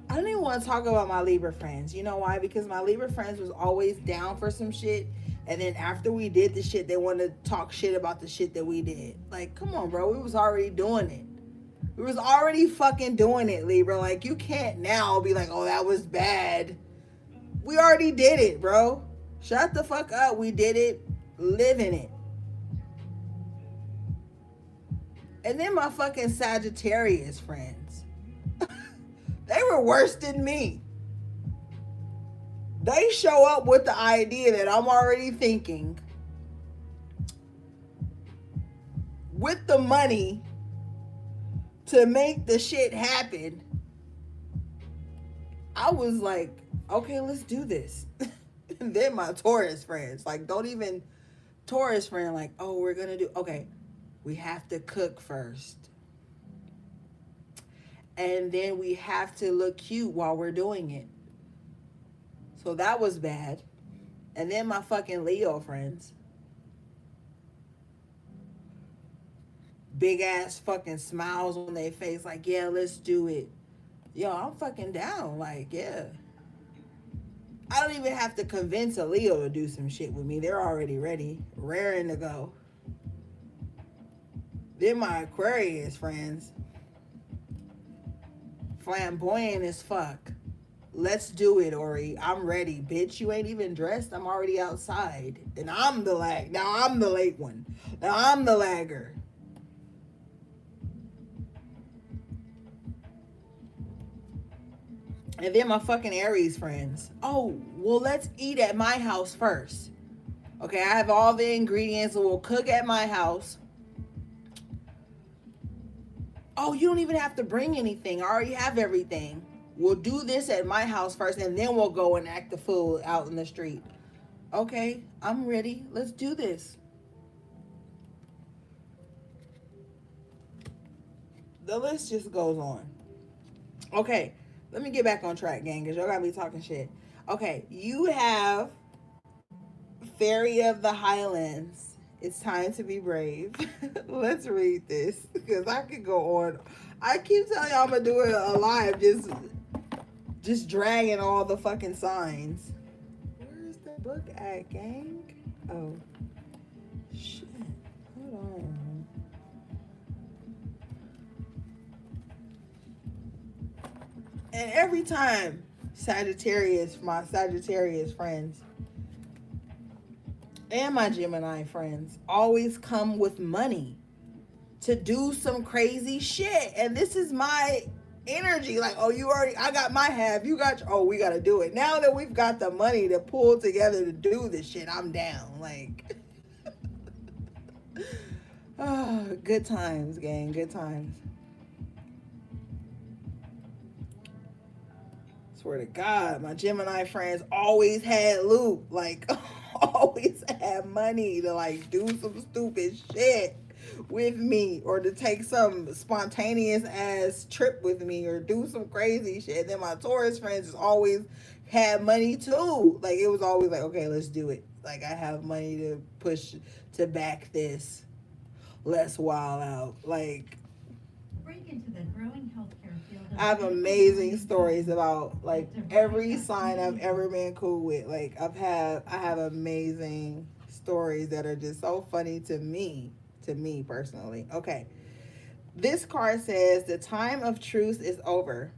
I don't even want to talk about my Libra friends. You know why? Because my Libra friends was always down for some shit. And then after we did the shit, they wanted to talk shit about the shit that we did. Like, come on, bro. We was already doing it. We was already fucking doing it, Libra. Like, you can't now be like, oh, that was bad. We already did it, bro. Shut the fuck up. We did it. Live in it. And then my fucking Sagittarius friends. They were worse than me. They show up with the idea that I'm already thinking with the money to make the shit happen. I was like, okay, let's do this. And then my Taurus friends, like, don't even Taurus friend, like, oh, we're gonna do, okay, we have to cook first. And then we have to look cute while we're doing it. So that was bad. And then my fucking Leo friends. Big ass fucking smiles on their face, like, yeah, let's do it. Yo, I'm fucking down. Like, yeah. I don't even have to convince a Leo to do some shit with me. They're already ready, raring to go. Then my Aquarius friends. Flamboyant as fuck. Let's do it, Ori. I'm ready. Bitch, you ain't even dressed. I'm already outside. And I'm the Now I'm the late one. Now I'm the lagger. And then my fucking Aries friends. Oh, well, let's eat at my house first. Okay, I have all the ingredients. So we'll cook at my house. Oh, you don't even have to bring anything. I already have everything. We'll do this at my house first, and then we'll go and act the fool out in the street. Okay, I'm ready. Let's do this. The list just goes on. Okay, let me get back on track, gang, because y'all got me talking shit. Okay, you have Fairy of the Highlands. It's time to be brave. Let's read this, because I could go on. I keep telling y'all I'm going to do it live, just dragging all the fucking signs. Where's the book at, gang? Oh, shit. Hold on. And every time Sagittarius, my Sagittarius friends and my Gemini friends always come with money to do some crazy shit. And this is my energy. Like, oh, you already, I got my half. You got, oh, we got to do it. Now that we've got the money to pull together to do this shit, I'm down. Like, oh, good times, gang. Good times. Swear to God, my Gemini friends always had loot. Like, always had money to, like, do some stupid shit with me, or to take some spontaneous ass trip with me, or do some crazy shit. Then my Taurus friends just always had money too. Like, it was always like, okay, let's do it. Like, I have money to push to back this. Let's wild out. Like, break into the growing healthcare field. I have amazing stories about, like, every sign I've ever been cool with. Like, I have amazing stories that are just so funny to me personally. Okay. This card says the time of truth is over.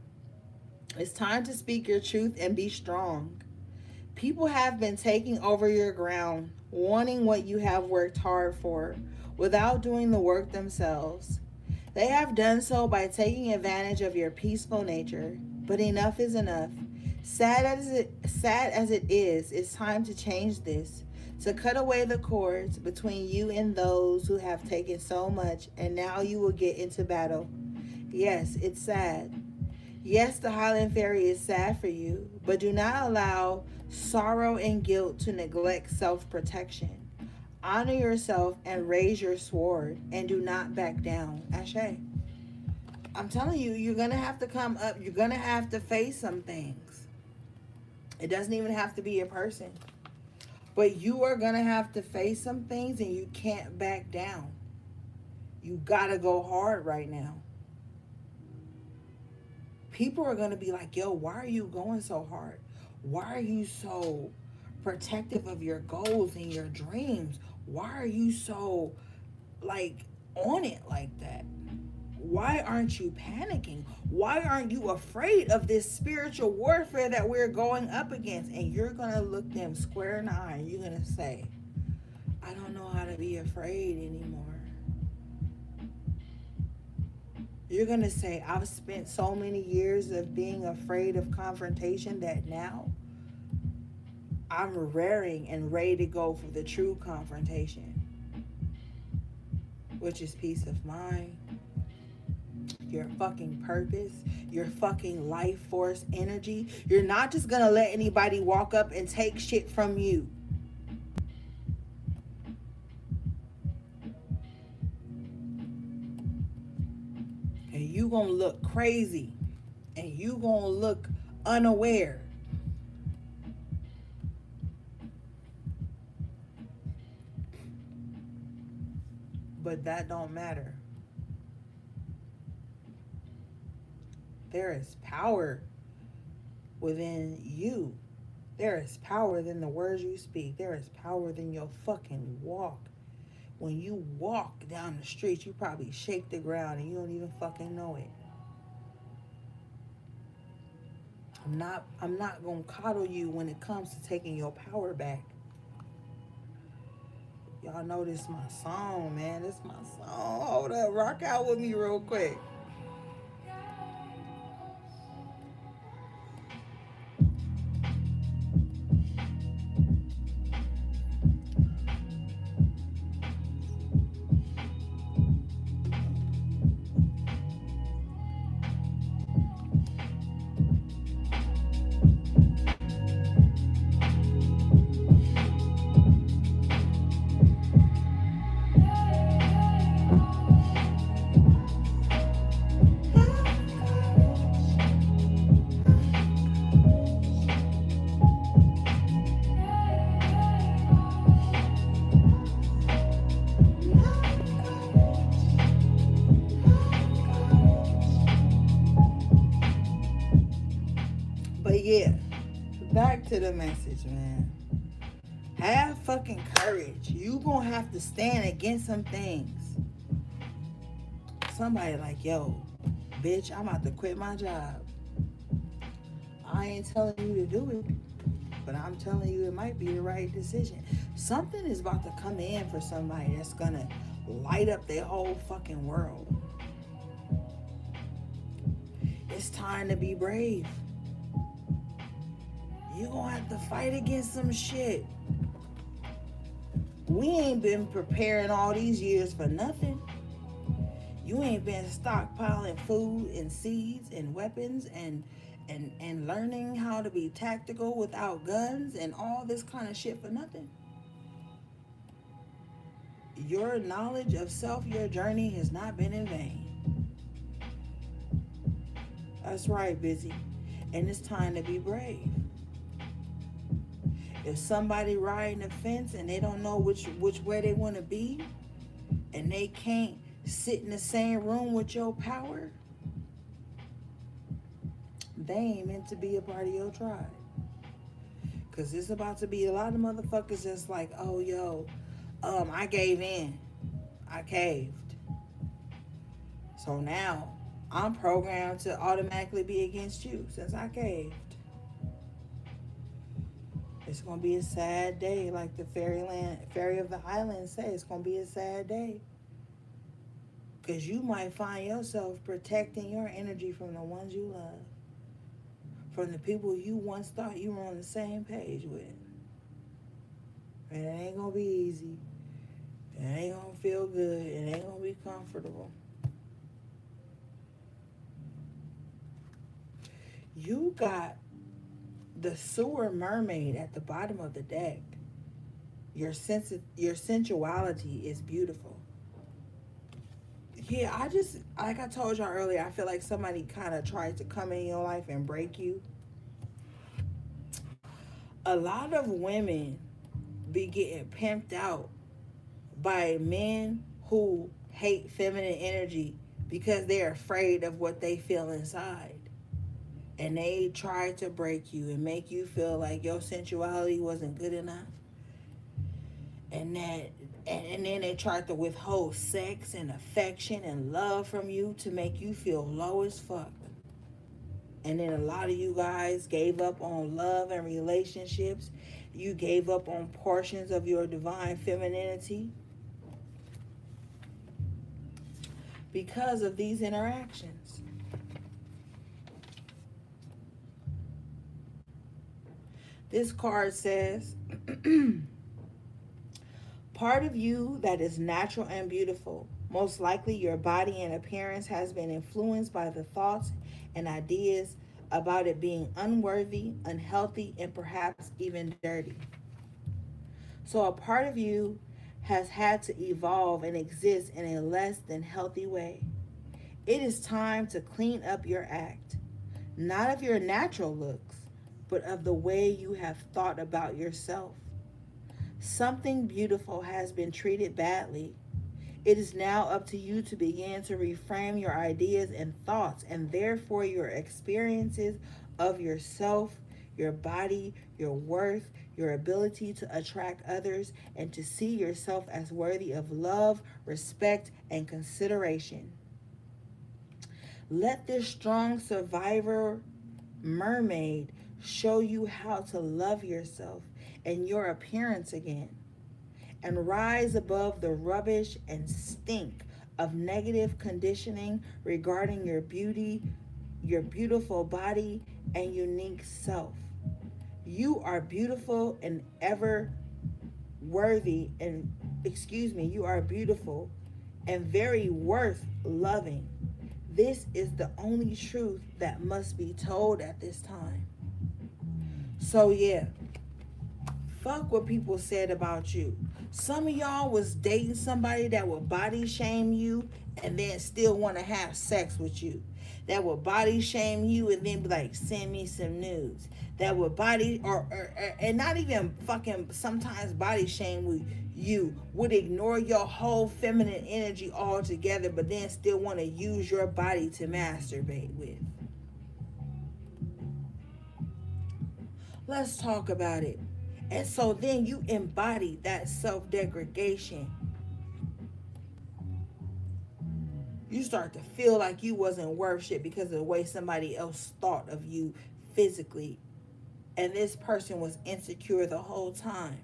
It's time to speak your truth and be strong. People have been taking over your ground, wanting what you have worked hard for, without doing the work themselves. They have done so by taking advantage of your peaceful nature, but enough is enough. Sad as it is, it's time to change this, to cut away the cords between you and those who have taken so much, and now you will get into battle. Yes, it's sad. Yes, the Highland Fairy is sad for you, but do not allow sorrow and guilt to neglect self-protection. Honor yourself and raise your sword, and do not back down. Ashe. I'm telling you, you're going to have to come up. You're going to have to face some things. It doesn't even have to be a person. But you are going to have to face some things, and you can't back down. You got to go hard right now. People are going to be like, yo, why are you going so hard? Why are you so protective of your goals and your dreams? Why are you so, like, on it like that? Why aren't you panicking? Why aren't you afraid of this spiritual warfare that we're going up against? And you're going to look them square in the eye, and you're going to say, I don't know how to be afraid anymore. You're going to say, I've spent so many years of being afraid of confrontation that now I'm raring and ready to go for the true confrontation, which is peace of mind, your fucking purpose, your fucking life force energy. You're not just going to let anybody walk up and take shit from you. And you going to look crazy, and you going to look unaware. But that don't matter. There is power within you. There is power in the words you speak. There is power in your fucking walk. When you walk down the street, you probably shake the ground and you don't even fucking know it. I'm not gonna coddle you when it comes to taking your power back. Y'all know this is my song, man. This is my song. Hold up, rock out with me real quick. But yeah, back to the message, man. Have fucking courage. You gonna have to stand against some things. Somebody like, yo, bitch, I'm about to quit my job. I ain't telling you to do it, but I'm telling you it might be the right decision. Something is about to come in for somebody that's gonna light up their whole fucking world. It's time to be brave. You gonna have to fight against some shit. We ain't been preparing all these years for nothing. You ain't been stockpiling food and seeds and weapons and learning how to be tactical without guns and all this kind of shit for nothing. Your knowledge of self, your journey has not been in vain. That's right, busy. And it's time to be brave. If somebody riding the fence and they don't know which way they want to be, and they can't sit in the same room with your power, they ain't meant to be a part of your tribe. Cause it's about to be a lot of motherfuckers that's like, oh yo, I gave in. I caved. So now I'm programmed to automatically be against you since I caved. It's gonna be a sad day, like the fairy of the island say. It's gonna be a sad day. Cause you might find yourself protecting your energy from the ones you love. From the people you once thought you were on the same page with. And it ain't gonna be easy. It ain't gonna feel good. It ain't gonna be comfortable. You got the sewer mermaid at the bottom of the deck. Your sensuality is beautiful. Yeah, like I told y'all earlier, I feel like somebody kind of tried to come in your life and break you. A lot of women be getting pimped out by men who hate feminine energy because they're afraid of what they feel inside. And they try to break you and make you feel like your sensuality wasn't good enough. And then they tried to withhold sex and affection and love from you to make you feel low as fuck. And then a lot of you guys gave up on love and relationships. You gave up on portions of your divine femininity because of these interactions. This card says, part of you that is natural and beautiful. Most likely your body and appearance has been influenced by the thoughts and ideas about it being unworthy, unhealthy, and perhaps even dirty. So a part of you has had to evolve and exist in a less than healthy way. It is time to clean up your act, not of your natural looks, but of the way you have thought about yourself. Something beautiful has been treated badly. It is now up to you to begin to reframe your ideas and thoughts, and therefore your experiences of yourself, your body, your worth, your ability to attract others, and to see yourself as worthy of love, respect, and consideration. Let this strong survivor mermaid show you how to love yourself and your appearance again, and rise above the rubbish and stink of negative conditioning regarding your beauty, your beautiful body, and unique self. You are beautiful and ever worthy, and you are beautiful and very worth loving. This is the only truth that must be told at this time. So yeah, fuck what people said about you. Some of y'all was dating somebody that would body shame you and then still want to have sex with you. That would body shame you and then be like, send me some nudes. That would body and not even fucking sometimes body shame with you, would ignore your whole feminine energy altogether, but then still want to use your body to masturbate with. Let's talk about it. And so then you embody that self-degradation. You start to feel like you wasn't worth shit because of the way somebody else thought of you physically, and this person was insecure the whole time.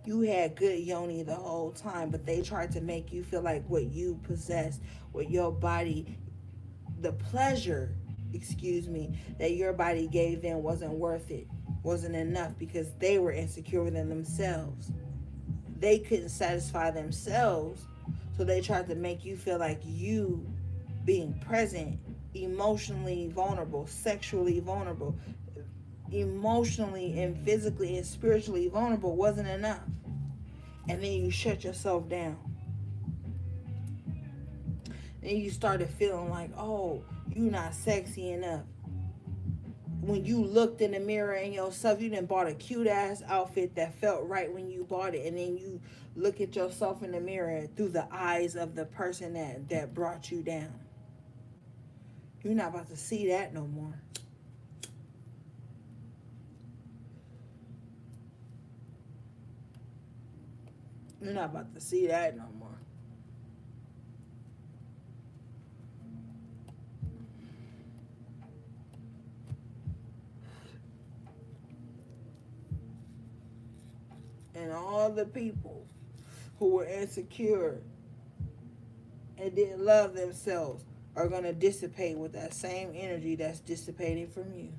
You had good yoni the whole time, but they tried to make you feel like what you possess, what your body, the pleasure, excuse me, that your body gave them wasn't worth it, wasn't enough, because they were insecure within themselves. They couldn't satisfy themselves, so they tried to make you feel like you being present, emotionally vulnerable, sexually vulnerable, emotionally and physically and spiritually vulnerable wasn't enough. And then you shut yourself down. Then you started feeling like, oh, you're not sexy enough. When you looked in the mirror and yourself, you done bought a cute ass outfit that felt right when you bought it, and then you look at yourself in the mirror through the eyes of the person that brought you down. You're not about to see that no more. You're not about to see that no more. And all the people who were insecure and didn't love themselves are going to dissipate with that same energy that's dissipating from you.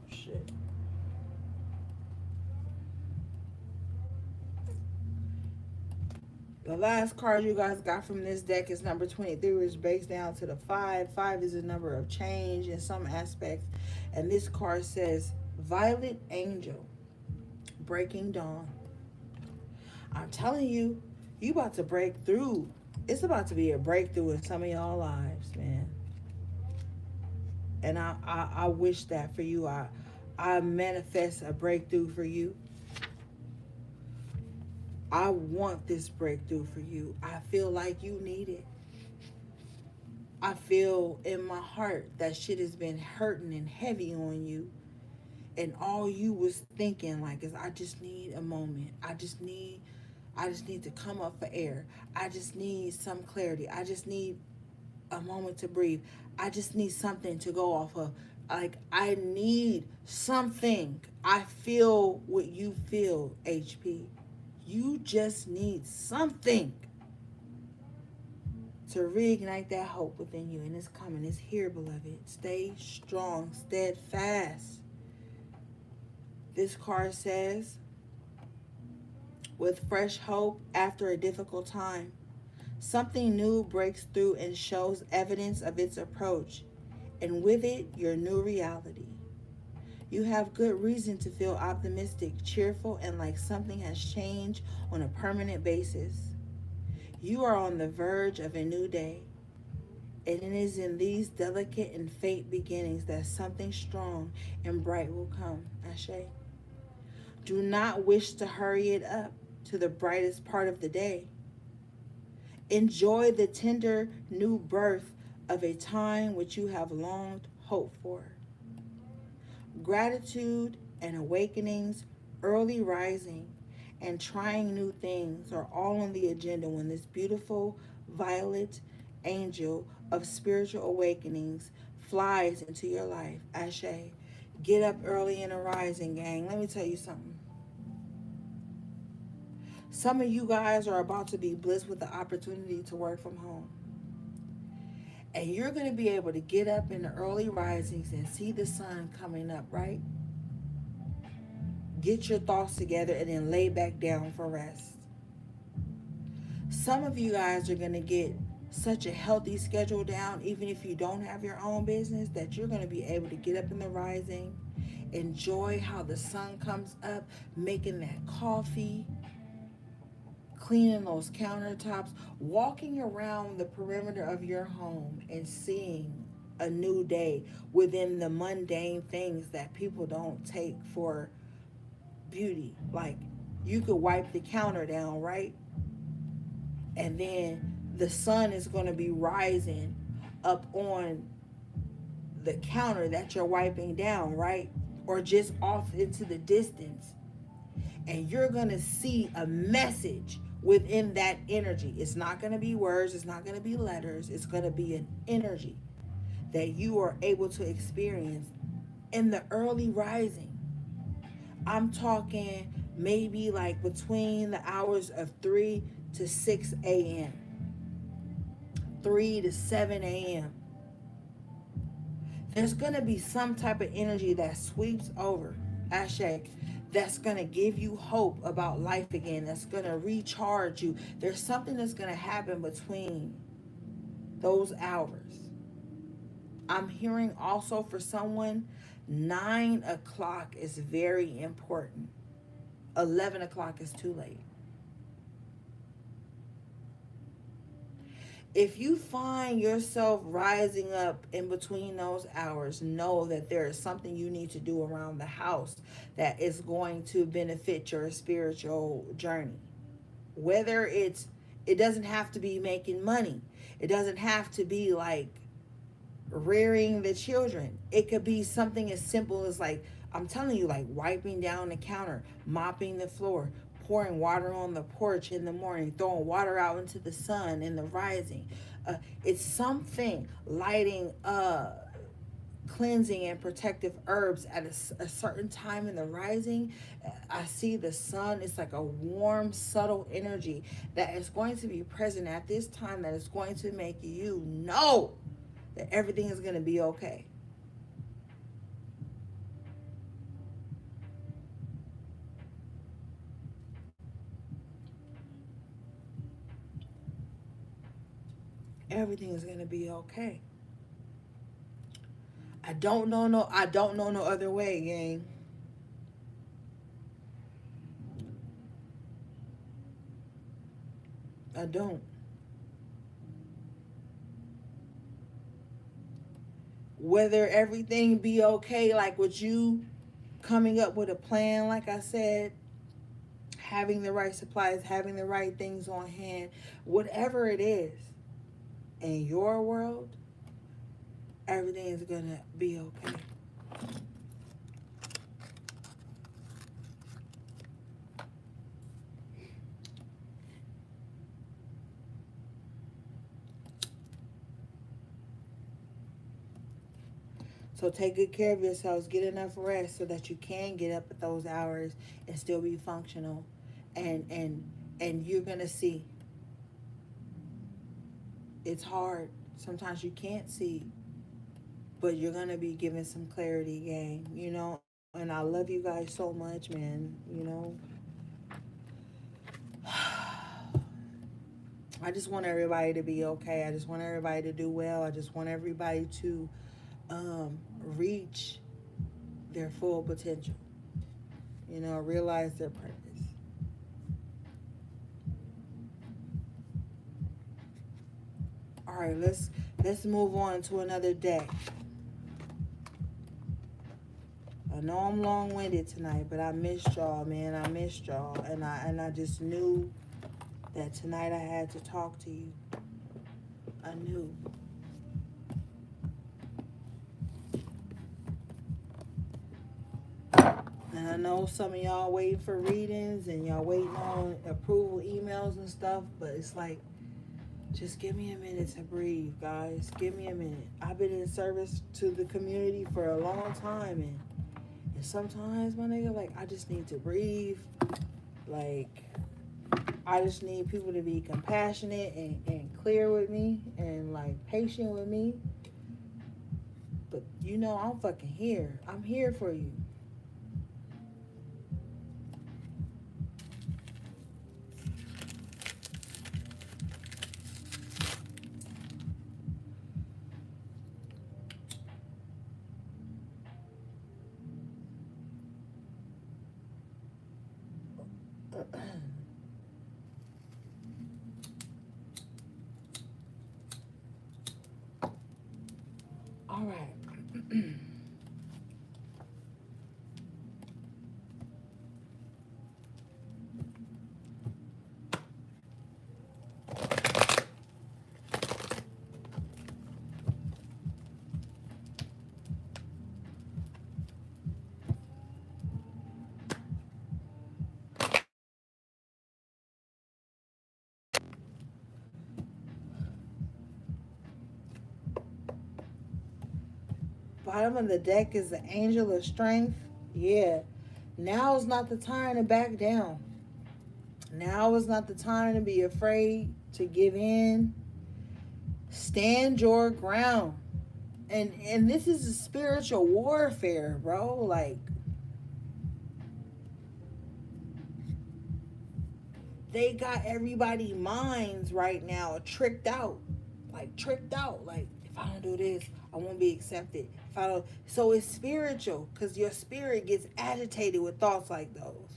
Shit. The last card you guys got from this deck is number 23, which breaks down to the 5. 5 is a number of change in some aspects. And this card says, Violet Angel, Breaking Dawn. I'm telling you, you about to break through. It's about to be a breakthrough in some of y'all lives, man. And I wish that for you. I manifest a breakthrough for you. I want this breakthrough for you. I feel like you need it. I feel in my heart that shit has been hurting and heavy on you. And all you was thinking like is, I just need a moment. I just need to come up for air. I just need some clarity. I just need a moment to breathe. I just need something to go off of. Like, I need something. I feel what you feel, HP. You just need something to reignite that hope within you. And it's coming. It's here, beloved. Stay strong, steadfast. This card says, with fresh hope after a difficult time, something new breaks through and shows evidence of its approach, and with it, your new reality. You have good reason to feel optimistic, cheerful, and like something has changed on a permanent basis. You are on the verge of a new day, and it is in these delicate and faint beginnings that something strong and bright will come. Ashe. Do not wish to hurry it up to the brightest part of the day. Enjoy the tender new birth of a time which you have long hoped for. Gratitude and awakenings, early rising, and trying new things are all on the agenda when this beautiful violet angel of spiritual awakenings flies into your life. Ashe. Get up early and arising, gang. Let me tell you something. Some of you guys are about to be blessed with the opportunity to work from home. And you're going to be able to get up in the early risings and see the sun coming up, right? Get your thoughts together and then lay back down for rest. Some of you guys are going to get such a healthy schedule down, even if you don't have your own business, that you're going to be able to get up in the rising, enjoy how the sun comes up, making that coffee, cleaning those countertops, walking around the perimeter of your home and seeing a new day within the mundane things that people don't take for beauty. Like, you could wipe the counter down, right? And then the sun is going to be rising up on the counter that you're wiping down, right? Or just off into the distance. And you're going to see a message within that energy. It's not going to be words, it's not going to be letters, it's going to be an energy that you are able to experience in the early rising. I'm talking maybe like between the hours of 3 to 6 a.m., 3 to 7 a.m. There's going to be some type of energy that sweeps over, Ashe, that's going to give you hope about life again, that's going to recharge you. There's something that's going to happen between those hours. I'm hearing also for someone, 9 o'clock is very important. 11 o'clock is too late. If you find yourself rising up in between those hours, know that there is something you need to do around the house that is going to benefit your spiritual journey. Whether it doesn't have to be making money. It doesn't have to be like rearing the children. It could be something as simple as, like, I'm telling you, like wiping down the counter, mopping the floor, pouring water on the porch in the morning, throwing water out into the sun in the rising. It's something, lighting cleansing and protective herbs at a certain time in the rising. I see the sun. It's like a warm, subtle energy that is going to be present at this time, that is going to make you know that everything is going to be okay. Everything is going to be okay. I don't know no other way, gang. I don't. Whether everything be okay, like with you coming up with a plan, like I said, having the right supplies, having the right things on hand, whatever it is in your world, everything is gonna be okay. So take good care of yourselves. Get enough rest so that you can get up at those hours and still be functional. And you're gonna see. It's hard. Sometimes you can't see, but you're gonna be given some clarity, gang. You know. And I love you guys so much, man. You know. I just want everybody to be okay. I just want everybody to do well. I just want everybody to reach their full potential. You know, realize their purpose. All right, let's move on to another day. I know I'm long-winded tonight, but I missed y'all, man. I missed y'all, and I just knew that tonight I had to talk to you. I knew. And I know some of y'all waiting for readings and y'all waiting on approval emails and stuff, but it's like, just give me a minute to breathe, guys. Give me a minute. I've been in service to the community for a long time, and sometimes, my nigga, like, I just need to breathe. Like, I just need people to be compassionate and clear with me and, like, patient with me. But, you know, I'm fucking here. I'm here for you. All right. Bottom of the deck is the angel of strength. Yeah. Now is not the time to back down. Now is not the time to be afraid to give in. Stand your ground. And this is a spiritual warfare, bro. Like, they got everybody's minds right now tricked out. Like, tricked out. Like, if I don't do this, I won't be accepted. If I don't. So it's spiritual, because your spirit gets agitated with thoughts like those.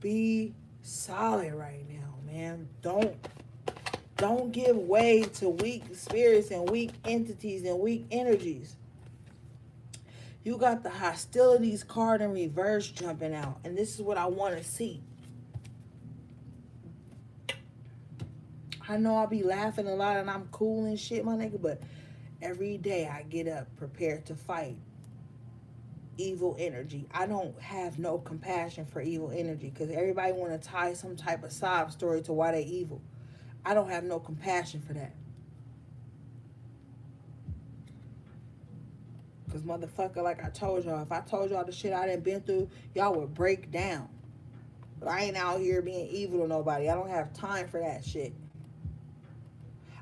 Be solid right now, man. Don't give way to weak spirits and weak entities and weak energies. You got the hostilities card in reverse jumping out, and this is what I want to see. I know I'll be laughing a lot and I'm cool and shit, my nigga, but every day I get up prepared to fight evil energy. I don't have no compassion for evil energy, because everybody want to tie some type of sob story to why they evil. I don't have no compassion for that. Because motherfucker, like I told y'all, if I told y'all the shit I done been through, y'all would break down. But I ain't out here being evil to nobody. I don't have time for that shit.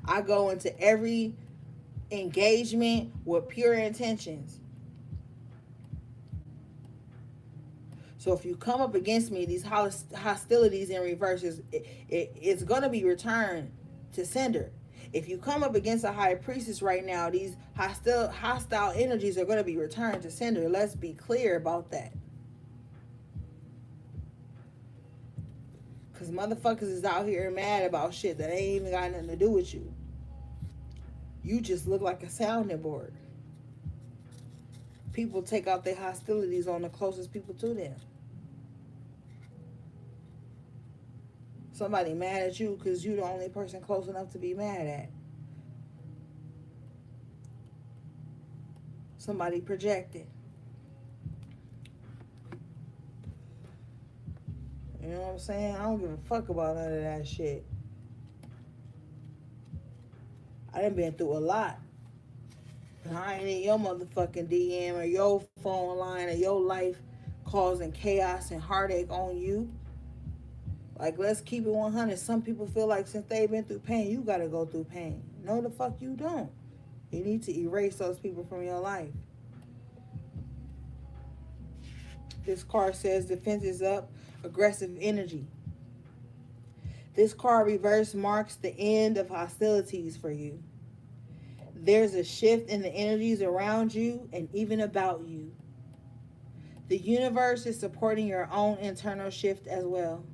I go into every engagement with pure intentions. So if you come up against me, these hostilities in reverse, it's going to be returned to sender. If you come up against a high priestess right now, these hostile energies are going to be returned to sender. Let's be clear about that. Because motherfuckers is out here mad about shit that ain't even got nothing to do with you. You just look like a sounding board. People take out their hostilities on the closest people to them. Somebody mad at you because you the only person close enough to be mad at. Somebody projected. You know what I'm saying? I don't give a fuck about none of that shit. I done been through a lot. And I ain't in your motherfucking DM or your phone line or your life causing chaos and heartache on you. Like, let's keep it 100. Some people feel like since they've been through pain, you gotta go through pain. No, the fuck you don't. You need to erase those people from your life. This card says defense is up, aggressive energy. This card reverse marks the end of hostilities for you. There's a shift in the energies around you and even about you. The universe is supporting your own internal shift as well.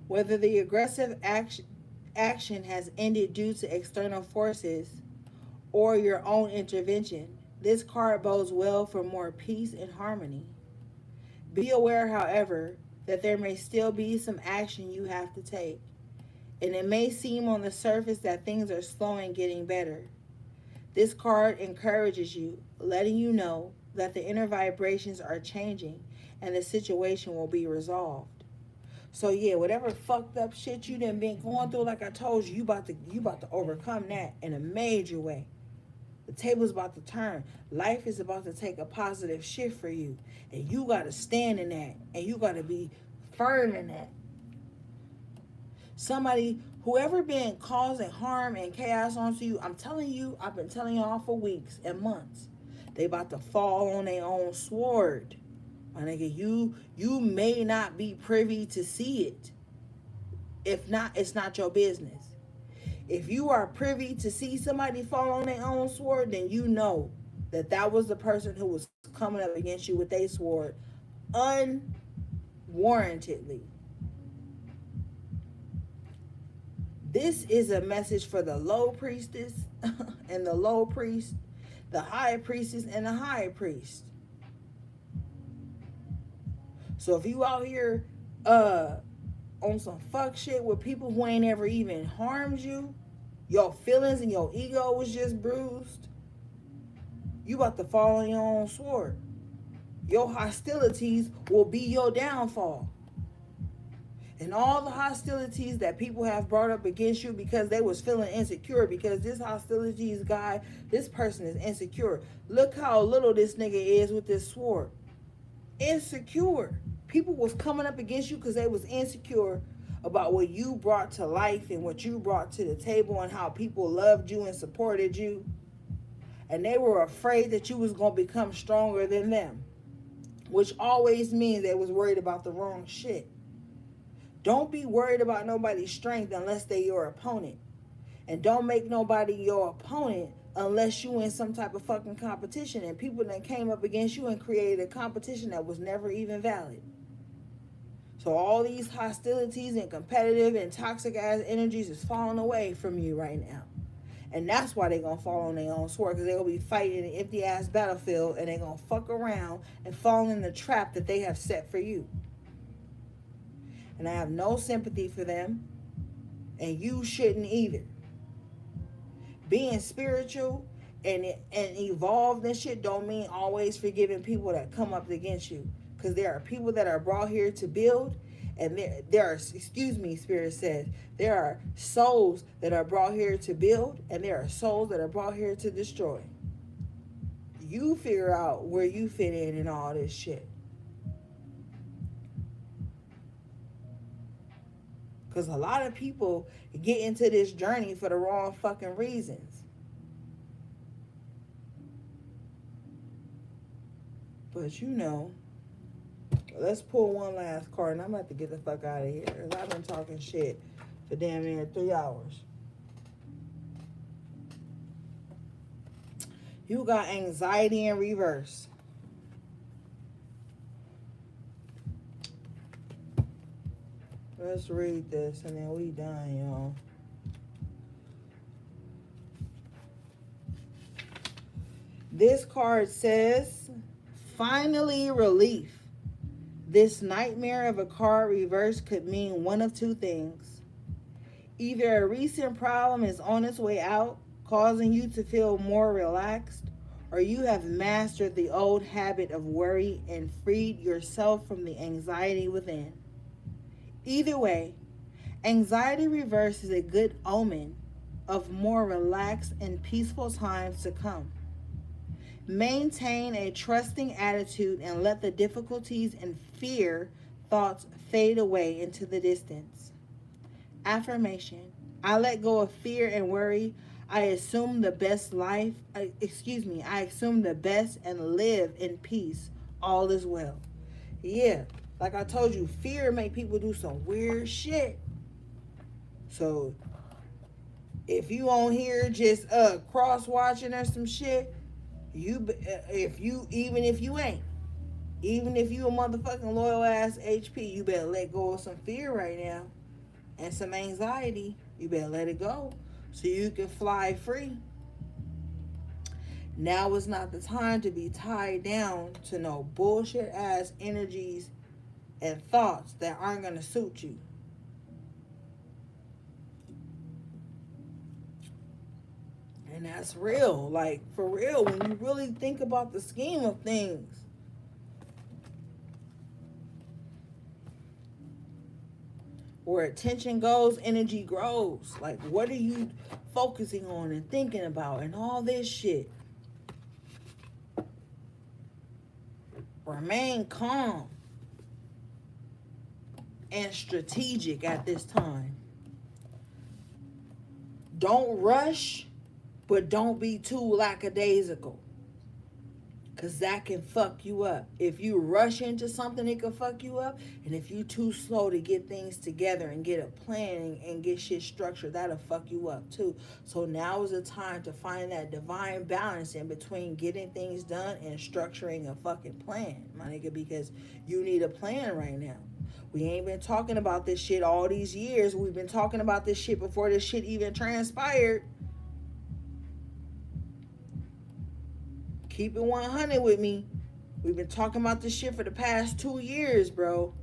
Whether the aggressive action has ended due to external forces or your own intervention, this card bodes well for more peace and harmony. Be aware, however, that there may still be some action you have to take, and it may seem on the surface that things are slowing getting better. This card encourages you, letting you know that the inner vibrations are changing and the situation will be resolved. So yeah, whatever fucked up shit you done been going through, like I told you, you about to overcome that in a major way. The table's about to turn. Life is about to take a positive shift for you. And you got to stand in that. And you got to be firm in that. Somebody, whoever been causing harm and chaos onto you, I'm telling you, I've been telling y'all for weeks and months. They about to fall on their own sword. My nigga, you may not be privy to see it. If not, it's not your business. If you are privy to see somebody fall on their own sword, then you know that was the person who was coming up against you with their sword unwarrantedly. This is a message for the low priestess and the low priest, the high priestess and the high priest. So if you out here on some fuck shit with people who ain't ever even harmed you, your feelings and your ego was just bruised, you about to fall on your own sword. Your hostilities will be your downfall. And all the hostilities that people have brought up against you because they was feeling insecure, because this hostilities guy, this person is insecure. Look how little this nigga is with this sword. Insecure. People was coming up against you because they was insecure about what you brought to life and what you brought to the table and how people loved you and supported you. And they were afraid that you was going to become stronger than them, which always means they was worried about the wrong shit. Don't be worried about nobody's strength unless they your opponent. And don't make nobody your opponent unless you in some type of fucking competition. And people that came up against you and created a competition that was never even valid. So all these hostilities and competitive and toxic ass energies is falling away from you right now. And that's why they're going to fall on their own sword, because they're going to be fighting in an empty ass battlefield and they're going to fuck around and fall in the trap that they have set for you. And I have no sympathy for them, and you shouldn't either. Being spiritual and evolved and shit don't mean always forgiving people that come up against you, because there are people that are brought here to build, and there are, excuse me, Spirit says, there are souls that are brought here to build, and there are souls that are brought here to destroy. You figure out where you fit in all this shit. Because a lot of people get into this journey for the wrong fucking reasons. But you know, let's pull one last card, and I'm about to get the fuck out of here, because I've been talking shit for damn near 3 hours. You got anxiety in reverse. Let's read this and then we done, y'all. This card says, finally relief. This nightmare of a card reverse could mean one of two things. Either a recent problem is on its way out, causing you to feel more relaxed, or you have mastered the old habit of worry and freed yourself from the anxiety within. Either way, anxiety reverse is a good omen of more relaxed and peaceful times to come. Maintain a trusting attitude and let the difficulties and fear thoughts fade away into the distance. Affirmation. I let go of fear and worry. I assume the best I assume the best and live in peace. All is well. Yeah. Like I told you, fear make people do some weird shit. So if you on here just cross watching or some shit, even if you ain't, even if you a motherfucking loyal ass HP, you better let go of some fear right now and some anxiety. You better let it go so you can fly free. Now is not the time to be tied down to no bullshit ass energies and thoughts that aren't going to suit you. And that's real. Like, for real, when you really think about the scheme of things. Where attention goes, energy grows. Like, what are you focusing on and thinking about and all this shit? Remain calm and strategic at this time. Don't rush, but don't be too lackadaisical, because that can fuck you up. If you rush into something, it can fuck you up. And if you too slow to get things together and get a plan and get shit structured, that'll fuck you up too. So now is the time to find that divine balance in between getting things done and structuring a fucking plan, my nigga, because you need a plan right now. We ain't been talking about this shit all these years. We've been talking about this shit before this shit even transpired. Keep it 100 with me. We've been talking about this shit for the past 2 years, bro.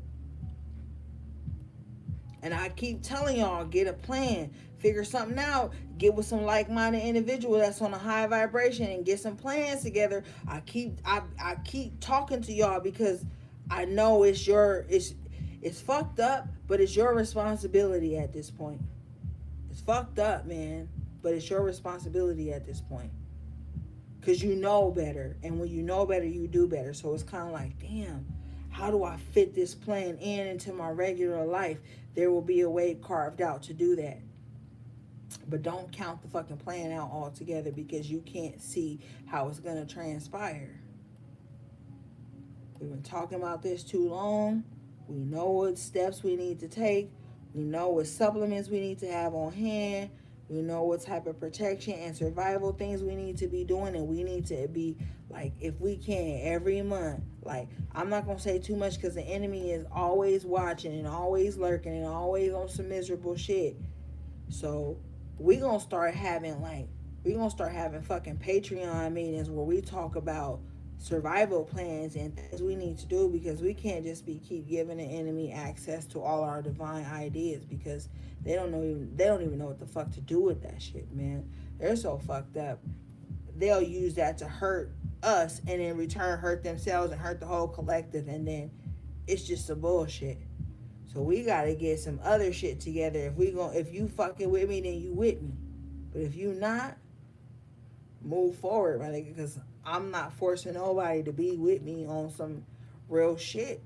And I keep telling y'all, get a plan. Figure something out. Get with some like-minded individual that's on a high vibration and get some plans together. I keep talking to y'all because I know it's It's fucked up, but it's your responsibility at this point. It's fucked up, man, but it's your responsibility at this point. Because you know better. And when you know better, you do better. So it's kind of like, damn, how do I fit this plan in into my regular life? There will be a way carved out to do that. But don't count the fucking plan out altogether because you can't see how it's going to transpire. We've been talking about this too long. We know what steps we need to take. We know what supplements we need to have on hand. We know what type of protection and survival things we need to be doing. And we need to be, like, if we can, every month. Like, I'm not going to say too much because the enemy is always watching and always lurking and always on some miserable shit. So we gonna start having fucking Patreon meetings where we talk about survival plans and things we need to do, because we can't just be keep giving the enemy access to all our divine ideas, because they don't even know what the fuck to do with that shit, man. They're so fucked up. They'll use that to hurt us and in return hurt themselves and hurt the whole collective, and then it's just some bullshit. So we gotta get some other shit together. If you fucking with me, then you with me. But if you not, move forward, my nigga. Because I'm not forcing nobody to be with me on some real shit.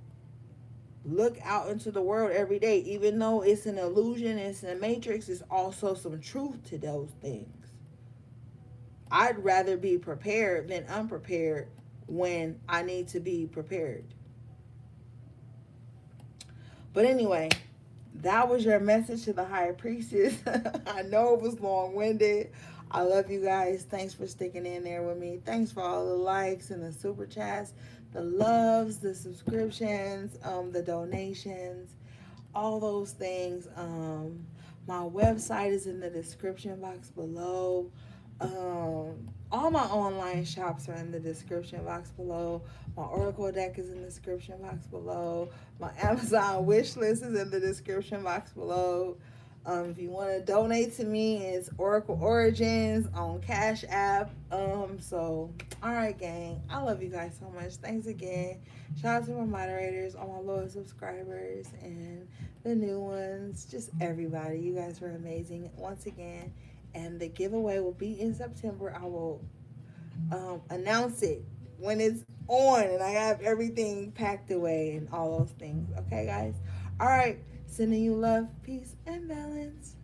Look out into the world every day. Even though it's an illusion, it's a matrix, it's also some truth to those things. I'd rather be prepared than unprepared when I need to be prepared. But anyway, that was your message to the higher priestess. I know it was long-winded. I love you guys. Thanks for sticking in there with me. Thanks for all the likes and the super chats, the loves, the subscriptions, the donations, all those things. My website is in the description box below. All my online shops are in the description box below. My Oracle deck is in the description box below. My Amazon wish list is in the description box below. If you want to donate to me, it's Oracle Origins on Cash App. So, all right, gang. I love you guys so much. Thanks again. Shout out to my moderators, all my loyal subscribers, and the new ones. Just everybody. You guys were amazing once again. And the giveaway will be in September. I will announce it when it's on and I have everything packed away and all those things. Okay, guys? All right. Sending you love, peace, and balance.